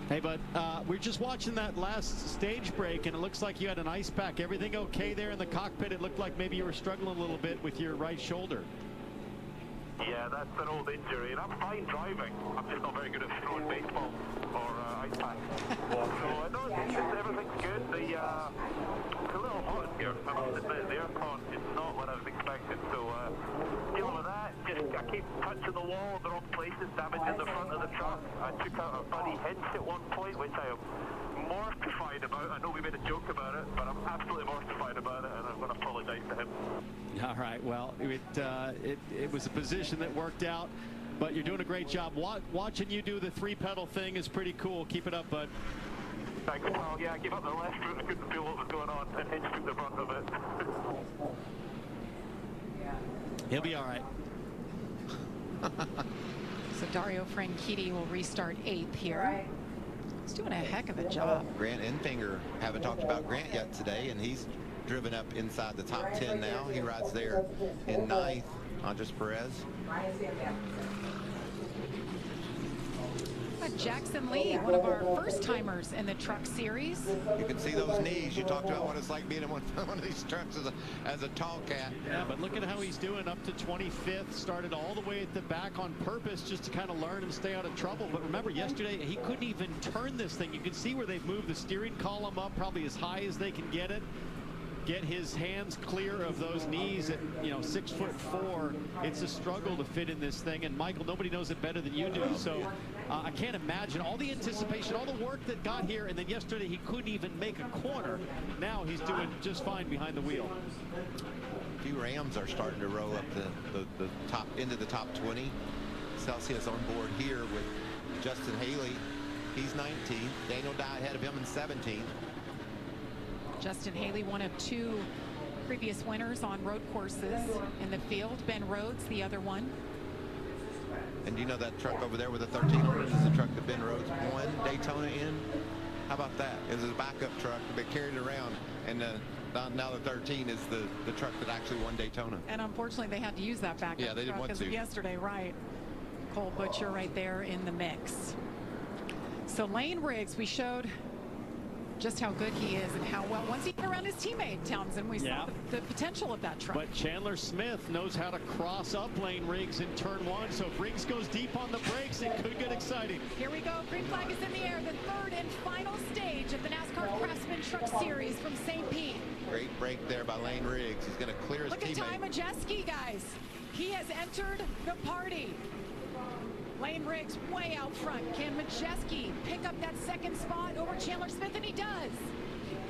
Speaker 32: Hey, bud, we're just watching that last stage break, and it looks like you had an ice pack. Everything okay there in the cockpit? It looked like maybe you were struggling a little bit with your right shoulder.
Speaker 8: Yeah, that's an old injury, and I'm fine driving. I'm just not very good at throwing baseball or ice pack. So no, everything's good. It's a little hot in here. I must admit, the aircon is not what I was expecting. So dealing with that, I keep touching the wall in the wrong places, damaging the front of the truck. I took out a buddy hinge at one point, which I am mortified about. I know we made a joke about it, but I'm absolutely mortified about it, and I'm going to apologize to him.
Speaker 32: All right, well, it was a position that worked out, but you're doing a great job. Watching you do the 3-pedal thing is pretty cool. Keep it up, bud.
Speaker 8: Thanks, pal. Yeah, I gave up the left route. I couldn't feel what was going on, and Hinge took the brunt of it.
Speaker 32: He'll be all right.
Speaker 1: So Dario Franchitti will restart 8th here. He's doing a heck of a job.
Speaker 31: Grant Enfinger, haven't talked about Grant yet today, and he's driven up inside the top 10 now. He rides there in 9th, Andres Perez.
Speaker 1: Jackson Lee, one of our first-timers in the truck series.
Speaker 31: You can see those knees. You talked about what it's like being in one of these trucks as a tall cat.
Speaker 32: Yeah, but look at how he's doing, up to 25th. Started all the way at the back on purpose just to kind of learn and stay out of trouble. But remember, yesterday he couldn't even turn this thing. You can see where they've moved the steering column up probably as high as they can get it. Get his hands clear of those knees at 6'4". It's a struggle to fit in this thing, and Michael, nobody knows it better than you do. So I can't imagine all the anticipation, all the work that got here, and then yesterday he couldn't even make a corner. Now he's doing just fine behind the wheel.
Speaker 31: A few Rams are starting to roll up the top into the top 20. Celsius on board here with Justin Haley. He's 19th. Daniel Dye ahead of him in 17th.
Speaker 1: Justin Haley, one of 2 previous winners on road courses in the field. Ben Rhodes, the other one.
Speaker 31: And do you know that truck over there with the 1300 is the truck that Ben Rhodes won Daytona in? How about that? It was a backup truck, they carried it around, and now the 13 is the truck that actually won Daytona.
Speaker 1: And unfortunately, they had to use that backup
Speaker 31: truck
Speaker 1: because of yesterday, right? Cole Butcher right there in the mix. So Lane Riggs, we showed just how good he is and how well, once he got around his teammate Townsend, we saw the potential of that truck.
Speaker 32: But Chandler Smith knows how to cross up Lane Riggs in turn 1, so if Riggs goes deep on the brakes, it could get exciting.
Speaker 1: Here we go. Green flag is in the air. The 3rd and final stage of the NASCAR Craftsman Truck Series from St. Pete.
Speaker 31: Great break there by Lane Riggs. He's going to clear his teammate.
Speaker 1: Look at Ty Majeski, guys. He has entered the party. Lane Riggs way out front. Can Majeski pick up that 2nd spot over Chandler Smith? And he does.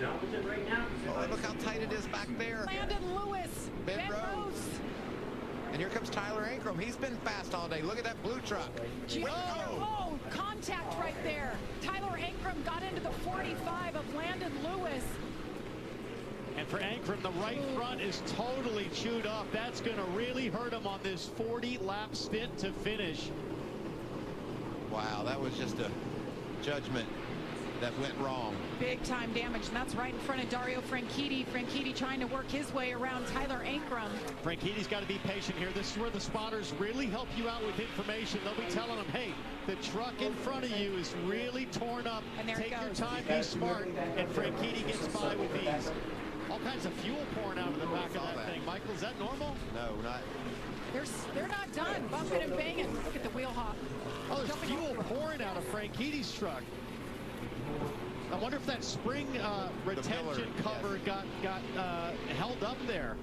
Speaker 31: Done with it right now. Oh, look how tight it is back there.
Speaker 1: Landon Lewis. Ben Rhodes.
Speaker 31: And here comes Tyler Ankrum. He's been fast all day. Look at that blue truck.
Speaker 1: Oh, contact right there. Tyler Ankrum got into the 45 of Landon Lewis.
Speaker 32: And for Ankrum, the right front is totally chewed up. That's going to really hurt him on this 40-lap stint to finish.
Speaker 31: Wow, that was just a judgment that went wrong.
Speaker 1: Big time damage, and that's right in front of Dario Franchitti. Franchitti trying to work his way around Tyler Ankrum.
Speaker 32: Franchitti's got to be patient here. This is where the spotters really help you out with information. They'll be telling them, hey, the truck in front of you is really torn up.
Speaker 1: And there
Speaker 32: Take your time, be smart, and Franchitti gets by with ease. All kinds of fuel pouring out of the back of that thing. Michael, is that normal?
Speaker 31: No, not.
Speaker 1: They're not done bumping and banging. Look at the wheel hop.
Speaker 32: Oh, there's fuel pouring out of Franchitti's truck. I wonder if that spring retention cover got held up there.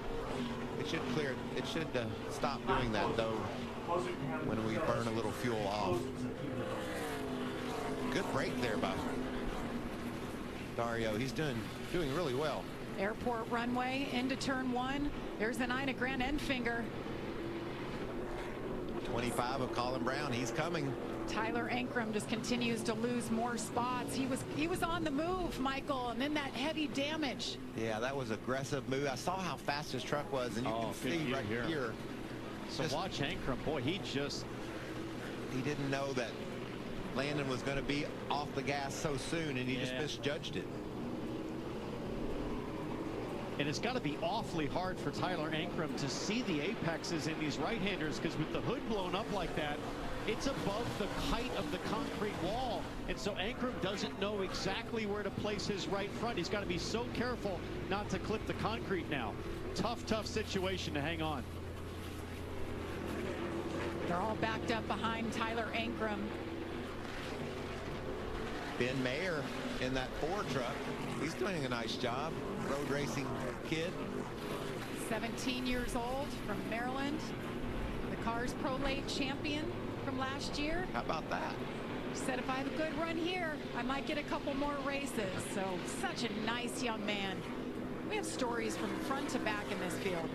Speaker 31: It should clear it. It should stop doing that, though, when we burn a little fuel off. Good break there by Dario. He's doing really well.
Speaker 1: Airport runway into turn 1. There's the 9 of Grant Enfinger.
Speaker 31: 25 of Colin Brown. He's coming.
Speaker 1: Tyler Ankrum just continues to lose more spots. He was on the move, Michael, and then that heavy damage.
Speaker 31: Yeah, that was aggressive move. I saw how fast his truck was, and you can see right here.
Speaker 32: So watch Ankrum. Boy, he
Speaker 31: didn't know that Landon was going to be off the gas so soon, and he just misjudged it.
Speaker 32: And it's got to be awfully hard for Tyler Ankrum to see the apexes in these right-handers, because with the hood blown up like that, it's above the height of the concrete wall. And so Ankrum doesn't know exactly where to place his right front. He's got to be so careful not to clip the concrete now. Tough situation to hang on.
Speaker 1: They're all backed up behind Tyler Ankrum.
Speaker 31: Ben Mayer in that Ford truck, he's doing a nice job. Road racing kid.
Speaker 1: 17 years old from Maryland. The Cars Pro Late champion from last year.
Speaker 31: How about that?
Speaker 1: Said if I have a good run here, I might get a couple more races. So such a nice young man. We have stories from front to back in this field.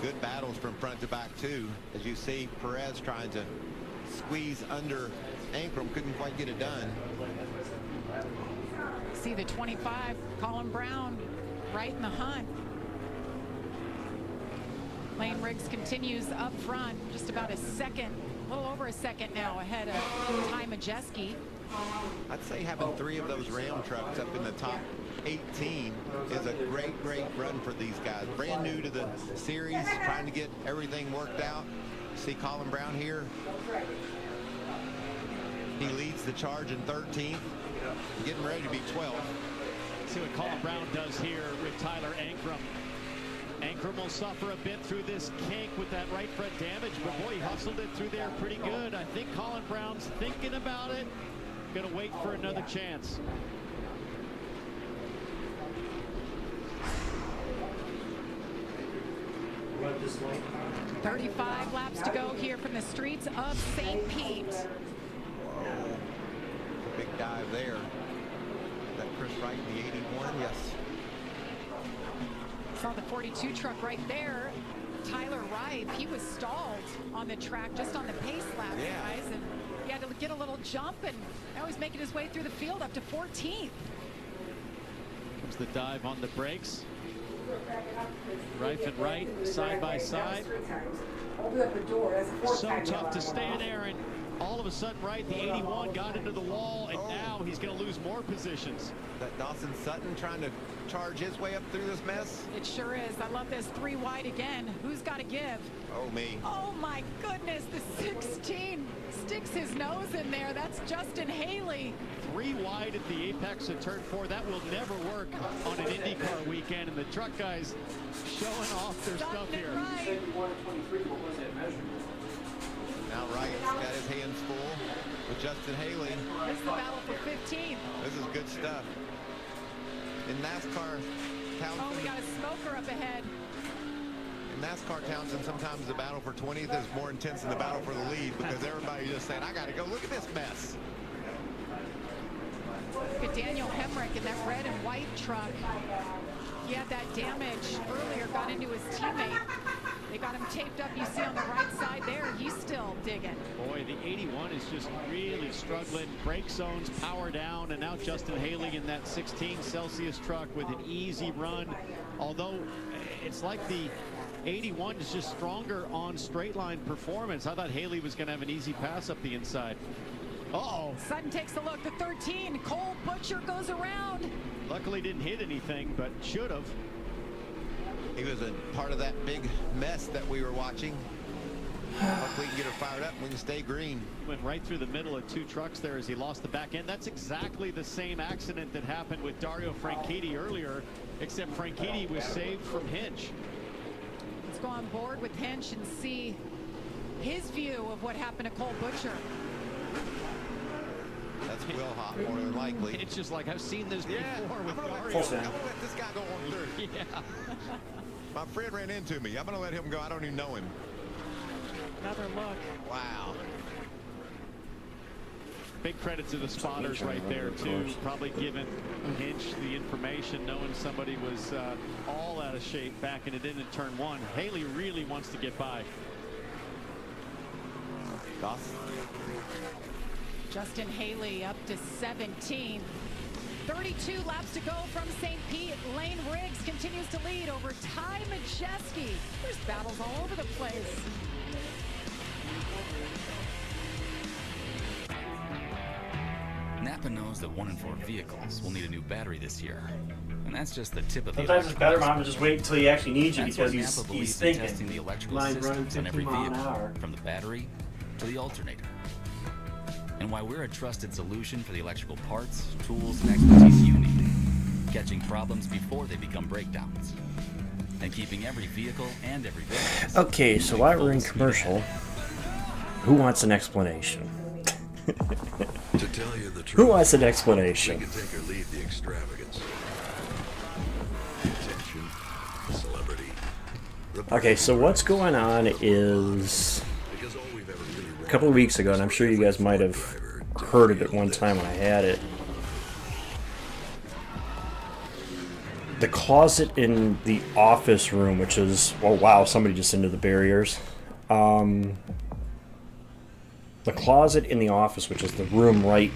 Speaker 31: Good battles from front to back too. As you see, Perez trying to squeeze under Ankrum, couldn't quite get it done.
Speaker 1: See the 25, Colin Brown, right in the hunt. Lane Riggs continues up front, just about a second, a little over a second now ahead of Ty Majeski.
Speaker 31: I'd say having 3 of those Ram trucks up in the top 18 is a great run for these guys. Brand new to the series, trying to get everything worked out. See Colin Brown here. He leads the charge in 13th, getting ready to be 12th.
Speaker 32: See what Colin Brown does here with Tyler Ankrum. Ankrum will suffer a bit through this kink with that right front damage, but boy, he hustled it through there pretty good. I think Colin Brown's thinking about it. Gonna wait for another chance.
Speaker 1: Right. 35 laps to go here from the streets of St. Pete.
Speaker 31: Whoa. Big dive there. That Chris Wright in the 81, yes.
Speaker 1: Saw the 42 truck right there. Tyler Wright, he was stalled on the track just on the pace lap, guys, and he had to get a little jump, and now he's making his way through the field up to 14th.
Speaker 32: Comes the dive on the brakes. Rife and Wright side by side. So tough to stay in there, and all of a sudden, Wright, the 81 got into the wall, and now he's going to lose more positions.
Speaker 31: That Dawson Sutton trying to charge his way up through this mess.
Speaker 1: It sure is. I love this 3 wide again. Who's got to give?
Speaker 31: Oh, me.
Speaker 1: Oh, my goodness. The 16 sticks his nose in there. That's Justin Haley.
Speaker 32: 3 wide at the apex of turn 4. That will never work on an IndyCar weekend, and the truck guys showing off their stuff here.
Speaker 31: Now Wright's got his hands full with Justin Haley.
Speaker 1: This is the battle for 15th.
Speaker 31: This is good stuff. In NASCAR, Townsend.
Speaker 1: Oh, we got a smoker up ahead.
Speaker 31: In NASCAR, Townsend, sometimes the battle for 20th is more intense than the battle for the lead, because everybody's just saying, I got to go. Look at this mess.
Speaker 1: Look at Daniel Hemrick in that red and white truck. He had that damage earlier, got into his teammate. They got him taped up, you see on the right side there. He's still digging.
Speaker 32: Boy, the 81 is just really struggling. Brake zones, power down, and now Justin Haley in that 16 Celsius truck with an easy run. Although it's like the 81 is just stronger on straight line performance. I thought Haley was going to have an easy pass up the inside. Uh-oh.
Speaker 1: Sutton takes a look. The 13, Cole Butcher goes around.
Speaker 32: Luckily didn't hit anything, but should have.
Speaker 31: He was a part of that big mess that we were watching. Hopefully we can get her fired up and we can stay green.
Speaker 32: Went right through the middle of 2 trucks there as he lost the back end. That's exactly the same accident that happened with Dario Franchitti earlier, except Franchitti was saved from Hinch.
Speaker 1: Let's go on board with Hinch and see his view of what happened to Cole Butcher.
Speaker 31: That's Will Hop, more than likely.
Speaker 32: It's just like I've seen this before with Dario.
Speaker 31: I'm going to let this guy go on through.
Speaker 32: Yeah.
Speaker 31: My friend ran into me. I'm going to let him go. I don't even know him.
Speaker 1: Another look.
Speaker 31: Wow.
Speaker 32: Big credit to the spotters right there, too. Probably giving Hinch the information, knowing somebody was all out of shape backing it in turn 1. Haley really wants to get by.
Speaker 1: Justin Haley up to 17. 32 laps to go from St. Pete. Lane Riggs continues to lead over Ty Majeski. There's battles all over the place.
Speaker 2: Napa knows that 1 in 4 vehicles will need a new battery this year. And that's just the tip of the
Speaker 9: Sometimes it's better, Mom, to just wait until he actually needs you
Speaker 2: That's
Speaker 9: because
Speaker 2: why
Speaker 9: he's
Speaker 2: Napa believes in
Speaker 9: thinking.
Speaker 2: testing the electrical
Speaker 9: Line running
Speaker 2: systems on
Speaker 9: 50
Speaker 2: every
Speaker 9: mile an
Speaker 2: vehicle,
Speaker 9: hour.
Speaker 2: from the battery to the alternator. And why we're a trusted solution for the electrical parts, tools, and expertise you need. Catching problems before they become breakdowns. And keeping every vehicle and every business.
Speaker 10: Okay, so while we're in commercial, who wants an explanation?
Speaker 12: To tell you the truth,
Speaker 10: Who wants an explanation?
Speaker 12: we can take or leave the extravagance. The attention, the celebrity.
Speaker 10: Okay, so what's going on is a couple of weeks ago, and I'm sure you guys might have heard of it one time when I had it. The closet in the office room, which is, oh wow, somebody just into the barriers. The closet in the office, which is the room right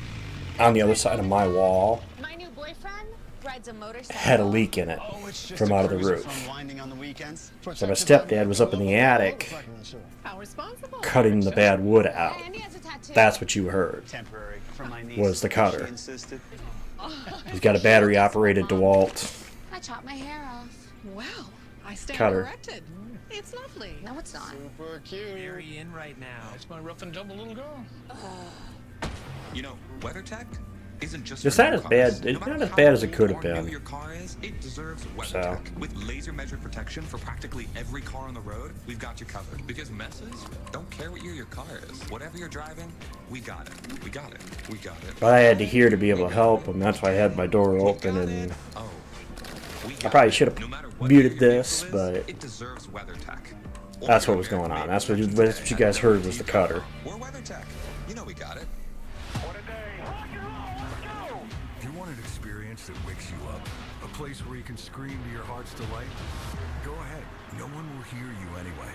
Speaker 10: on the other side of my wall,
Speaker 15: My new boyfriend rides a motorcycle.
Speaker 10: had a leak in it from out of the roof.
Speaker 15: On the weekends.
Speaker 10: So my stepdad was up in the attic
Speaker 15: How responsible.
Speaker 10: cutting the bad wood out.
Speaker 15: And he has a tattoo.
Speaker 10: That's what you heard,
Speaker 15: Temporary from my niece.
Speaker 10: was the cutter.
Speaker 15: She insisted.
Speaker 10: He's got a battery-operated DeWalt
Speaker 15: I chopped my hair off.
Speaker 7: Wow, I stand
Speaker 10: cutter.
Speaker 7: corrected. It's lovely.
Speaker 15: No, it's not.
Speaker 29: Super cute. Very in right now. That's my rough and tumble little girl.
Speaker 16: You know, WeatherTech isn't just
Speaker 10: It's
Speaker 16: for
Speaker 10: not
Speaker 16: new
Speaker 10: as bad.
Speaker 16: cars.
Speaker 10: It's
Speaker 16: No
Speaker 10: not
Speaker 16: matter
Speaker 10: as
Speaker 16: how
Speaker 10: bad as it
Speaker 16: old
Speaker 10: could have
Speaker 16: or new
Speaker 10: been.
Speaker 16: your car is, it deserves
Speaker 10: So.
Speaker 16: WeatherTech. With laser measured protection for practically every car on the road, we've got you covered. Because messes don't care what year your car is. Whatever you're driving, we got it. We got it. We got it.
Speaker 10: But I had to hear to be able to help him. That's why I had my door open, and
Speaker 16: Oh,
Speaker 10: I probably should have muted this, but
Speaker 16: it deserves WeatherTech.
Speaker 10: that's what was going on. That's what you guys heard was the cutter.
Speaker 16: Or WeatherTech. You know we got it.
Speaker 12: If you want an experience that wakes you up, a place where you can scream to your heart's delight, go ahead. No one will hear you anyway.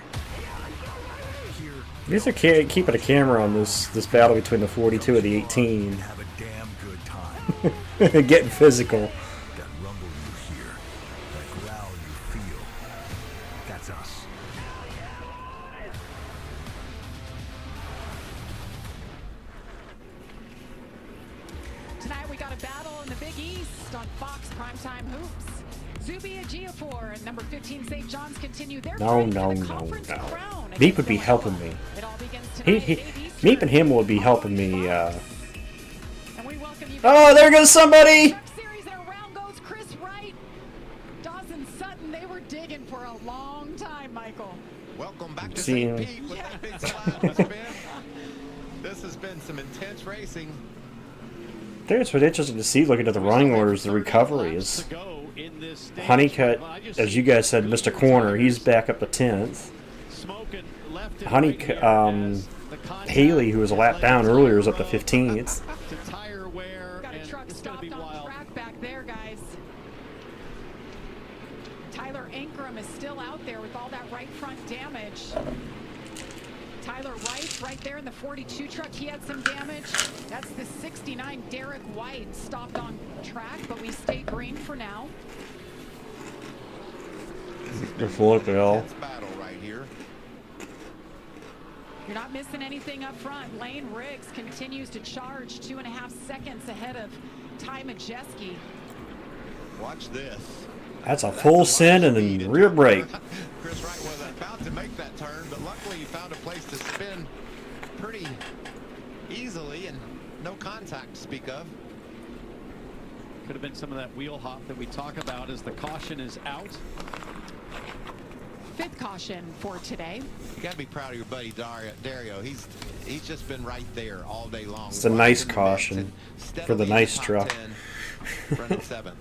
Speaker 12: Here,
Speaker 10: These are keeping a camera on this battle between the 42 and the 18.
Speaker 12: have a damn good time.
Speaker 10: Getting physical.
Speaker 12: That rumble you hear, that growl you feel, that's us.
Speaker 1: Tonight we got a battle in the Big East on Fox Primetime Hoops. Zuby Ejiofor and number 15 St. John's continue their
Speaker 10: No,
Speaker 1: fight
Speaker 10: no,
Speaker 1: for the
Speaker 10: no,
Speaker 1: conference
Speaker 10: no.
Speaker 1: crown
Speaker 10: Meep
Speaker 1: against
Speaker 10: would be helping me.
Speaker 1: Villanova. It all begins tonight.
Speaker 10: Meep and him would be helping me.
Speaker 1: And we welcome you
Speaker 10: Oh, there goes somebody!
Speaker 1: series and around goes Chris Wright. Dawson Sutton, they were digging for a long time, Michael.
Speaker 31: Welcome back to
Speaker 10: Seeing-
Speaker 31: St. Pete with that big slide, Mr. Ben. This has been some intense racing.
Speaker 10: I think it's really interesting to see, looking at the running orders, the recovery is. Honeycutt, as you guys said, Mr. Corner, he's back up to 10th. Haley, who was a lap down earlier, is up to 15th.
Speaker 1: Got a truck stopped on track back there, guys. Tyler Ankrum is still out there with all that right front damage. Tyler Wright right there in the 42 truck, he had some damage. That's the 69 Derek White stopped on track, but we stay green for now.
Speaker 10: They're full of Bill.
Speaker 31: Battle right here.
Speaker 1: You're not missing anything up front. Lane Riggs continues to charge 2.5 seconds ahead of Ty Majeski.
Speaker 31: Watch this.
Speaker 10: That's a full send and then rear brake.
Speaker 31: Chris Wright was about to make that turn, but luckily he found a place to spin pretty easily and no contact to speak of.
Speaker 32: Could have been some of that wheel hop that we talk about as the caution is out.
Speaker 1: Fifth caution for today.
Speaker 31: You got to be proud of your buddy Dario. He's just been right there all day long.
Speaker 10: It's a nice caution for the nice truck.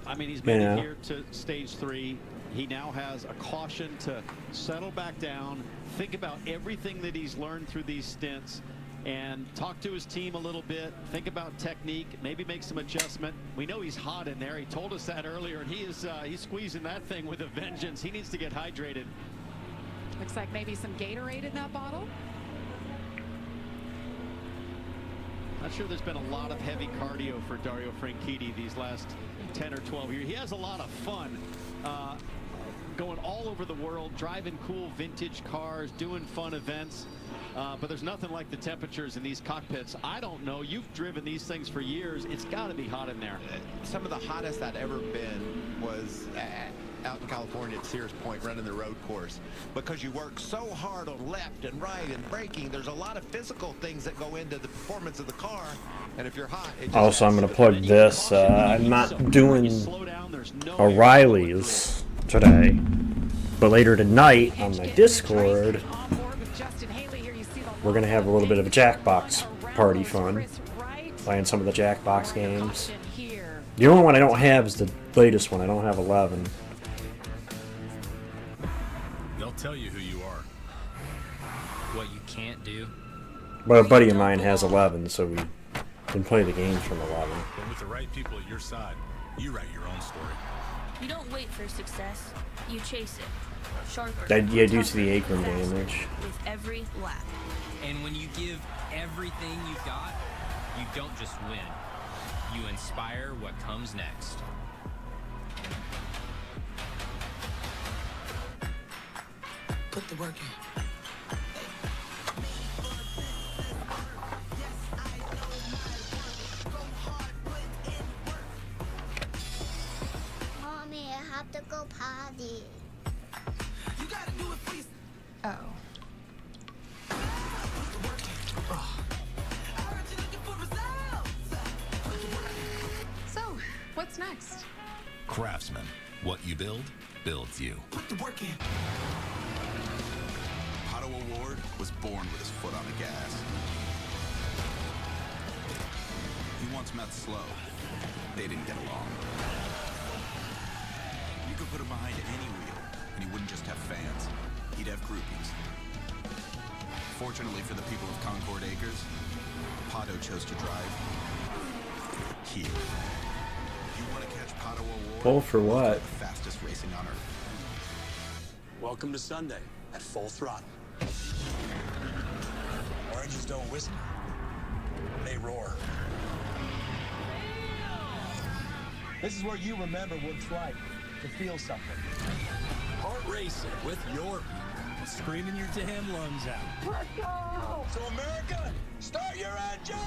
Speaker 32: I mean, he's made it here to stage 3. He now has a caution to settle back down, think about everything that he's learned through these stints, and talk to his team a little bit, think about technique, maybe make some adjustment. We know he's hot in there. He told us that earlier, and he's squeezing that thing with a vengeance. He needs to get hydrated.
Speaker 1: Looks like maybe some Gatorade in that bottle.
Speaker 32: Not sure there's been a lot of heavy cardio for Dario Franchitti these last 10 or 12 years. He has a lot of fun going all over the world, driving cool vintage cars, doing fun events. But there's nothing like the temperatures in these cockpits. I don't know. You've driven these things for years. It's got to be hot in there.
Speaker 31: Some of the hottest I'd ever been was out in California at Sears Point running the road course, because you work so hard on left and right and braking. There's a lot of physical things that go into the performance of the car, and if you're hot, it just
Speaker 10: Also, I'm going to plug this. I'm not doing O'Reilly's today, but later tonight on my Discord, we're going to have a little bit of a Jackbox party fun, playing some of the Jackbox games. The only one I don't have is the latest one. I don't have 11.
Speaker 3: They'll tell you who you are. What you can't do.
Speaker 10: But a buddy of mine has 11, so we can play the games from 11.
Speaker 3: And with the right people at your side, you write your own story.
Speaker 4: You don't wait for success, you chase it. Sharper.
Speaker 10: Yeah, due to the apron damage.
Speaker 4: With every lap.
Speaker 3: And when you give everything you've got, you don't just win. You inspire what comes next.
Speaker 4: Put the work in.
Speaker 15: Mommy, I have to go potty.
Speaker 4: You gotta do it, please.
Speaker 1: Oh. So, what's next?
Speaker 3: Craftsman. What you build, builds you.
Speaker 4: Put the work in.
Speaker 5: Otto Award was born with his foot on the gas. He once met Slow. They didn't get along. You could put him behind any wheel, and he wouldn't just have fans. He'd have groupies. Fortunately for the people of Concord Acres, Pato chose to drive here. You want to catch Pato Award?
Speaker 10: Pull for what?
Speaker 5: The fastest racing on Earth.
Speaker 6: Welcome to Sunday at full throttle. Oranges don't whistle. They roar. This is where you remember what it's like to feel something. Heart racing with your people, screaming your damn lungs out. Let's go! So America, start your engines!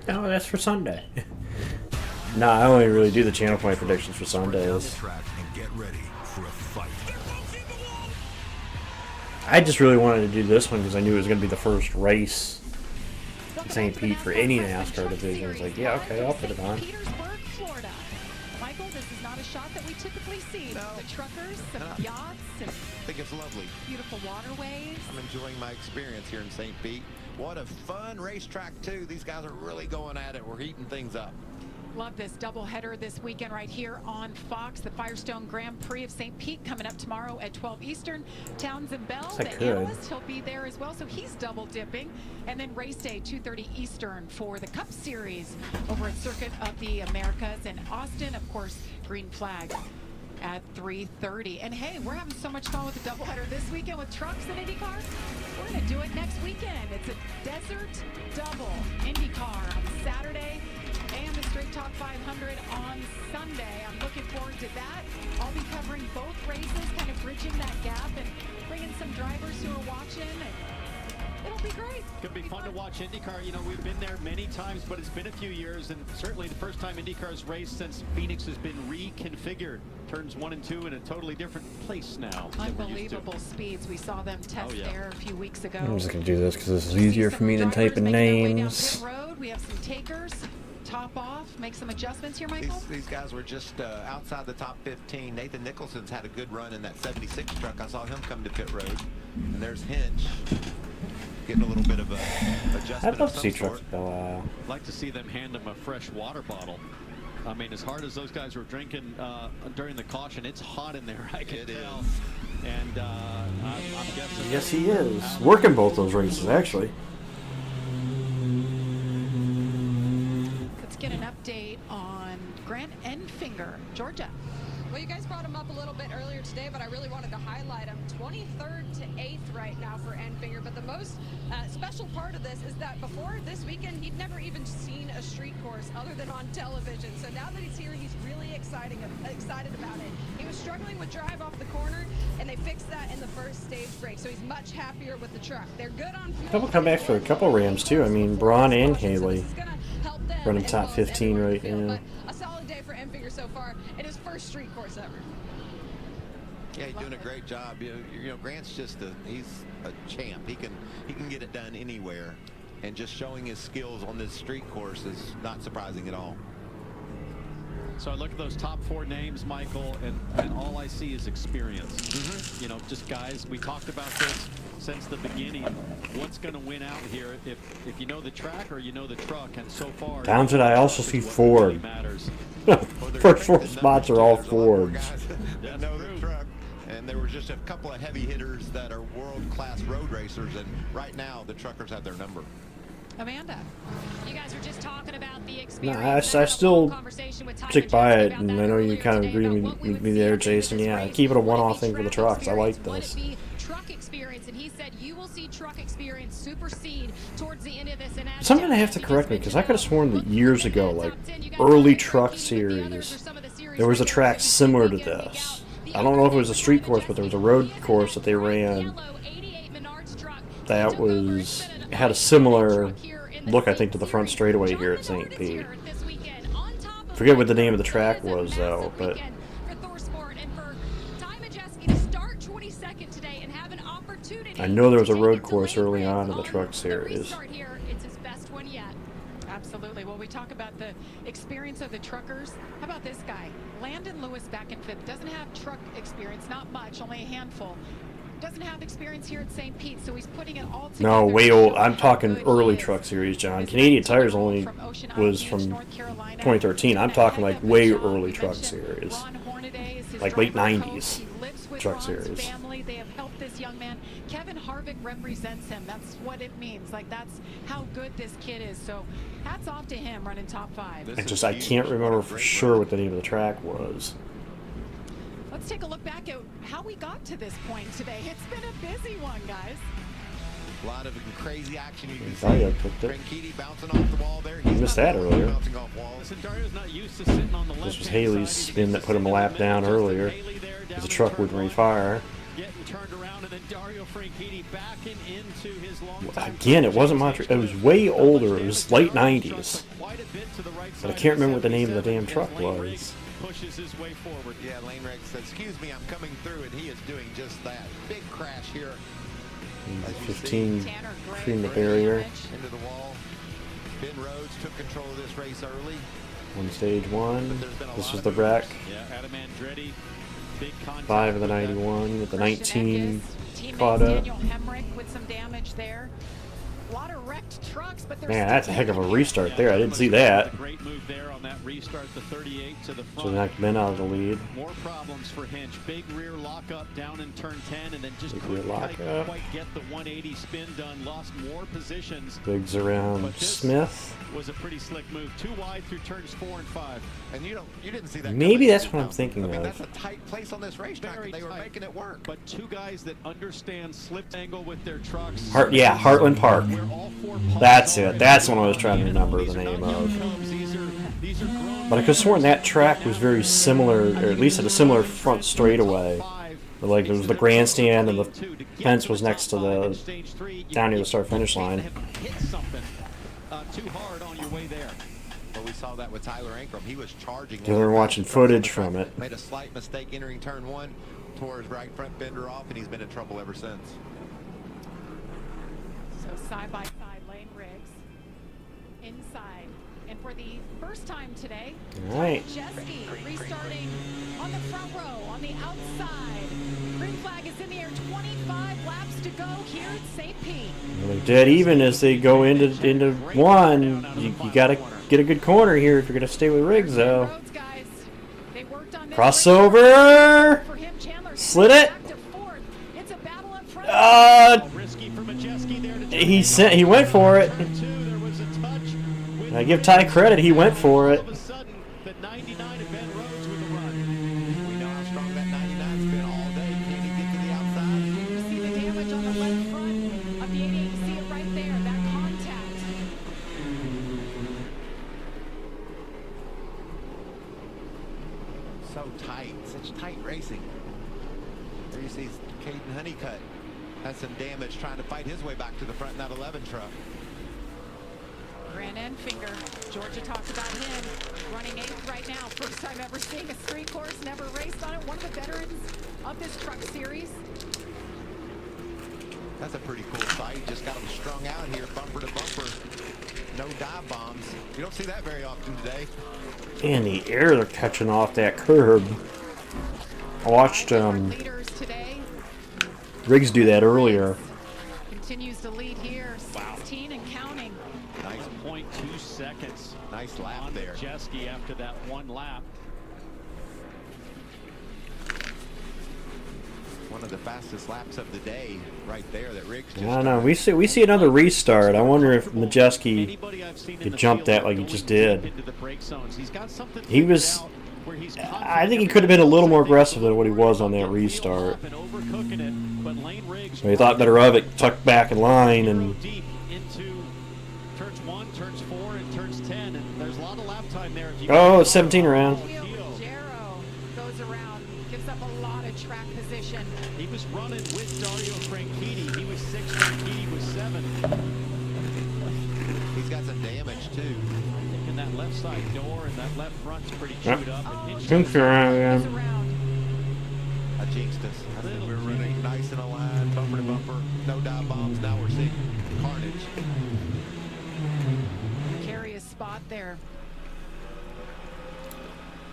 Speaker 10: Oh, that's for Sunday. Nah, I only really do the channel point predictions for Sundays.
Speaker 12: Get ready for a fight.
Speaker 10: I just really wanted to do this one because I knew it was going to be the first race in St. Pete for any NASCAR division. I was like, yeah, okay, I'll put it on.
Speaker 1: Petersburg, Florida. Michael, this is not a shot that we typically see.
Speaker 31: No.
Speaker 1: The truckers, some yachts, and
Speaker 31: I think it's lovely.
Speaker 1: beautiful waterways.
Speaker 31: I'm enjoying my experience here in St. Pete. What a fun racetrack, too. These guys are really going at it. We're heating things up.
Speaker 1: Love this doubleheader this weekend right here on Fox. The Firestone Grand Prix of St. Pete coming up tomorrow at 12 Eastern. Townsend Bell, the analyst, he'll be there as well, so he's double dipping. And then race day, 2:30 Eastern for the Cup Series over at Circuit of the Americas in Austin. Of course, green flag at 3:30. And hey, we're having so much fun with the doubleheader this weekend with trucks and IndyCar. We're going to do it next weekend. It's a desert double IndyCar on Saturday and the Straight Talk 500 on Sunday. I'm looking forward to that. I'll be covering both races, kind of bridging that gap and bringing some drivers who are watching. And it'll be great.
Speaker 32: Could be fun to watch IndyCar. You know, we've been there many times, but it's been a few years, and certainly the first time IndyCar's raced since Phoenix has been reconfigured. Turns 1 and 2 in a totally different place now.
Speaker 1: Unbelievable speeds. We saw them test there a few weeks ago.
Speaker 10: I'm just going to do this because this is easier for me than typing names.
Speaker 1: We have some takers. Top off, make some adjustments here, Michael.
Speaker 31: These guys were just outside the top 15. Nathan Nicholson's had a good run in that 76 truck. I saw him come to pit road. And there's Hinch getting a little bit of a adjustment.
Speaker 10: I'd love to see trucks go out.
Speaker 32: I'd like to see them hand them a fresh water bottle. I mean, as hard as those guys were drinking during the caution, it's hot in there. I can tell. And I'm guessing.
Speaker 10: Yes, he is. Working both those races, actually.
Speaker 1: Let's get an update on Grant Enfinger, Georgia.
Speaker 7: Well, you guys brought him up a little bit earlier today, but I really wanted to highlight him. 23rd to 8th right now for Enfinger. But the most special part of this is that before this weekend, he'd never even seen a street course other than on television. So now that he's here, he's really excited about it. He was struggling with drive off the corner, and they fixed that in the first stage break. So he's much happier with the truck. They're good on fuel.
Speaker 10: Couple comebacks for a couple Rams too. I mean, Braun and Haley running top 15 right now.
Speaker 7: A solid day for Enfinger so far in his first street course ever.
Speaker 31: Yeah, he's doing a great job. You know, Grant's just he's a champ. He can get it done anywhere, and just showing his skills on this street course is not surprising at all.
Speaker 32: So I look at those top 4 names, Michael, and all I see is experience. You know, just guys, we talked about this since the beginning. What's going to win out here if you know the track or you know the truck? And so far,
Speaker 10: Down to I also see Ford. First 4 spots are all Fords.
Speaker 31: That know the truck. And there were just a couple of heavy hitters that are world-class road racers, and right now the truckers have their number.
Speaker 1: Amanda,
Speaker 11: you guys were just talking about the experience.
Speaker 10: Nah, I still stick by it, and I know you kind of agree with me there, Jason. Yeah, keep it a one-off thing for the trucks. I like this.
Speaker 11: Truck experience, and he said you will see truck experience supersede towards the end of this. And
Speaker 10: Something I have to correct me, because I could have sworn that years ago, like early truck series, there was a track similar to this. I don't know if it was a street course, but there was a road course that they ran that had a similar look, I think, to the front straightaway here at St. Pete. Forget what the name of the track was, though, but I know there was a road course early on in the truck series.
Speaker 1: Absolutely. Well, we talk about the experience of the truckers. How about this guy? Landon Lewis back in 5th. Doesn't have truck experience, not much, only a handful. Doesn't have experience here at St. Pete, so he's putting it all together.
Speaker 10: No, way old. I'm talking early truck series, John. Canadian Tires only was from 2013. I'm talking like way early truck series. Like late 90s truck series.
Speaker 1: Family, they have helped this young man. Kevin Harvick represents him. That's what it means. Like, that's how good this kid is. So hats off to him running top 5.
Speaker 10: I can't remember for sure what the name of the track was.
Speaker 1: Let's take a look back at how we got to this point today. It's been a busy one, guys.
Speaker 31: A lot of crazy action. You can see
Speaker 10: Dario clipped it.
Speaker 31: Frankiti bouncing off the wall there.
Speaker 10: I missed that earlier.
Speaker 32: Not used to sitting on the left.
Speaker 10: This was Haley's spin that put him a lap down earlier, because the truck wouldn't refire.
Speaker 32: Getting turned around, and then Dario Franchitti backing into his long.
Speaker 10: Again, it wasn't Montreal. It was way older. It was late 90s. But I can't remember what the name of the damn truck was.
Speaker 32: Pushes his way forward.
Speaker 31: Yeah, Lane Rex said, "Excuse me, I'm coming through," and he is doing just that. Big crash here.
Speaker 10: 15 between the barrier.
Speaker 31: Into the wall. Ben Rhodes took control of this race early.
Speaker 10: On stage 1. This was the wreck.
Speaker 32: Yeah, Adam Andretti, big
Speaker 10: 5 of the 91 with the 19 caught up.
Speaker 1: Daniel Hemrick with some damage there. A lot of wrecked trucks, but
Speaker 10: Man, that's a heck of a restart there. I didn't see that.
Speaker 32: Great move there on that restart, the 38 to the front.
Speaker 10: So knocked Ben out of the lead.
Speaker 32: More problems for Hinch. Big rear lockup down in turn 10, and then just
Speaker 10: couldn't quite
Speaker 32: get the 180 spin done. Lost more positions.
Speaker 10: Bigs around Smith.
Speaker 32: Was a pretty slick move. Too wide through turns 4 and 5.
Speaker 31: And you didn't see that.
Speaker 10: Maybe that's what I'm thinking of.
Speaker 31: That's a tight place on this racetrack, and they were making it work.
Speaker 32: But 2 guys that understand slip angle with their trucks.
Speaker 10: Heartland Park. That's it. That's what I was trying to remember the name of. But I could have sworn that track was very similar, or at least had a similar front straightaway. But like, it was the grandstand and the fence was next to the down near the start-finish line.
Speaker 32: Too hard on your way there.
Speaker 31: Well, we saw that with Tyler Ankrum. He was charging.
Speaker 10: They were watching footage from it.
Speaker 31: Made a slight mistake entering turn 1, tore his right front fender off, and he's been in trouble ever since.
Speaker 1: So side by side, Lane Riggs inside, and for the first time today,
Speaker 10: all right.
Speaker 1: Jeske restarting on the front row on the outside. Green flag is in the air. 25 laps to go here at St. Pete.
Speaker 10: Well, they're dead even as they go into 1. You got to get a good corner here if you're going to stay with Riggs, though. Crossover! Slid it! He went for it. I give Ty credit, he went for it.
Speaker 31: tight, such tight racing. There you see Caden Honeycutt has some damage trying to fight his way back to the front in that 11 truck.
Speaker 1: Grant Enfinger, Georgia talks about him running 8th right now. First time ever seeing a street course, never raced on it. One of the veterans of this truck series.
Speaker 31: That's a pretty cool sight. Just got them strung out here, bumper to bumper. No dive bombs. You don't see that very often today.
Speaker 10: In the air, they're catching off that curb. I watched Riggs do that earlier.
Speaker 1: Continues to lead here, 16 and counting.
Speaker 32: Nice 0.2 seconds.
Speaker 31: Nice lap
Speaker 32: on
Speaker 31: there.
Speaker 32: Majeski after that one lap.
Speaker 31: One of the fastest laps of the day, right there. That Riggs just
Speaker 10: I don't know. We see another restart. I wonder if Majeski could jump that like he just did. He was. I think he could have been a little more aggressive than what he was on that restart. He thought better of it, tucked back in line, and
Speaker 32: turns 4 and turns 10, and there's a lot of lap time there.
Speaker 10: 17 around.
Speaker 1: Goes around, gives up a lot of track position.
Speaker 32: He was running with Dario Franchitti. He was 6, Franchitti was 7.
Speaker 31: He's got some damage too.
Speaker 32: And that left side door and that left front's pretty chewed up.
Speaker 10: Jinx around again.
Speaker 31: I jinxed us. I think we were running nice in a line, bumper to bumper, no dive bombs. Now we're seeing carnage.
Speaker 1: Carry a spot there.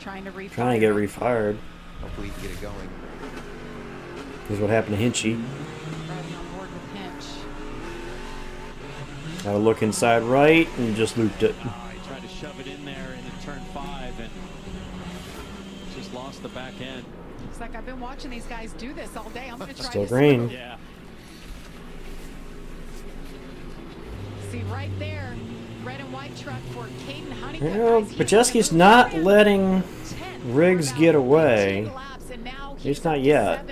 Speaker 1: Trying to refire.
Speaker 10: Trying to get refired.
Speaker 31: Hopefully he can get it going.
Speaker 10: This is what happened to Hinchy.
Speaker 1: Riding on board with Hinch.
Speaker 10: Got to look inside right and just looped it.
Speaker 32: He tried to shove it in there into turn 5 and just lost the back end.
Speaker 1: It's like I've been watching these guys do this all day. I'm going to try
Speaker 10: Still
Speaker 1: to
Speaker 10: green.
Speaker 32: Yeah.
Speaker 1: See right there, red and white truck for Caden Honeycutt.
Speaker 10: You know, Majeski's not letting Riggs get away. He's not yet.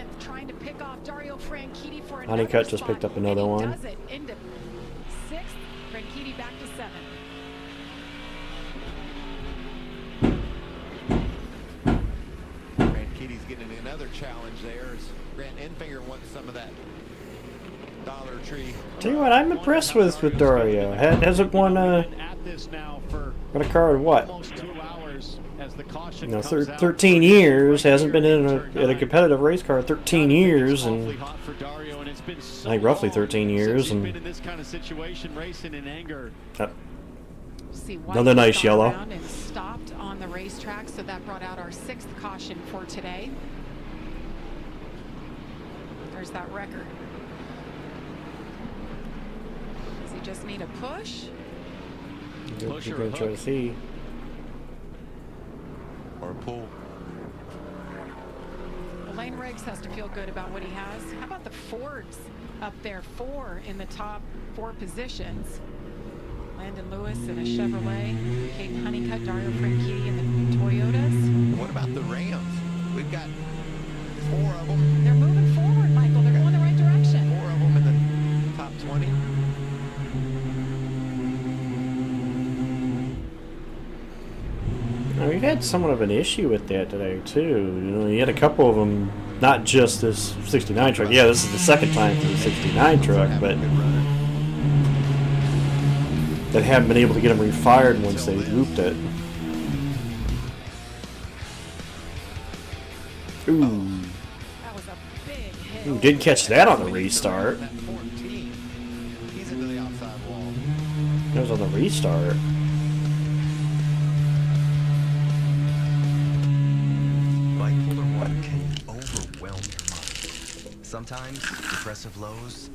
Speaker 10: Honeycutt just picked up another one.
Speaker 1: Does it into 6th, Franchitti back to 7th.
Speaker 31: Frankitti's getting another challenge there. As Grant Enfinger wants some of that Dollar Tree.
Speaker 10: Tell you what, I'm impressed with Dario. Hasn't won got a car in what? 13 years. Hasn't been in a competitive race car in 13 years, and I think roughly 13 years. And another nice yellow.
Speaker 1: And stopped on the racetrack, so that brought out our 6th caution for today. There's that record. Does he just need a push?
Speaker 10: Push or try to see.
Speaker 31: Or a pull.
Speaker 1: Lane Riggs has to feel good about what he has. How about the Fords up there? 4 in the top 4 positions. Landon Lewis in a Chevrolet. Caden Honeycutt, Dario Franchitti in the Toyotas.
Speaker 31: What about the Rams? We've got 4 of them.
Speaker 1: They're moving forward, Michael. They're going the right direction.
Speaker 31: 4 of them in the top 20.
Speaker 10: We've had somewhat of an issue with that today too. You had a couple of them, not just this 69 truck. Yeah, this is the second time for the 69 truck, but that haven't been able to get them refired once they looped it. Ooh.
Speaker 1: That was a big hit.
Speaker 10: Ooh, didn't catch that on the restart.
Speaker 31: He's into the outside wall.
Speaker 10: That was on the restart.
Speaker 14: Bipolar 1 can overwhelm your mind. Sometimes depressive lows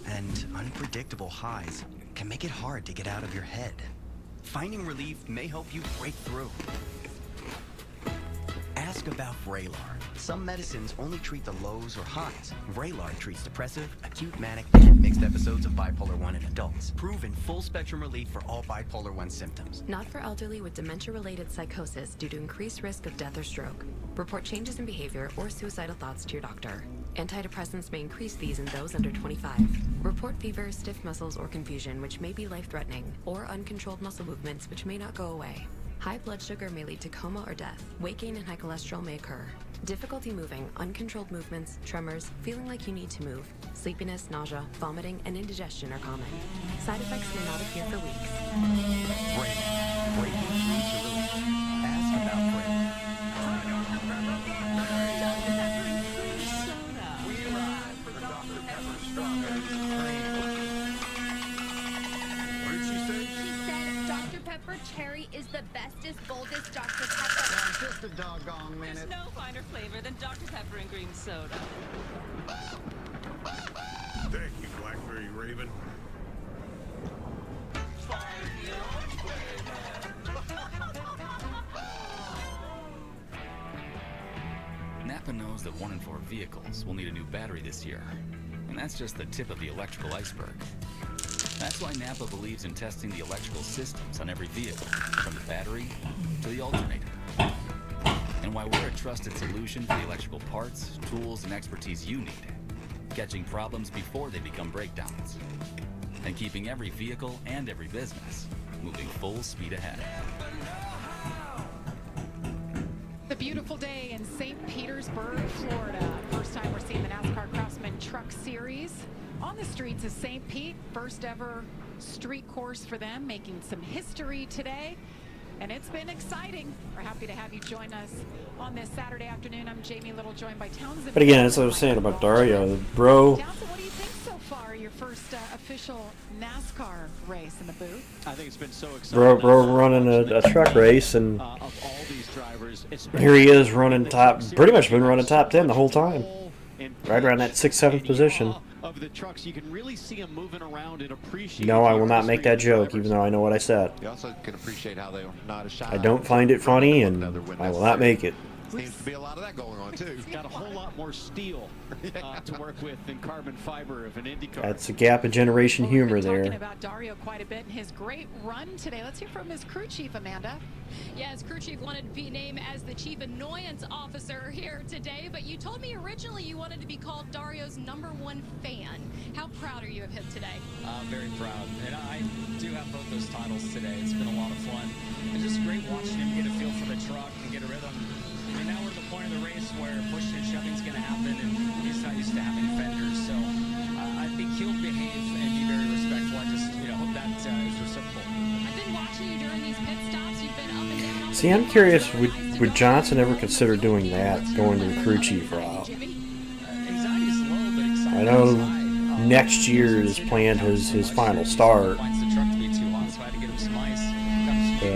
Speaker 14: and unpredictable highs can make it hard to get out of your head. Finding relief may help you break through. Ask about Vraylar. Some medicines only treat the lows or highs. Vraylar treats depressive, acute manic, and mixed episodes of bipolar 1 in adults. Proven full-spectrum relief for all bipolar 1 symptoms.
Speaker 17: Not for elderly with dementia-related psychosis due to increased risk of death or stroke. Report changes in behavior or suicidal thoughts to your doctor. Antidepressants may increase these in those under 25. Report fever, stiff muscles, or confusion, which may be life-threatening, or uncontrolled muscle movements, which may not go away. High blood sugar may lead to coma or death. Weight gain and high cholesterol may occur. Difficulty moving, uncontrolled movements, tremors, feeling like you need to move, sleepiness, nausea, vomiting, and indigestion are common. Side effects may not appear for weeks.
Speaker 12: Breaking through to relief. Ask about Brayden.
Speaker 11: We ride for Dr. Pepper Strong
Speaker 12: What did she say?
Speaker 11: She said Dr. Pepper Cherry is the bestest, boldest Dr. Pepper.
Speaker 6: Just a doggone minute.
Speaker 13: There's no finer flavor than Dr. Pepper and cream soda.
Speaker 12: Thank you, Blackberry Raven.
Speaker 2: Napa knows that 1 in 4 vehicles will need a new battery this year, and that's just the tip of the electrical iceberg. That's why Napa believes in testing the electrical systems on every vehicle, from the battery to the alternator. And why we're a trusted solution for the electrical parts, tools, and expertise you need, catching problems before they become breakdowns, and keeping every vehicle and every business moving full speed ahead.
Speaker 1: The beautiful day in St. Petersburg, Florida. First time we're seeing the NASCAR Craftsman Truck Series on the streets of St. Pete. First ever street course for them, making some history today. And it's been exciting. We're happy to have you join us on this Saturday afternoon. I'm Jamie Little, joined by Townsend.
Speaker 10: But again, as I was saying about Dario, the bro.
Speaker 1: Townsend, what do you think so far? Your first official NASCAR race in the booth?
Speaker 32: I think it's been so exciting.
Speaker 10: Bro running a truck race, and
Speaker 32: of all these drivers,
Speaker 10: here he is running top. Pretty much been running top 10 the whole time, right around that 6th, 7th position.
Speaker 32: Of the trucks, you can really see them moving around and appreciate.
Speaker 10: No, I will not make that joke, even though I know what I said.
Speaker 31: You also can appreciate how they're not as shy.
Speaker 10: I don't find it funny, and I will not make it.
Speaker 31: Seems to be a lot of that going on too.
Speaker 32: Got a whole lot more steel to work with than carbon fiber of an IndyCar.
Speaker 10: That's a gap of generation humor there.
Speaker 1: Talking about Dario quite a bit in his great run today. Let's hear from his crew chief, Amanda.
Speaker 11: Yes, crew chief wanted to be named as the chief annoyance officer here today, but you told me originally you wanted to be called Dario's #1 fan. How proud are you of him today?
Speaker 3: Very proud. And I do have both those titles today. It's been a lot of fun. It's just great watching him get a feel for the truck and get a rhythm. I mean, now we're at the point of the race where pushing and shoving is going to happen, and he's not used to having fenders. So I think he'll behave and be very respectful. I just hope that is reciprocal.
Speaker 11: I've been watching you during these pit stops. You've been up and down.
Speaker 10: See, I'm curious, would Johnson ever consider doing that, going to the crew chief route?
Speaker 3: Anxiety's low, but excitement
Speaker 10: I know
Speaker 3: is high.
Speaker 10: next year is planned his final start.
Speaker 3: Finds the truck to be too hot, so I had to get him some ice.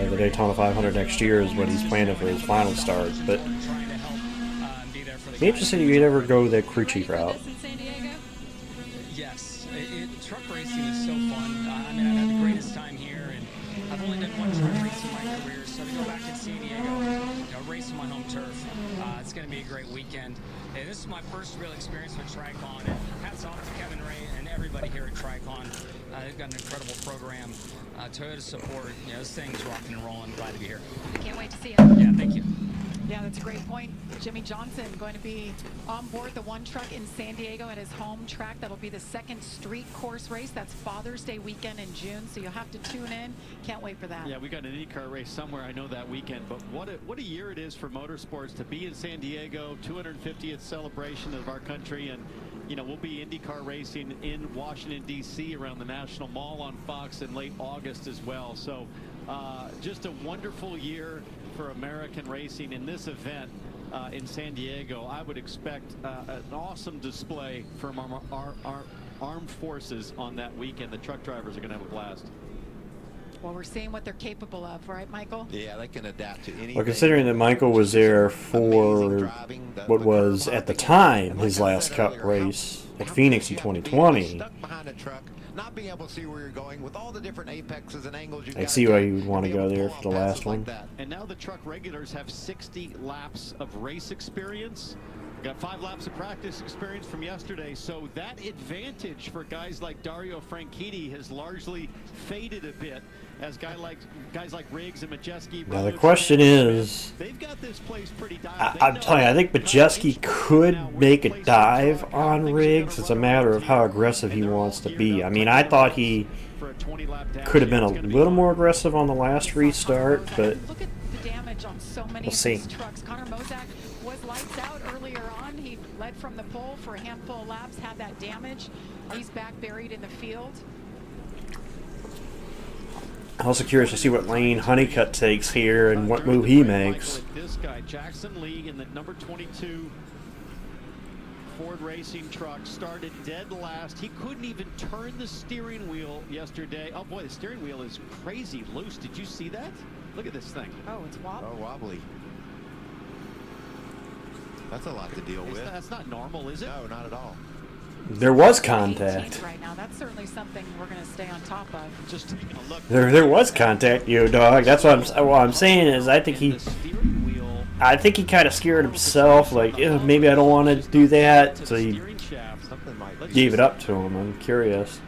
Speaker 10: The Daytona 500 next year is what he's planning for his final start. But be interested if you'd ever go the crew chief route.
Speaker 3: Yes, truck racing is so fun. I mean, I've had the greatest time here, and I've only done one truck race in my career, so to go back in San Diego, race on my home turf, it's going to be a great weekend. And this is my first real experience with Tricon, and hats off to Kevin Ray and everybody here at Tricon. They've got an incredible program. Toyota support, this thing's rocking and rolling. Glad to be here.
Speaker 1: I can't wait to see it.
Speaker 3: Yeah, thank you.
Speaker 1: Yeah, that's a great point. Jimmy Johnson going to be on board the one truck in San Diego at his home track. That'll be the second street course race. That's Father's Day weekend in June, so you'll have to tune in. Can't wait for that.
Speaker 32: Yeah, we got an IndyCar race somewhere, I know, that weekend. But what a year it is for motorsports to be in San Diego, 250th celebration of our country, and we'll be IndyCar racing in Washington, D.C. around the National Mall on Fox in late August as well. So just a wonderful year for American racing in this event in San Diego. I would expect an awesome display from our armed forces on that weekend. The truck drivers are going to have a blast.
Speaker 1: Well, we're seeing what they're capable of, right, Michael?
Speaker 31: Yeah, they can adapt to anything.
Speaker 10: Well, considering that Michael was there for what was, at the time, his last Cup race at Phoenix in 2020,
Speaker 31: Stuck behind a truck, not being able to see where you're going with all the different apexes and angles you
Speaker 10: I see why you would want to go there for the last one.
Speaker 32: And now the truck regulars have 60 laps of race experience. Got 5 laps of practice experience from yesterday, so that advantage for guys like Dario Franchitti has largely faded a bit as guys like Riggs and Majeski.
Speaker 10: Now the question is,
Speaker 32: they've got this place pretty dialed.
Speaker 10: I'm telling you, I think Majeski could make a dive on Riggs. It's a matter of how aggressive he wants to be. I mean, I thought he could have been a little more aggressive on the last restart, but
Speaker 1: Look at the damage on so many
Speaker 10: we'll
Speaker 1: of
Speaker 10: see.
Speaker 1: these trucks. Connor Mozak was lights out earlier on. He led from the pole for a handful of laps, had that damage. He's back buried in the field.
Speaker 10: I'm also curious to see what lane Honeycutt takes here and what move he makes.
Speaker 32: This guy, Jackson Lee, in the number 22 Ford Racing truck, started dead last. He couldn't even turn the steering wheel yesterday. Oh boy, the steering wheel is crazy loose. Did you see that? Look at this thing.
Speaker 1: Oh, it's wobbly.
Speaker 31: Oh, wobbly. That's a lot to deal with.
Speaker 32: That's not normal, is it?
Speaker 31: No, not at all.
Speaker 10: There was contact.
Speaker 1: Right now, that's certainly something we're going to stay on top of.
Speaker 32: Just taking a look.
Speaker 10: There was contact, yo dog. That's what I'm saying is I think he kind of scared himself. Like, maybe I don't want to do that, so he gave it up to him. I'm curious.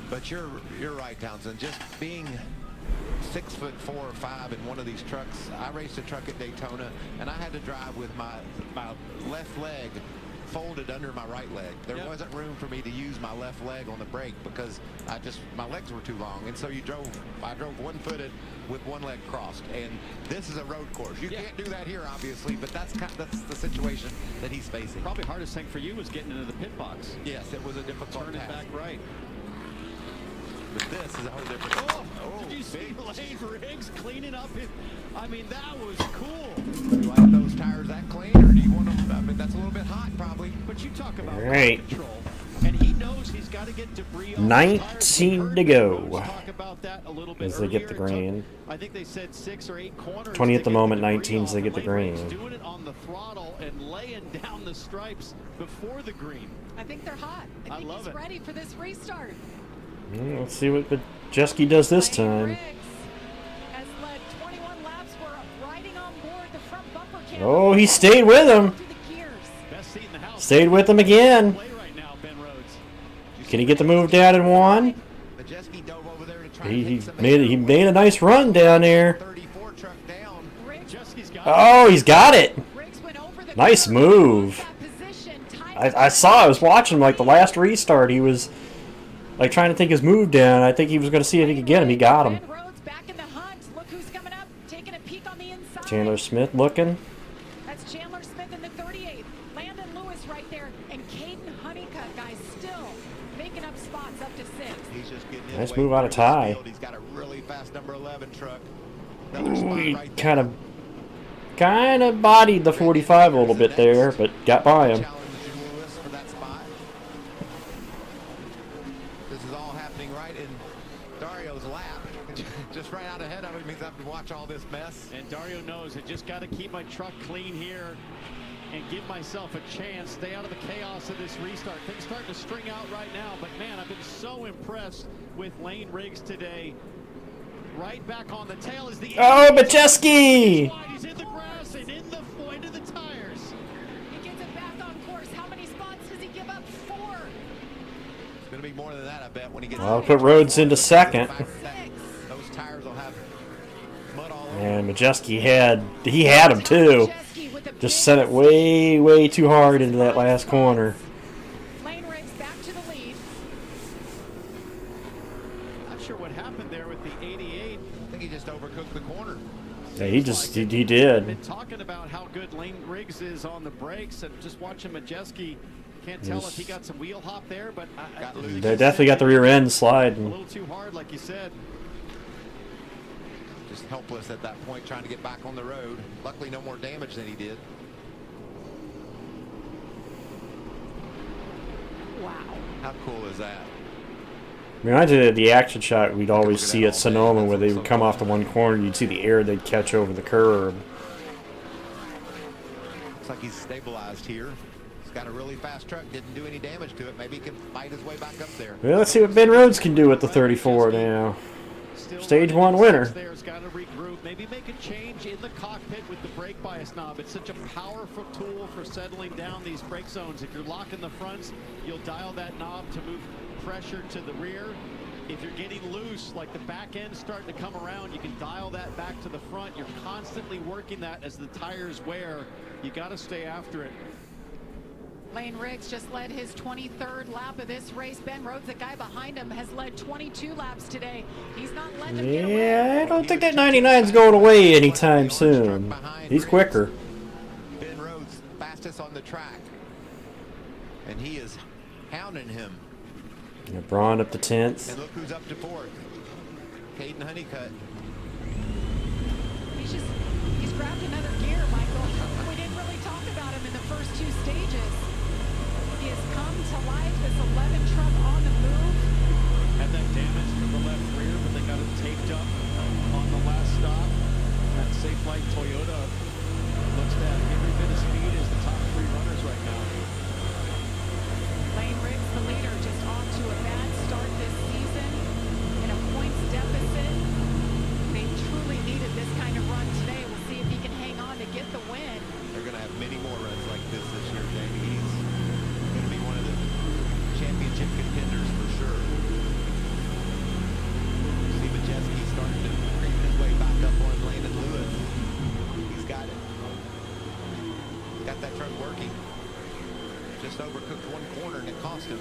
Speaker 31: But you're right, Townsend. Just being 6'4" or 5" in one of these trucks. I raced a truck at Daytona, and I had to drive with my left leg folded under my right leg. There wasn't room for me to use my left leg on the brake because my legs were too long. And so I drove one-footed with one leg crossed. And this is a road course. You can't do that here, obviously, but that's the situation that he's facing.
Speaker 32: Probably hardest thing for you was getting into the pit box.
Speaker 31: Yes, it was a difficult
Speaker 32: Turn it
Speaker 31: task.
Speaker 32: back right.
Speaker 31: But this is a whole different.
Speaker 32: Oh, did you see Lane Riggs cleaning up? I mean, that was cool.
Speaker 31: Do you like those tires that clean, or do you want them? I mean, that's a little bit hot, probably.
Speaker 32: But you talk about
Speaker 10: control,
Speaker 32: and he knows he's got to get debris off
Speaker 10: 19 to go
Speaker 32: talk about that a little bit
Speaker 10: as they get the green.
Speaker 32: I think they said 6 or 8 corners.
Speaker 10: 20 at the moment, 19 as they get the green.
Speaker 32: Doing it on the throttle and laying down the stripes before the green.
Speaker 1: I think they're hot. I think he's ready for this restart.
Speaker 10: Let's see what Majeski does this time.
Speaker 1: Has led 21 laps. We're riding on board the front bumper camera.
Speaker 10: Oh, he stayed with him. Stayed with him again. Can he get the move down in one? He made a nice run down there. Oh, he's got it. Nice move. I was watching him like the last restart. He was like trying to take his move down. I think he was going to see if he could get him. He got him. Chandler Smith looking.
Speaker 1: That's Chandler Smith in the 38. Landon Lewis right there. And Caden Honeycutt, guys, still making up spots up to 6.
Speaker 31: He's just getting
Speaker 10: Nice move out of tie.
Speaker 31: He's got a really fast number 11 truck.
Speaker 10: Ooh, he kind of bodied the 45 a little bit there, but got by him.
Speaker 31: This is all happening right in Dario's lap. Just right out ahead of him. He's having to watch all this mess.
Speaker 32: And Dario knows I just got to keep my truck clean here and give myself a chance. Stay out of the chaos of this restart. Things starting to string out right now, but man, I've been so impressed with Lane Riggs today. Right back on the tail is the...
Speaker 10: Oh, Majeski!
Speaker 32: He's in the grass and into the tires.
Speaker 1: He gets it back on course. How many spots does he give up? 4.
Speaker 31: It's going to be more than that, I bet, when he gets...
Speaker 10: I'll put Rhodes into second.
Speaker 31: Those tires will have mud all over.
Speaker 10: And Majeski had him too. Just sent it way too hard into that last corner.
Speaker 1: Lane Riggs back to the lead.
Speaker 32: Not sure what happened there with the 88.
Speaker 31: I think he just overcooked the corner.
Speaker 10: Yeah, he did.
Speaker 32: Been talking about how good Lane Riggs is on the brakes, and just watching Majeski. Can't tell if he got some wheel hop there, but
Speaker 10: They definitely got the rear end sliding.
Speaker 32: A little too hard, like you said.
Speaker 31: Just helpless at that point, trying to get back on the road. Luckily, no more damage than he did.
Speaker 1: Wow.
Speaker 31: How cool is that?
Speaker 10: I mean, I did the action shot we'd always see at Sonoma where they would come off the one corner, you'd see the air they'd catch over the curb.
Speaker 31: Looks like he's stabilized here. He's got a really fast truck, didn't do any damage to it. Maybe he can fight his way back up there.
Speaker 10: Well, let's see what Ben Rhodes can do with the 34 now. Stage 1 winner.
Speaker 32: There's got to regroup, maybe make a change in the cockpit with the brake bias knob. It's such a powerful tool for settling down these brake zones. If you're locking the fronts, you'll dial that knob to move pressure to the rear. If you're getting loose, like the back end starting to come around, you can dial that back to the front. You're constantly working that as the tires wear. You got to stay after it.
Speaker 1: Lane Riggs just led his 23rd lap of this race. Ben Rhodes, the guy behind him, has led 22 laps today. He's not letting him get away.
Speaker 10: Yeah, I don't think that 99's going away anytime soon. He's quicker.
Speaker 31: Ben Rhodes, fastest on the track. And he is hounding him.
Speaker 10: Yeah, Braun up to 10th.
Speaker 31: And look who's up to 4th. Caden Honeycutt.
Speaker 1: He's grabbed another gear, Michael. We didn't really talk about him in the first 2 stages. He has come to life, this 11 truck on the move.
Speaker 32: Had that damage from the left rear, but they got it taped up on the last stop. That Safe Light Toyota looks to have every bit of speed as the top 3 runners right now.
Speaker 1: Lane Riggs, the leader, just off to a bad start this season in a points deficit. They truly needed this kind of run today. We'll see if he can hang on to get the win.
Speaker 31: They're going to have many more runs like this year, Jamie. He's going to be one of the championship contenders for sure. See Majeski starting to creep his way back up on Landon Lewis. He's got it. Got that truck working. Just overcooked one corner and it cost him.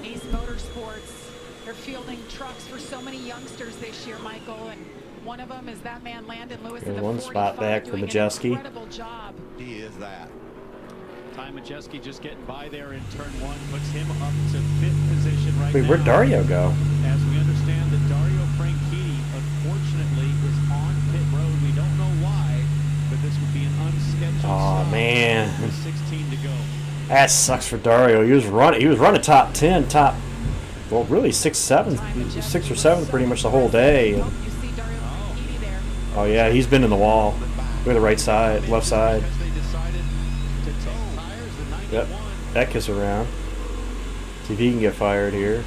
Speaker 1: East Motorsports, they're fielding trucks for so many youngsters this year, Michael, and one of them is that man Landon Lewis in the 45,
Speaker 10: one spot back for Majeski.
Speaker 1: Incredible job.
Speaker 31: He is that.
Speaker 32: Ty Majeski just getting by there in turn 1, puts him up to 5th position right now.
Speaker 10: Wait, where'd Dario go?
Speaker 32: As we understand that Dario Franchitti, unfortunately, is on pit road. We don't know why, but this would be an unscheduled stop.
Speaker 10: Man.
Speaker 32: With 16 to go.
Speaker 10: That sucks for Dario. He was running top 10, well, really 6 or 7 pretty much the whole day. And, oh yeah, he's been in the wall. Look at the right side, left side. Yep, Eck is around. See if he can get fired here.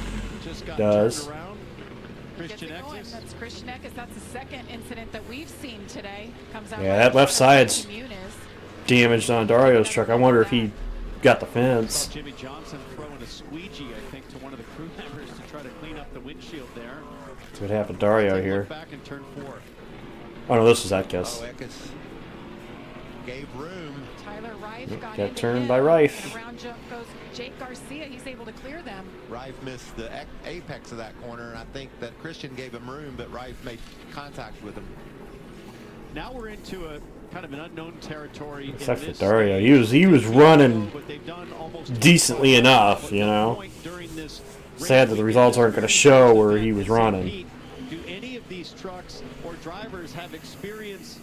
Speaker 10: Does.
Speaker 1: That's Christian Eckes. That's the second incident that we've seen today. Comes out
Speaker 10: Yeah, that left side's damaged on Dario's truck. I wonder if he got the fence.
Speaker 32: Jimmy Johnson throwing a squeegee, I think, to one of the crew members to try to clean up the windshield there.
Speaker 10: That's what happened to Dario here.
Speaker 32: Back in turn 4.
Speaker 10: Oh no, this is Eckes.
Speaker 31: Eckes gave room.
Speaker 1: Tyler Reif
Speaker 10: got turned by Reif.
Speaker 1: And around goes Jake Garcia. He's able to clear them.
Speaker 31: Reif missed the apex of that corner, and I think that Christian gave him room, but Reif made contact with him.
Speaker 32: Now we're into a kind of an unknown territory.
Speaker 10: Except for Dario, he was running decently enough, you know. Sad that the results aren't going to show where he was running.
Speaker 32: Do any of these trucks or drivers have experience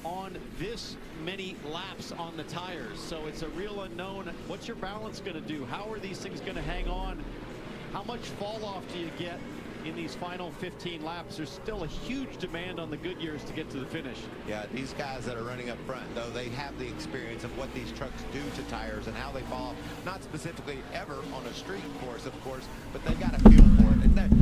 Speaker 32: on this many laps on the tires? So it's a real unknown. What's your balance going to do? How are these things going to hang on? How much fall off do you get in these final 15 laps? There's still a huge demand on the Goodyears to get to the finish.
Speaker 31: Yeah, these guys that are running up front, though, they have the experience of what these trucks do to tires and how they fall off. Not specifically ever on a street course, of course, but they got a feel for it.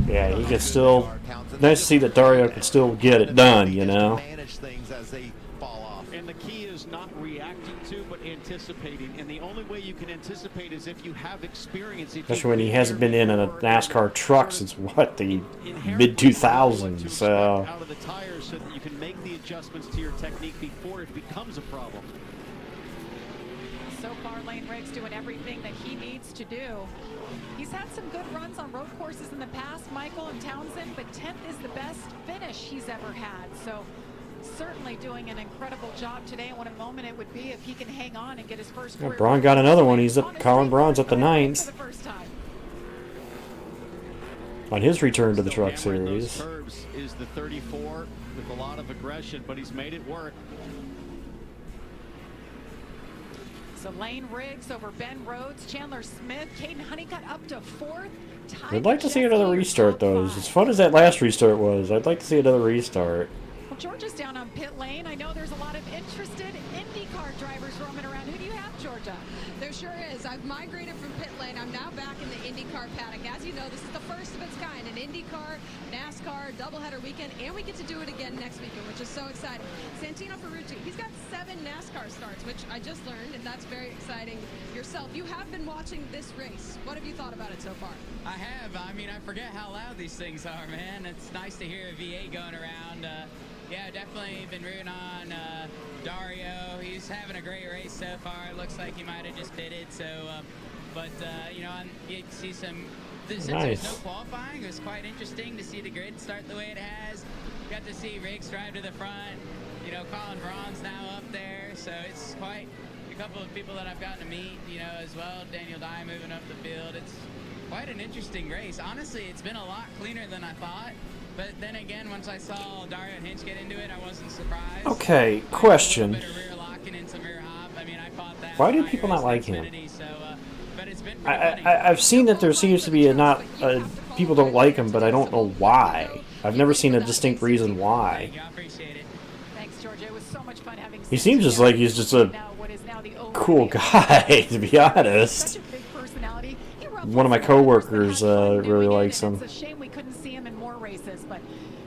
Speaker 10: Yeah, you can still. Nice to see that Dario can still get it done, you know.
Speaker 31: Manage things as they fall off.
Speaker 32: And the key is not reacting to, but anticipating. And the only way you can anticipate is if you have experience.
Speaker 10: Especially when he hasn't been in a NASCAR truck since what, the mid 2000s. So
Speaker 32: out of the tires so that you can make the adjustments to your technique before it becomes a problem.
Speaker 1: So far, Lane Riggs doing everything that he needs to do. He's had some good runs on road courses in the past, Michael and Townsend, but 10th is the best finish he's ever had. So certainly doing an incredible job today. And what a moment it would be if he can hang on and get his first.
Speaker 10: Yeah, Braun got another one. He's up. Colin Braun's up to 9th on his return to the Truck Series.
Speaker 32: Is the 34 with a lot of aggression, but he's made it work.
Speaker 1: So Lane Riggs over Ben Rhodes, Chandler Smith, Caden Honeycutt up to 4th.
Speaker 10: I'd like to see another restart, though. As fun as that last restart was, I'd like to see another restart.
Speaker 1: Well, Georgia's down on pit lane. I know there's a lot of interested IndyCar drivers drivers roaming around. Who do you have, Georgia?
Speaker 7: There sure is. I've migrated from pit lane. I'm now back in the IndyCar paddock. As you know, this is the first of its kind, an IndyCar, NASCAR, doubleheader weekend, and we get to do it again next weekend, which is so exciting. Santino Ferrucci, he's got 7 NASCAR starts, which I just learned, and that's very exciting. Yourself, you have been watching this race. What have you thought about it so far?
Speaker 3: I have. I mean, I forget how loud these things are, man. It's nice to hear a V8 going around. Yeah, definitely been rooting on Dario. He's having a great race so far. It looks like he might have just pitted. So, you know, you see some. Since there's no qualifying, it was quite interesting to see the grid start the way it has. Got to see Riggs drive to the front. You know, Colin Braun's now up there, so it's quite a couple of people that I've gotten to meet. You know, as well. Daniel Dye moving up the field. It's quite an interesting race. Honestly, it's been a lot cleaner than I thought. But then again, once I saw Dario and Hinch get into it, I wasn't surprised.
Speaker 10: Okay, question. Why do people not like him? I've seen that there seems to be people don't like him, but I don't know why. I've never seen a distinct reason why.
Speaker 1: Thanks, Georgia. It was so much fun having.
Speaker 10: He seems just like he's just a cool guy, to be honest. One of my coworkers really likes him.
Speaker 1: It's a shame we couldn't see him in more races, but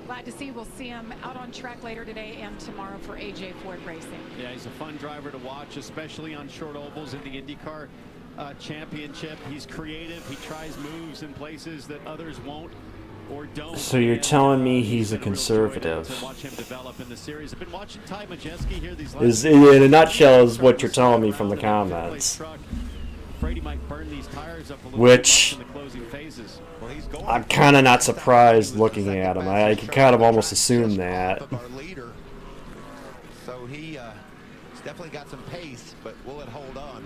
Speaker 1: glad to see we'll see him out on track later today and tomorrow for AJ Ford Racing.
Speaker 32: Yeah, he's a fun driver to watch, especially on short ovals in the IndyCar Championship. He's creative. He tries moves in places that others won't or don't.
Speaker 10: So you're telling me he's a conservative?
Speaker 32: Watch him develop in the series. I've been watching Ty Majeski here these
Speaker 10: last in a nutshell is what you're telling me from the comments. Which I'm kind of not surprised looking at him. I could kind of almost assume that.
Speaker 31: So he's definitely got some pace, but will it hold on?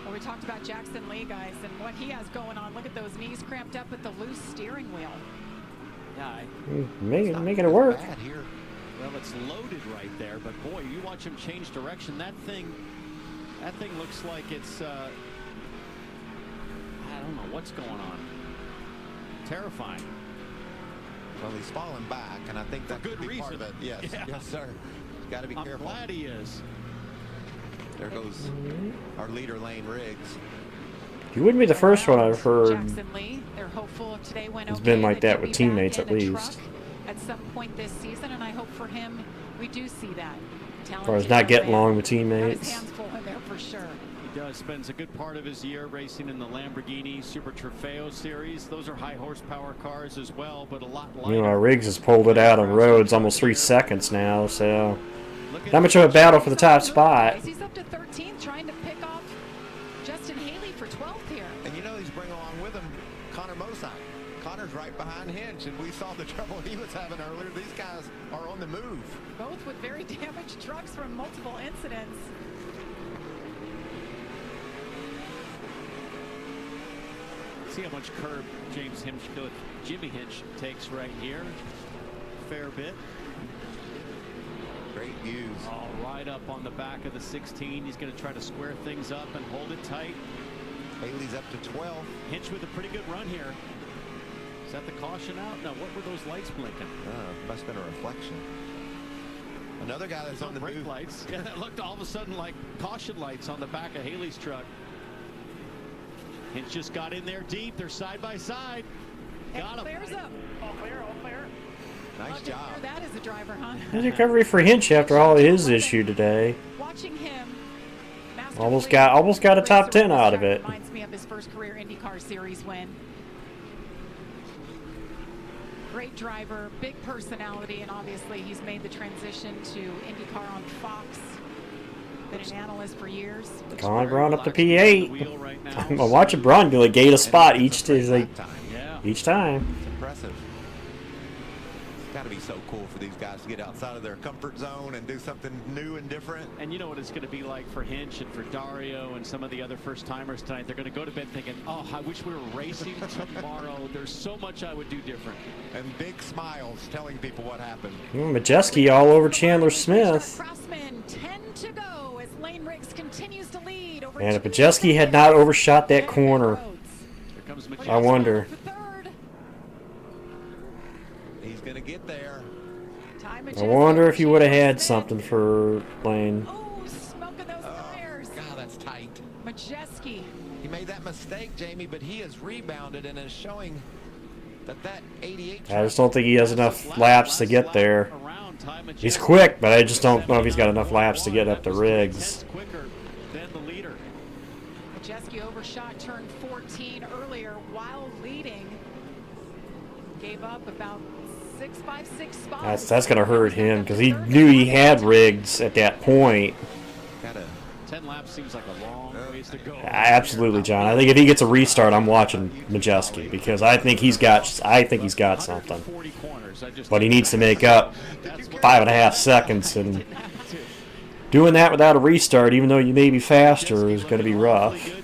Speaker 1: Well, we talked about Jackson Lee, guys, and what he has going on. Look at those knees cramped up with the loose steering wheel.
Speaker 32: Yeah,
Speaker 10: making it work.
Speaker 32: Well, it's loaded right there, but boy, you watch him change direction. That thing looks like it's. I don't know what's going on. Terrifying.
Speaker 31: Well, he's falling back, and I think that could be part of it. Yes, yes, sir. He's got to be careful.
Speaker 32: I'm glad he is.
Speaker 31: There goes our leader, Lane Riggs.
Speaker 10: He wouldn't be the first one I've heard.
Speaker 1: Jackson Lee, they're hopeful if today went
Speaker 10: it's been like that with teammates at least.
Speaker 1: At some point this season, and I hope for him we do see that.
Speaker 10: As far as not getting along with teammates.
Speaker 1: His hands full in there for sure.
Speaker 32: He does. Spends a good part of his year racing in the Lamborghini Super Trofeo series. Those are high horsepower cars as well, but a lot lighter.
Speaker 10: You know, Riggs has pulled it out on roads almost 3 seconds now, so not much of a battle for the top spot.
Speaker 1: He's up to 13th, trying to pick off Justin Haley for 12th here.
Speaker 31: And you know he's bringing along with him Connor Mosai. Connor's right behind Hinch, and we saw the trouble he was having earlier. These guys are on the move.
Speaker 1: Both with very damaged trucks from multiple incidents.
Speaker 32: See how much curb Jimmy Hinch takes right here. Fair bit.
Speaker 31: Great views.
Speaker 32: All right up on the back of the 16. He's going to try to square things up and hold it tight.
Speaker 31: Haley's up to 12.
Speaker 32: Hinch with a pretty good run here. Is that the caution out? No, what were those lights blinking?
Speaker 31: Must have been a reflection. Another guy that's on the
Speaker 32: brake
Speaker 31: move.
Speaker 32: Lights. Yeah, that looked all of a sudden like caution lights on the back of Haley's truck. Hinch just got in there deep. They're side by side. Got him.
Speaker 1: Clears up.
Speaker 8: All clear, all clear.
Speaker 31: Nice job.
Speaker 1: That is a driver, huh?
Speaker 10: Nice recovery for Hinch after all his issue today.
Speaker 1: Watching him.
Speaker 10: Almost got a top 10 out of it.
Speaker 1: Reminds me of his first career IndyCar Series win. Great driver, big personality, and obviously he's made the transition to IndyCar on Fox. Been an analyst for years.
Speaker 10: Colin Braun up to P8. I'm watching Braun like gate a spot each time.
Speaker 31: It's impressive. It's got to be so cool for these guys to get outside of their comfort zone and do something new and different.
Speaker 32: And you know what it's going to be like for Hinch and for Dario and some of the other first-timers tonight. They're going to go to bed thinking, oh, I wish we were racing tomorrow. There's so much I would do different.
Speaker 31: And big smiles telling people what happened.
Speaker 10: Majeski all over Chandler Smith.
Speaker 1: Crossman, 10 to go as Lane Riggs continues to lead over.
Speaker 10: And if Majeski had not overshot that corner, I wonder.
Speaker 31: He's going to get there.
Speaker 10: I wonder if he would have had something for Lane.
Speaker 1: Oh, smoke in
Speaker 31: that's tight.
Speaker 1: Majeski.
Speaker 31: He made that mistake, Jamie, but he has rebounded and is showing that 88.
Speaker 10: I just don't think he has enough laps to get there. He's quick, but I just don't know if he's got enough laps to get up to Riggs.
Speaker 1: Majeski overshot turn 14 earlier while leading. Gave up about 6 spots.
Speaker 10: That's going to hurt him because he knew he had Riggs at that point.
Speaker 32: 10 laps seems like a long ways to go.
Speaker 10: Absolutely, John. I think if he gets a restart, I'm watching Majeski because I think he's got something. But he needs to make up 5.5 seconds, and doing that without a restart, even though you may be faster, is going to be rough.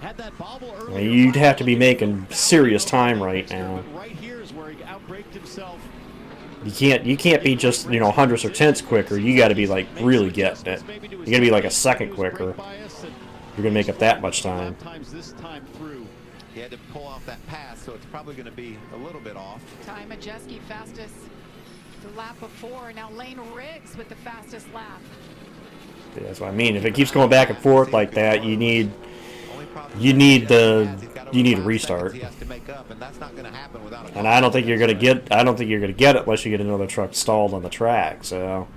Speaker 10: I mean, you'd have to be making serious time right now. You can't be just, you know, hundredths or tenths quicker. You got to be like really getting it. You got to be like a second quicker. You're gonna make up that much time.
Speaker 31: He had to pull off that pass, so it's probably going to be a little bit off.
Speaker 1: Ty Majeski fastest the lap before. Now Lane Riggs with the fastest lap.
Speaker 10: Yeah, that's what I mean. If it keeps going back and forth like that, you need a restart. And I don't think you're gonna get it unless you get another truck stalled on the track. So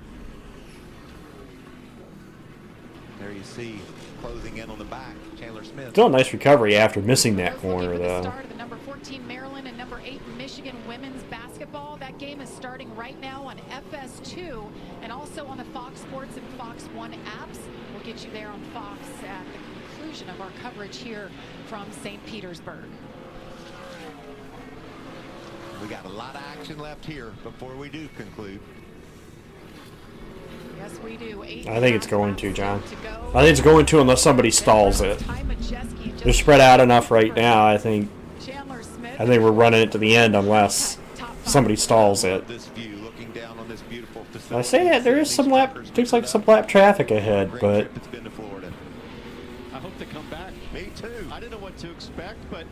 Speaker 31: there you see closing in on the back, Chandler Smith.
Speaker 10: Still a nice recovery after missing that corner, though.
Speaker 1: Start of the number 14 Maryland and number 8 Michigan women's basketball. That game is starting right now on FS2 and also on the Fox Sports and Fox One apps. We'll get you there on Fox at the conclusion of our coverage here from St. Petersburg.
Speaker 31: We got a lot of action left here before we do conclude.
Speaker 1: Yes, we do.
Speaker 10: I think it's going to, John. I think it's going to unless somebody stalls it. They're spread out enough right now. I think we're running it to the end unless somebody stalls it. I say that there is some lap traffic ahead, but
Speaker 32: I hope they come back. Me too. I didn't know what to expect, but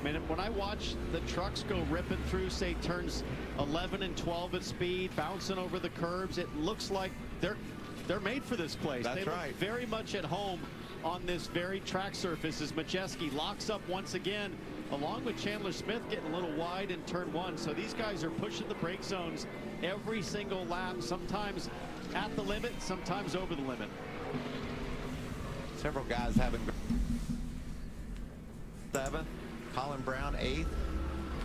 Speaker 32: man, when I watch the trucks go ripping through, say, turns 11 and 12 at speed, bouncing over the curbs, it looks like they're made for this place. They look very much at home on this very track surface as Majeski locks up once again, along with Chandler Smith getting a little wide in turn 1. So these guys are pushing the brake zones every single lap, sometimes at the limit, sometimes over the limit.
Speaker 31: Several guys having 7th, Colin Brown 8th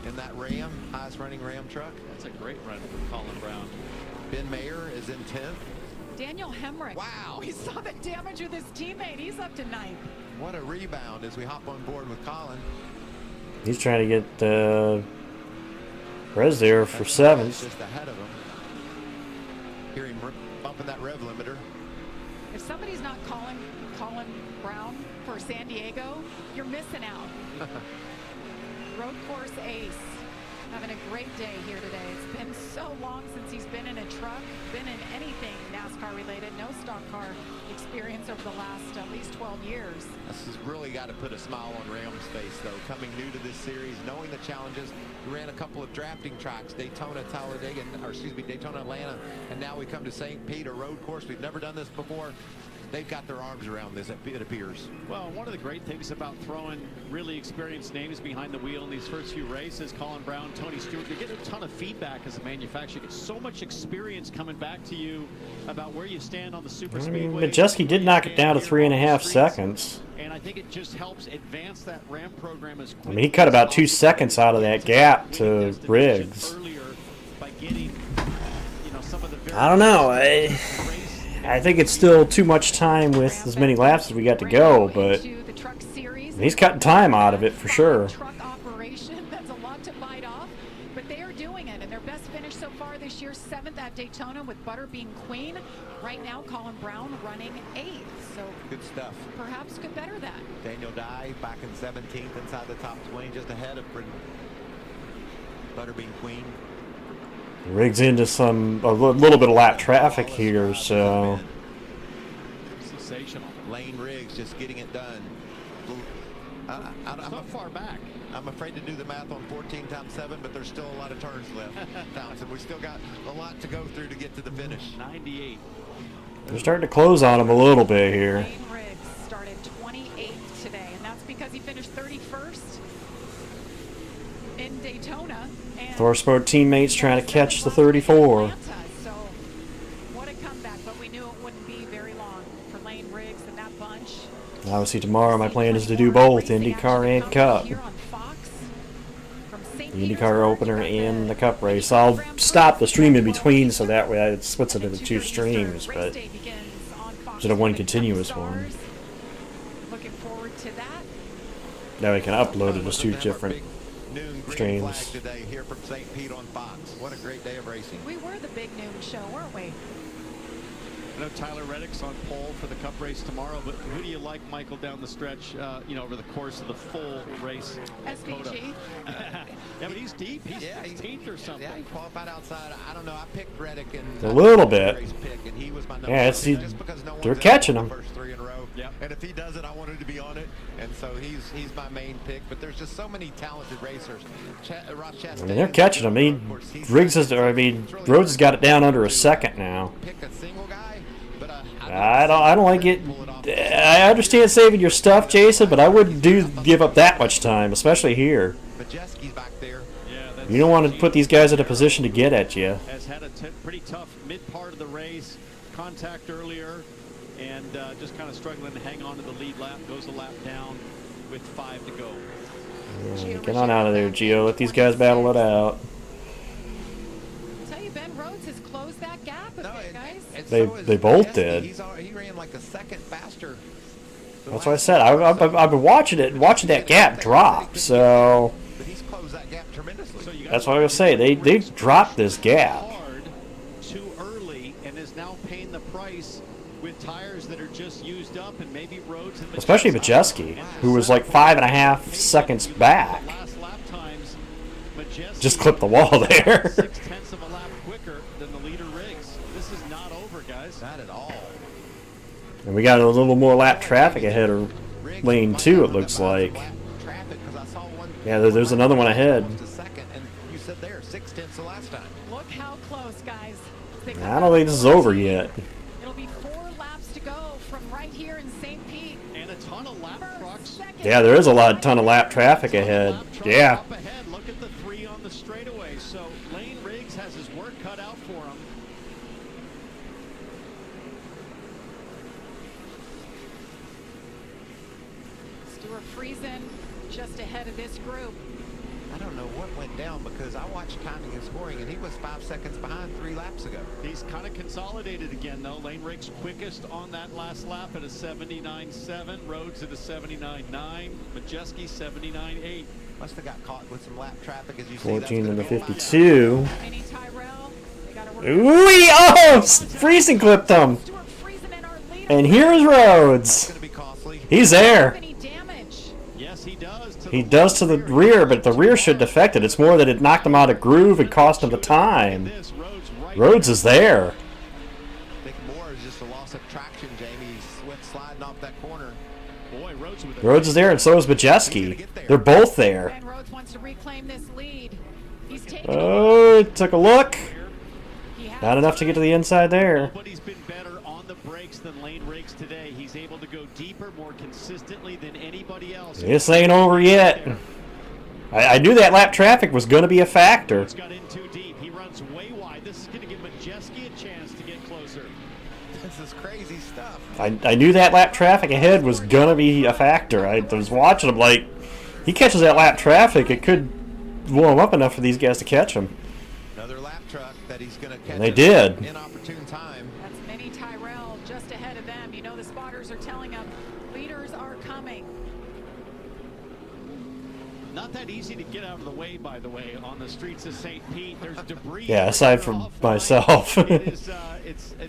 Speaker 31: in that Ram, highest running Ram truck.
Speaker 32: That's a great run for Colin Brown.
Speaker 31: Ben Mayer is in 10th.
Speaker 1: Daniel Hemrick. Wow. He saw the damage with his teammate. He's up to 9th.
Speaker 31: What a rebound as we hop on board with Colin.
Speaker 10: he's trying to get Perez there for 7th.
Speaker 31: Just ahead of him. Hear him bumping that rev limiter.
Speaker 1: If somebody's not calling Colin Brown for San Diego, you're missing out. Road course ace. Having a great day here today. It's been so long since he's been in a truck, been in anything NASCAR related, no stock car experience over the last at least 12 years.
Speaker 31: This has really got to put a smile on Ram's face, though. Coming new to this series, knowing the challenges. We ran a couple of drafting tracks, Daytona, Talladega, or excuse me, Daytona, Atlanta, and now we come to St. Pete, a road course. We've never done this before. They've got their arms around this, it appears.
Speaker 32: Well, one of the great things about throwing really experienced names behind the wheel in these first few races, Colin Brown, Tony Stewart, you get a ton of feedback as a manufacturer. You get so much experience coming back to you about where you stand on the super speedway.
Speaker 10: Majeski did knock it down to 3.5 seconds.
Speaker 32: And I think it just helps advance that Ram program as quickly.
Speaker 10: I mean, he cut about 2 seconds out of that gap to Riggs. I don't know. I think it's still too much time with as many laps as we got to go, but he's cutting time out of it for sure.
Speaker 1: Truck operation, that's a lot to bite off, but they are doing it, and their best finish so far this year, 7th at Daytona with Butter being queen. Right now, Colin Brown running 8th, so
Speaker 31: good stuff.
Speaker 1: Perhaps could better that.
Speaker 31: Daniel Dye back in 17th inside the top 20, just ahead of Butter being queen.
Speaker 10: Riggs into a little bit of lap traffic here, so.
Speaker 32: Sensational.
Speaker 31: Lane Riggs just getting it done.
Speaker 32: I'm so far back.
Speaker 31: I'm afraid to do the math on 14 times 7, but there's still a lot of turns left. Townsend, we still got a lot to go through to get to the finish.
Speaker 32: 98.
Speaker 10: They're starting to close on him a little bit here.
Speaker 1: Lane finished 31st in Daytona. And
Speaker 10: Thorsport teammates trying to catch the 34.
Speaker 1: so what a comeback, but we knew it wouldn't be very long for Lane Riggs and that bunch.
Speaker 10: Obviously tomorrow my plan is to do both IndyCar and Cup. The IndyCar opener and the Cup race. I'll stop the stream in between so that way it splits it into 2 streams, but instead of one continuous one.
Speaker 1: Looking forward to that.
Speaker 10: Now we can upload it as 2 different streams.
Speaker 31: Today here from St. Pete on Fox. What a great day of racing.
Speaker 1: We were the big noon show, weren't we?
Speaker 32: I know Tyler Reddick's on pole for the Cup race tomorrow, but who do you like, Michael, down the stretch, you know, over the course of the full race?
Speaker 1: SVG.
Speaker 32: Yeah, but he's deep. He's 16th or something.
Speaker 31: Yeah, he qualified outside. I don't know. I picked Reddick and
Speaker 10: A little bit.
Speaker 31: pick, and he was my number
Speaker 10: Yeah, it's,
Speaker 31: one, just because no one
Speaker 10: they're
Speaker 31: did
Speaker 10: catching
Speaker 31: the
Speaker 10: him.
Speaker 31: First 3 in a row.
Speaker 32: Yeah.
Speaker 31: And if he does it, I wanted to be on it. And so he's my main pick. But there's just so many talented racers. Ross Chastain,
Speaker 10: I mean, they're catching him. Rhodes has got it down under a second now.
Speaker 31: Pick a single guy.
Speaker 10: I don't like it. I understand saving your stuff, Jason, but I wouldn't give up that much time, especially here.
Speaker 31: Back there.
Speaker 32: Yeah,
Speaker 10: You don't want to put these guys in a position to get at you.
Speaker 32: Has had a pretty tough mid part of the race, contact earlier, and just kind of struggling to hang on to the lead lap. Goes a lap down with 5 to go.
Speaker 10: Yeah, get on out of there, Gio. Let these guys battle it out.
Speaker 1: I'll tell you, Ben Rhodes has closed that gap a bit, guys.
Speaker 10: They both did.
Speaker 31: He ran like a second faster.
Speaker 10: That's what I said. I've been watching that gap drop. So
Speaker 31: But he's closed that gap tremendously.
Speaker 10: that's what I was saying. They dropped this gap.
Speaker 32: Too early, and is now paying the price with tires that are just used up, and maybe Rhodes and
Speaker 10: Especially Majeski, who was like 5.5 seconds back.
Speaker 32: last lap times. Majeski
Speaker 10: Just clipped the wall there.
Speaker 32: 0.6 of a lap quicker than the leader Riggs. This is not over, guys.
Speaker 31: Not at all.
Speaker 10: And we got a little more lap traffic ahead of lane 2, it looks like. Yeah, there's another one ahead.
Speaker 31: You said there 0.6 the last time.
Speaker 1: Look how close, guys.
Speaker 10: I don't think this is over yet.
Speaker 1: It'll be 4 laps to go from right here in St. Pete.
Speaker 32: And a ton of lap trucks.
Speaker 10: Yeah, there is a ton of lap traffic ahead. Yeah.
Speaker 32: Up ahead, look at the 3 on the straightaway. So Lane Riggs has his work cut out for him.
Speaker 1: Stuart Friesen just ahead of this group.
Speaker 31: I don't know what went down because I watched timing and scoring, and he was 5 seconds behind 3 laps ago.
Speaker 32: He's kind of consolidated again, though. Lane Riggs quickest on that last lap at a 79.7. Rhodes at a 79.9. Majeski 79.8.
Speaker 31: Must have got caught with some lap traffic, as you see.
Speaker 10: 14 and the 52.
Speaker 1: Mini Tyrell.
Speaker 10: Ooh, oh, Friesen clipped him. And here's Rhodes. He's there.
Speaker 32: Yes, he does.
Speaker 10: He does to the rear, but the rear should defect it. It's more that it knocked him out of groove and cost him the time. Rhodes is there.
Speaker 31: I think more is just a loss of traction, Jamie. Swift sliding off that corner.
Speaker 32: Boy,
Speaker 10: Rhodes is there, and so is Majeski. They're both there.
Speaker 1: Ben Rhodes wants to reclaim this lead. He's taking
Speaker 10: Oh, took a look. Not enough to get to the inside there.
Speaker 32: Nobody's been better on the brakes than Lane Riggs today. He's able to go deeper more consistently than anybody else.
Speaker 10: This ain't over yet. I knew that lap traffic was going to be a factor.
Speaker 32: Got in too deep. He runs way wide. This is going to give Majeski a chance to get closer.
Speaker 31: This is crazy stuff.
Speaker 10: I knew that lap traffic ahead was going to be a factor. I was watching him like, he catches that lap traffic, it could blow him up enough for these guys to catch him.
Speaker 31: Another lap truck that he's going to catch.
Speaker 10: And they did.
Speaker 31: Inopportune time.
Speaker 1: That's Mini Tyrell just ahead of them. You know the spotters are telling them leaders are coming.
Speaker 32: Not that easy to get out of the way, by the way, on the streets of St. Pete. There's debris.
Speaker 10: Yeah, aside from myself.
Speaker 32: It's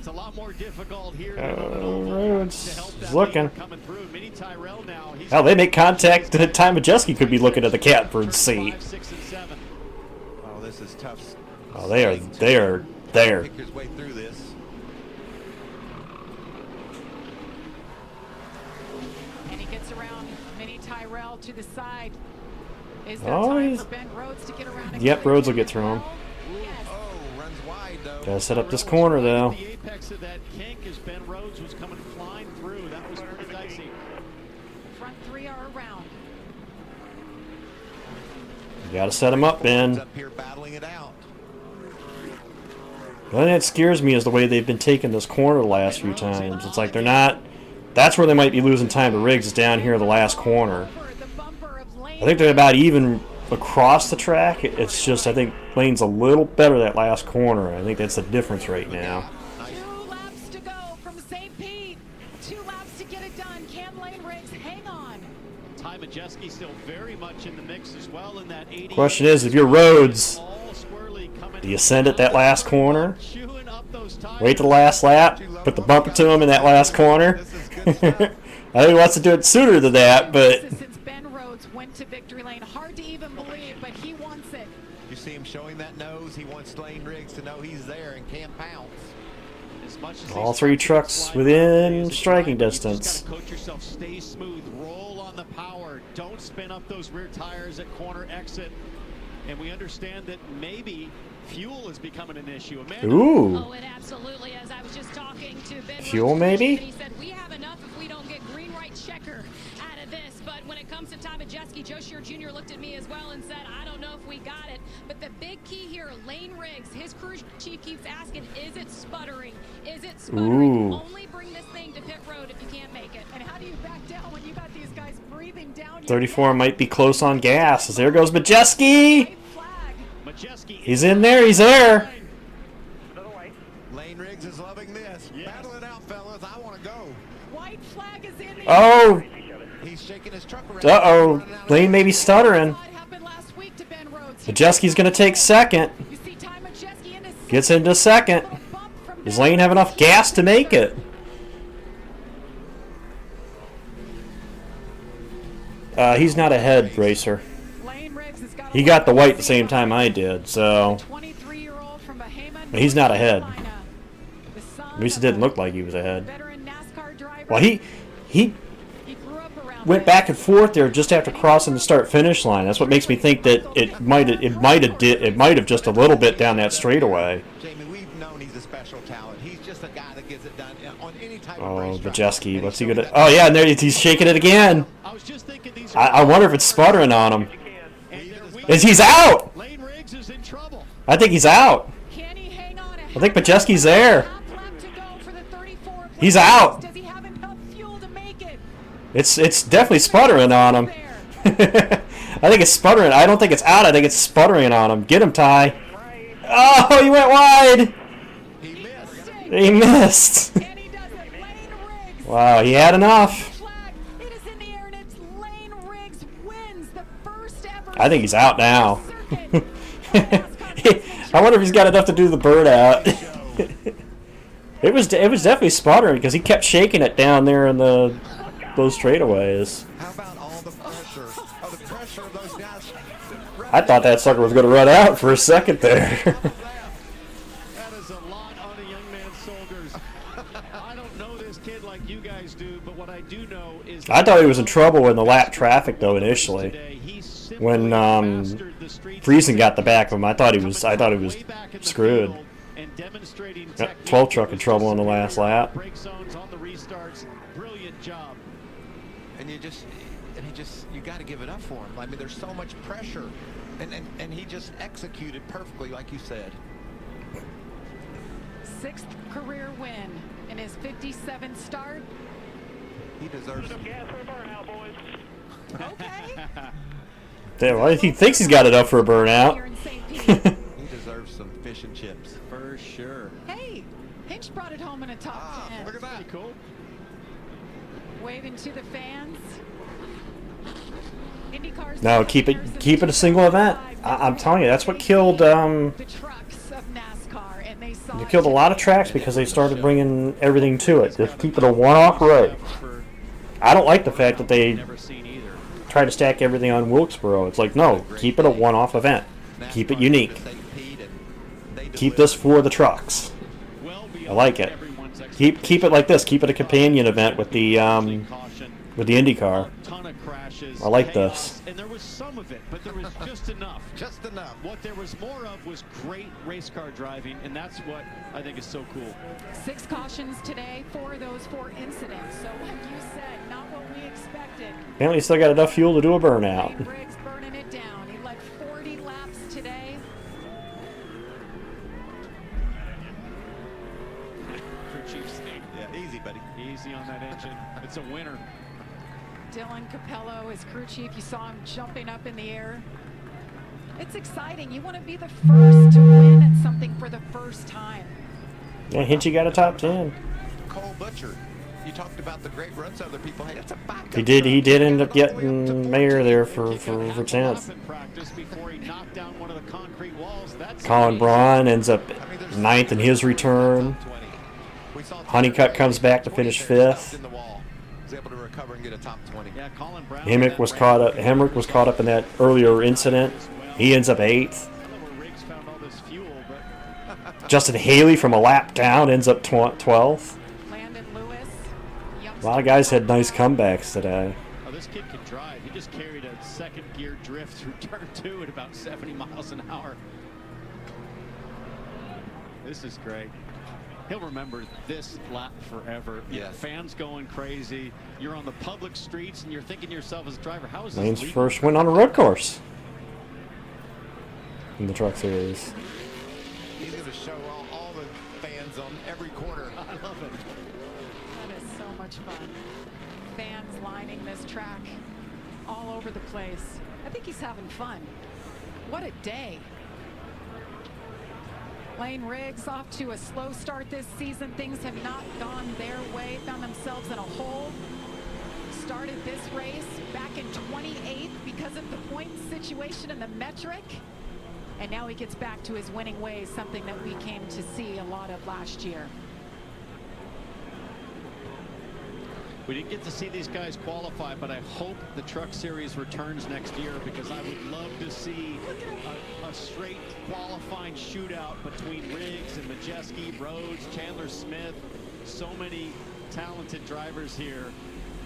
Speaker 32: a lot more difficult here.
Speaker 10: Rhodes is looking.
Speaker 32: Coming through. Mini Tyrell now.
Speaker 10: Hell, they make contact at the time Majeski could be looking at the catbird seat.
Speaker 32: 5, 6, and 7.
Speaker 31: Oh, this is tough.
Speaker 10: Oh, they are there.
Speaker 31: Pick his way through this.
Speaker 1: And he gets around Mini Tyrell to the side. Is there
Speaker 10: Oh,
Speaker 1: time
Speaker 10: he's...
Speaker 1: for Ben Rhodes to get around?
Speaker 10: Yep, Rhodes will get through him.
Speaker 31: Oh, runs wide though.
Speaker 10: Gotta set up this corner though.
Speaker 32: The apex of that kink as Ben Rhodes was coming flying through. That was pretty dicey.
Speaker 1: Front 3 are around.
Speaker 10: You gotta set him up, Ben.
Speaker 31: Up here battling it out.
Speaker 10: The only thing that scares me is the way they've been taking this corner the last few times. It's like they're not... That's where they might be losing time to Riggs, is down here in the last corner. I think they're about even across the track. It's just, I think Lane's a little better that last corner. I think that's the difference right now.
Speaker 1: 2 laps to go from St. Pete. 2 laps to get it done. Can Lane Riggs hang on?
Speaker 32: Ty Majeski still very much in the mix as well in that 80.
Speaker 10: Question is, if you're Rhodes, do you send it that last corner? Wait to the last lap? Put the bumper to him in that last corner? I think he wants to do it sooner than that, but...
Speaker 1: Since Ben Rhodes went to victory lane, hard to even believe, but he wants it.
Speaker 31: You see him showing that nose. He wants Lane Riggs to know he's there and can't pounce.
Speaker 32: As much as
Speaker 10: all 3 trucks within striking distance.
Speaker 32: You just gotta coach yourself, stay smooth, roll on the power, don't spin up those rear tires at corner exit. And we understand that maybe fuel is becoming an issue. Amanda?
Speaker 10: Ooh.
Speaker 11: Oh, it absolutely is. I was just talking to Ben
Speaker 10: Fuel,
Speaker 11: Rhodes,
Speaker 10: maybe?
Speaker 11: and he said we have enough if we don't get green, white checker out of this. But when it comes to Ty Majeski, Joe Shear Jr. looked at me as well and said, I don't know if we got it. But the big key here, Lane Riggs, his crew chief keeps asking, is it sputtering? Is it sputtering?
Speaker 10: Ooh.
Speaker 11: Only bring this thing to pit road if you can't make it.
Speaker 1: And how do you back down when you got these guys breathing down?
Speaker 10: 34 might be close on gas. As there goes Majeski! He's in there, he's there!
Speaker 31: Lane Riggs is loving this. Battle it out, fellas. I want to go.
Speaker 1: White flag is in the
Speaker 10: Oh!
Speaker 31: He's shaking his truck around.
Speaker 10: Uh-oh. Lane may be stuttering. Majeski's going to take second. Gets into second. Does Lane have enough gas to make it? He's not ahead, Racer. He got the white at the same time I did, so... But he's not ahead. At least it didn't look like he was ahead. Well, he went back and forth there just after crossing the start-finish line. That's what makes me think that it might have just a little bit down that straightaway.
Speaker 31: Jamie, we've known he's a special talent. He's just a guy that gets it done on any type of
Speaker 10: Oh,
Speaker 31: racetrack.
Speaker 10: Majeski, what's he gonna... Oh, yeah, and there he's shaking it again. I wonder if it's sputtering on him. He's out! I think he's out. I think Majeski's there. He's out. It's definitely sputtering on him. I think it's sputtering. I don't think it's out. I think it's sputtering on him. Get him, Ty. Oh, he went wide. He missed. Wow, he had enough. I think he's out now. I wonder if he's got enough to do the burnout. It was definitely sputtering because he kept shaking it down there in those straightaways.
Speaker 31: How about all the pressure? Oh, the pressure of those guys.
Speaker 10: I thought that sucker was going to run out for a second there.
Speaker 32: That is a lot on a young man's shoulders. I don't know this kid like you guys do, but what I do know is...
Speaker 10: I thought he was in trouble in the lap traffic though initially. When Friesen got the back of him, I thought he was screwed. Got 12 truck in trouble in the last lap.
Speaker 32: Brake zones on the restarts. Brilliant job.
Speaker 31: And you got to give it up for him. I mean, there's so much pressure, and he just executed perfectly, like you said.
Speaker 1: 6th career win in his 57th start.
Speaker 31: He deserves it.
Speaker 1: Okay.
Speaker 10: Well, he thinks he's got enough for a burnout.
Speaker 31: He deserves some fish and chips.
Speaker 32: For sure.
Speaker 1: Hey, Hinch brought it home in a top 10.
Speaker 31: Look at that.
Speaker 32: Cool.
Speaker 1: Waving to the fans. IndyCar's
Speaker 10: No, keep it a single event. I'm telling you, that's what killed
Speaker 1: the trucks of NASCAR, and they saw
Speaker 10: it killed a lot of tracks because they started bringing everything to it. Just keep it a one-off race. I don't like the fact that they try to stack everything on Wilkesboro. It's like, no, keep it a one-off event. Keep it unique. Keep this for the trucks. I like it. Keep it like this. Keep it a companion event with the IndyCar. I like this.
Speaker 32: And there was some of it, but there was just enough.
Speaker 31: Just enough.
Speaker 32: What there was more of was great race car driving, and that's what I think is so cool.
Speaker 1: 6 cautions today for those 4 incidents. So like you said, not what we expected.
Speaker 10: Apparently, still got enough fuel to do a burnout.
Speaker 1: Briggs burning it down. He led 4
Speaker 32: decision. It's a winner.
Speaker 1: Dylan Capello, his crew chief, you saw him jumping up in the air. It's exciting. You want to be the first to win at something for the first time.
Speaker 10: Yeah, Hinchy got a top 10.
Speaker 31: Cole Butcher. You talked about the great runs other people had. It's a backup.
Speaker 10: He did end up getting mayor there for 10th. Colin Braun ends up 9th in his return. Honeycutt comes back to finish 5th. Hemrick was caught up in that earlier incident. He ends up 8th. Justin Haley from a lap down ends up 12th. A lot of guys had nice comebacks today.
Speaker 32: Oh, this kid can drive. He just carried a second gear drift through turn 2 at about 70 miles an hour. This is great. He'll remember this lap forever.
Speaker 31: Yes.
Speaker 32: Fans going crazy. You're on the public streets and you're thinking to yourself as a driver, how is this
Speaker 10: Lane's
Speaker 32: legal?
Speaker 10: first win on a road course in the Truck Series.
Speaker 31: He's going to show all the fans on every corner.
Speaker 32: I love it.
Speaker 1: That is so much fun. Fans lining this track all over the place. I think he's having fun. What a day. Lane Riggs off to a slow start this season. Things have not gone their way. Found themselves in a hole. Started this race back in 28th because of the point situation and the metric. And now he gets back to his winning ways, something that we came to see a lot of last year.
Speaker 32: We didn't get to see these guys qualify, but I hope the Truck Series returns next year because I would love to see a straight qualifying shootout between Riggs and Majeski, Rhodes, Chandler Smith. So many talented drivers here.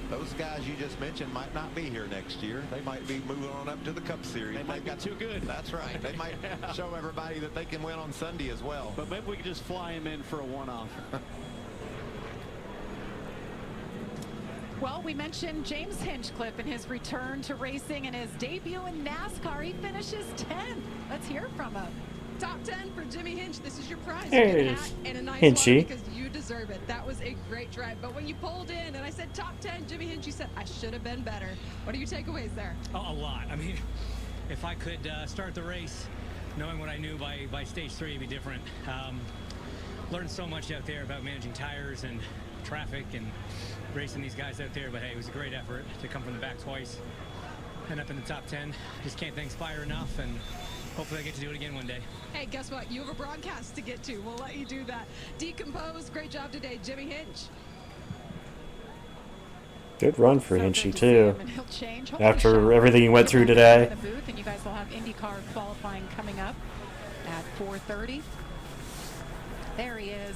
Speaker 31: Those guys you just mentioned might not be here next year. They might be moving on up to the Cup Series.
Speaker 32: They might be too good.
Speaker 31: That's right. They might show everybody that they can win on Sunday as well.
Speaker 32: But maybe we could just fly him in for a one-off.
Speaker 1: Well, we mentioned James Hinchcliffe and his return to racing and his debut in NASCAR. He finishes 10th. Let's hear from him.
Speaker 7: Top 10 for Jimmy Hinch. This is your prize.
Speaker 10: There
Speaker 7: You get
Speaker 10: it
Speaker 7: a
Speaker 10: is.
Speaker 7: hat and a nice
Speaker 10: Hinchy.
Speaker 7: watch because you deserve it. That was a great drive. But when you pulled in and I said top 10, Jimmy Hinch, you said, I should have been better. What are your takeaways there?
Speaker 3: A lot. I mean, if I could start the race knowing what I knew by stage 3, it'd be different. Learned so much out there about managing tires and traffic and racing these guys out there, but hey, it was a great effort to come from the back twice, end up in the top 10. Just can't thank Spire enough, and hopefully I get to do it again one day.
Speaker 7: Hey, guess what? You have a broadcast to get to. We'll let you do that. Decomposed. Great job today, Jimmy Hinch.
Speaker 10: Good run for Hinchy too.
Speaker 1: He'll change.
Speaker 10: After everything he went through today.
Speaker 1: In the booth, and you guys will have IndyCar qualifying coming up at 4:30. There he is.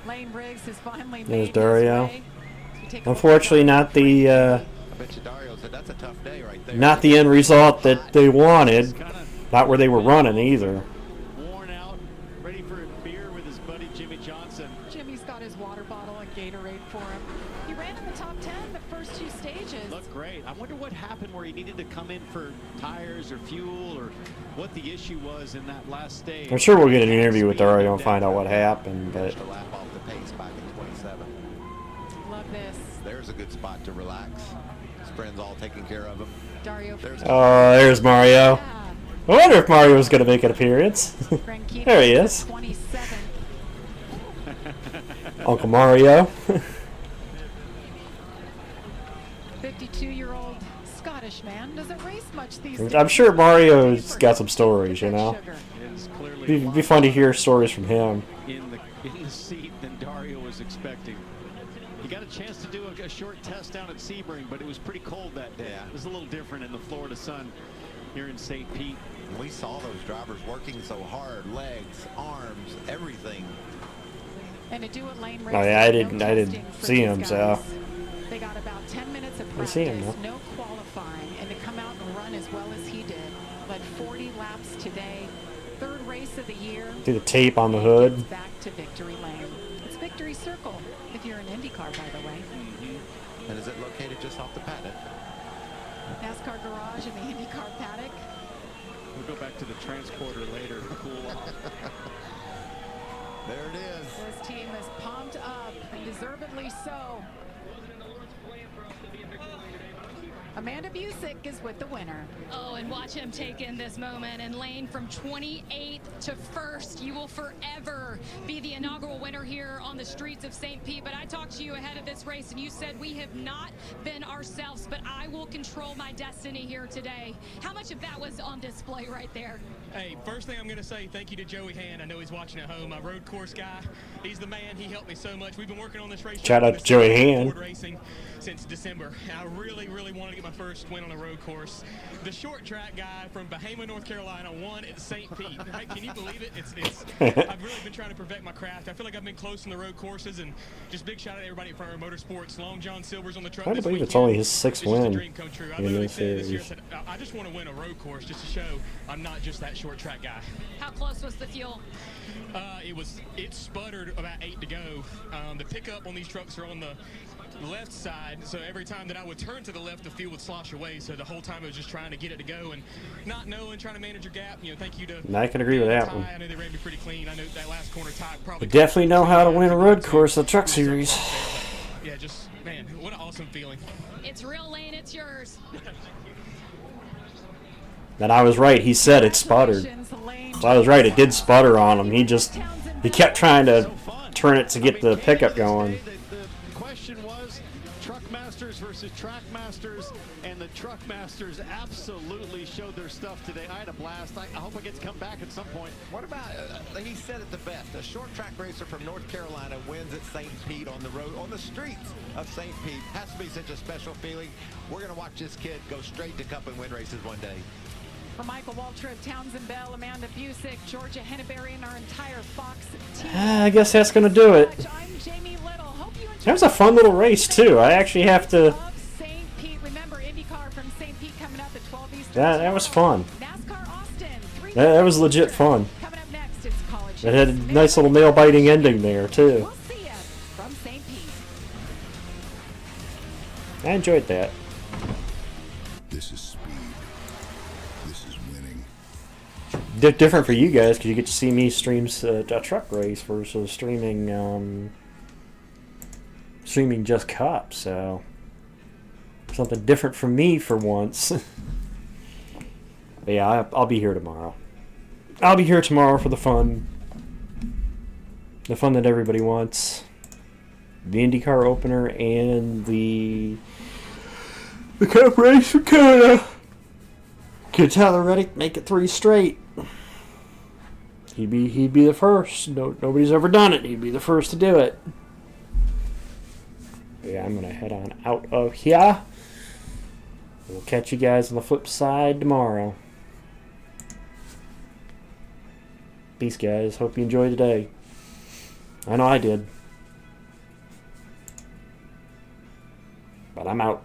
Speaker 1: Lane Riggs has finally
Speaker 10: There's
Speaker 1: made
Speaker 10: Dario.
Speaker 1: his way.
Speaker 10: Unfortunately, not the
Speaker 31: I bet you Dario said that's a tough day right there.
Speaker 10: not the end result that they wanted. Not where they were running either.
Speaker 32: Worn out, ready for a beer with his buddy Jimmy Johnson.
Speaker 1: Jimmy's got his water bottle and Gatorade for him. He ran in the top 10 the first 2 stages.
Speaker 32: Looked great. I wonder what happened where he needed to come in for tires or fuel or what the issue was in that last stage.
Speaker 10: I'm sure we'll get an interview with Dario and find out what happened, but
Speaker 31: To lap off the pace back in 27.
Speaker 1: Love this.
Speaker 31: There's a good spot to relax. His friends all taking care of him.
Speaker 1: Dario.
Speaker 10: there's Mario. I wonder if Mario was going to make an appearance. There he is.
Speaker 1: 27.
Speaker 10: Uncle Mario.
Speaker 1: 52-year-old Scottish man doesn't race much these days.
Speaker 10: I'm sure Mario's got some stories, you know. It'd be fun to hear stories from him.
Speaker 32: In the seat than Dario was expecting. He got a chance to do a short test down at Sebring, but it was pretty cold that day.
Speaker 31: Yeah.
Speaker 32: It was a little different in the Florida sun here in St. Pete.
Speaker 31: We saw those drivers working so hard, legs, arms, everything.
Speaker 1: And to do it lane race.
Speaker 10: Oh yeah, I didn't see him, so.
Speaker 1: They got about 10 minutes of
Speaker 10: I
Speaker 1: practice,
Speaker 10: see him,
Speaker 1: no qualifying, and to come out and run as well as he did. Led 40 laps today, 3rd race of the year.
Speaker 10: See the tape on the hood.
Speaker 1: Back to victory lane. It's Victory Circle if you're an IndyCar, by the way.
Speaker 31: And is it located just off the paddock?
Speaker 1: NASCAR garage in the IndyCar paddock.
Speaker 32: We'll go back to the transporter later to cool off.
Speaker 31: There it is.
Speaker 1: This team is pumped up, and deservedly so. Amanda Busick is with the winner.
Speaker 11: Oh, and watch him take in this moment. And Lane, from 28th to 1st, you will forever be the inaugural winner here on the streets of St. Pete. But I talked to you ahead of this race, and you said we have not been ourselves, but I will control my destiny here today. How much of that was on display right there?
Speaker 18: Hey, first thing I'm going to say, thank you to Joey Hand. I know he's watching at home. My road course guy. He's the man. He helped me so much. We've been working on this race.
Speaker 10: Shout out to Joey Hand.
Speaker 18: Racing since December. I really wanted to get my first win on a road course. The short track guy from Bahama, North Carolina, won at St. Pete. Right? Can you believe it? I've really been trying to perfect my craft. I feel like I've been close on the road courses, and just big shout out to everybody at Farmer Motorsports. Long John Silver's on the truck.
Speaker 10: I
Speaker 18: this
Speaker 10: believe
Speaker 18: weekend.
Speaker 10: it's only his 6th win
Speaker 18: in
Speaker 10: this series.
Speaker 18: Said, I just want to win a road course just to show I'm not just that short track guy.
Speaker 11: How close was the fuel?
Speaker 18: It sputtered about 8 to go. The pickup on these trucks are on the left side, so every time that I would turn to the left, the fuel would slosh away. So the whole time I was just trying to get it to go and not knowing, trying to manage your gap. You know, thank you to.
Speaker 10: I can agree with that one.
Speaker 18: I know they ran me pretty clean. I know that last corner tie probably.
Speaker 10: You definitely know how to win a road course, the truck series.
Speaker 18: Yeah, just man, what an awesome feeling.
Speaker 11: It's real, Lane. It's yours.
Speaker 10: And I was right. He said it sputtered. So I was right. It did sputter on him. He kept trying to turn it to get the pickup going.
Speaker 32: The question was truck masters versus track masters, and the truck masters absolutely showed their stuff today. I had a blast. I hope I get to come back at some point.
Speaker 6: What about, he said it the best, a short track racer from North Carolina wins at St. Pete on the road, on the streets of St. Pete. Has to be such a special feeling. We're going to watch this kid go straight to Cup and win races one day.
Speaker 1: For Michael Waltrip, Townsend Bell, Amanda Busick, Georgia Henneberry, and our entire Fox team.
Speaker 10: I guess that's going to do it.
Speaker 1: I'm Jamie Little. Hope you enjoyed.
Speaker 10: That was a fun little race, too. I actually have to...
Speaker 1: St. Pete. Remember, IndyCar from St. Pete coming up at 12 Eastern.
Speaker 10: That was fun.
Speaker 1: NASCAR Austin.
Speaker 10: That was legit fun.
Speaker 1: Coming up next, it's college.
Speaker 10: It had a nice little nail-biting ending there, too.
Speaker 1: We'll see you from St. Pete.
Speaker 10: I enjoyed that.
Speaker 12: This is speed. This is winning.
Speaker 10: Different for you guys because you get to see me stream a truck race versus streaming just Cup. So something different for me for once. But yeah, I'll be here tomorrow. I'll be here tomorrow for the fun. The fun that everybody wants. The IndyCar opener and the Cup race for Canada. Get Tyler Reddick, make it 3 straight. He'd be the first. Nobody's ever done it. He'd be the first to do it. Yeah, I'm gonna head on out of here. We'll catch you guys on the flip side tomorrow. Peace, guys. Hope you enjoyed today. I know I did. But I'm out.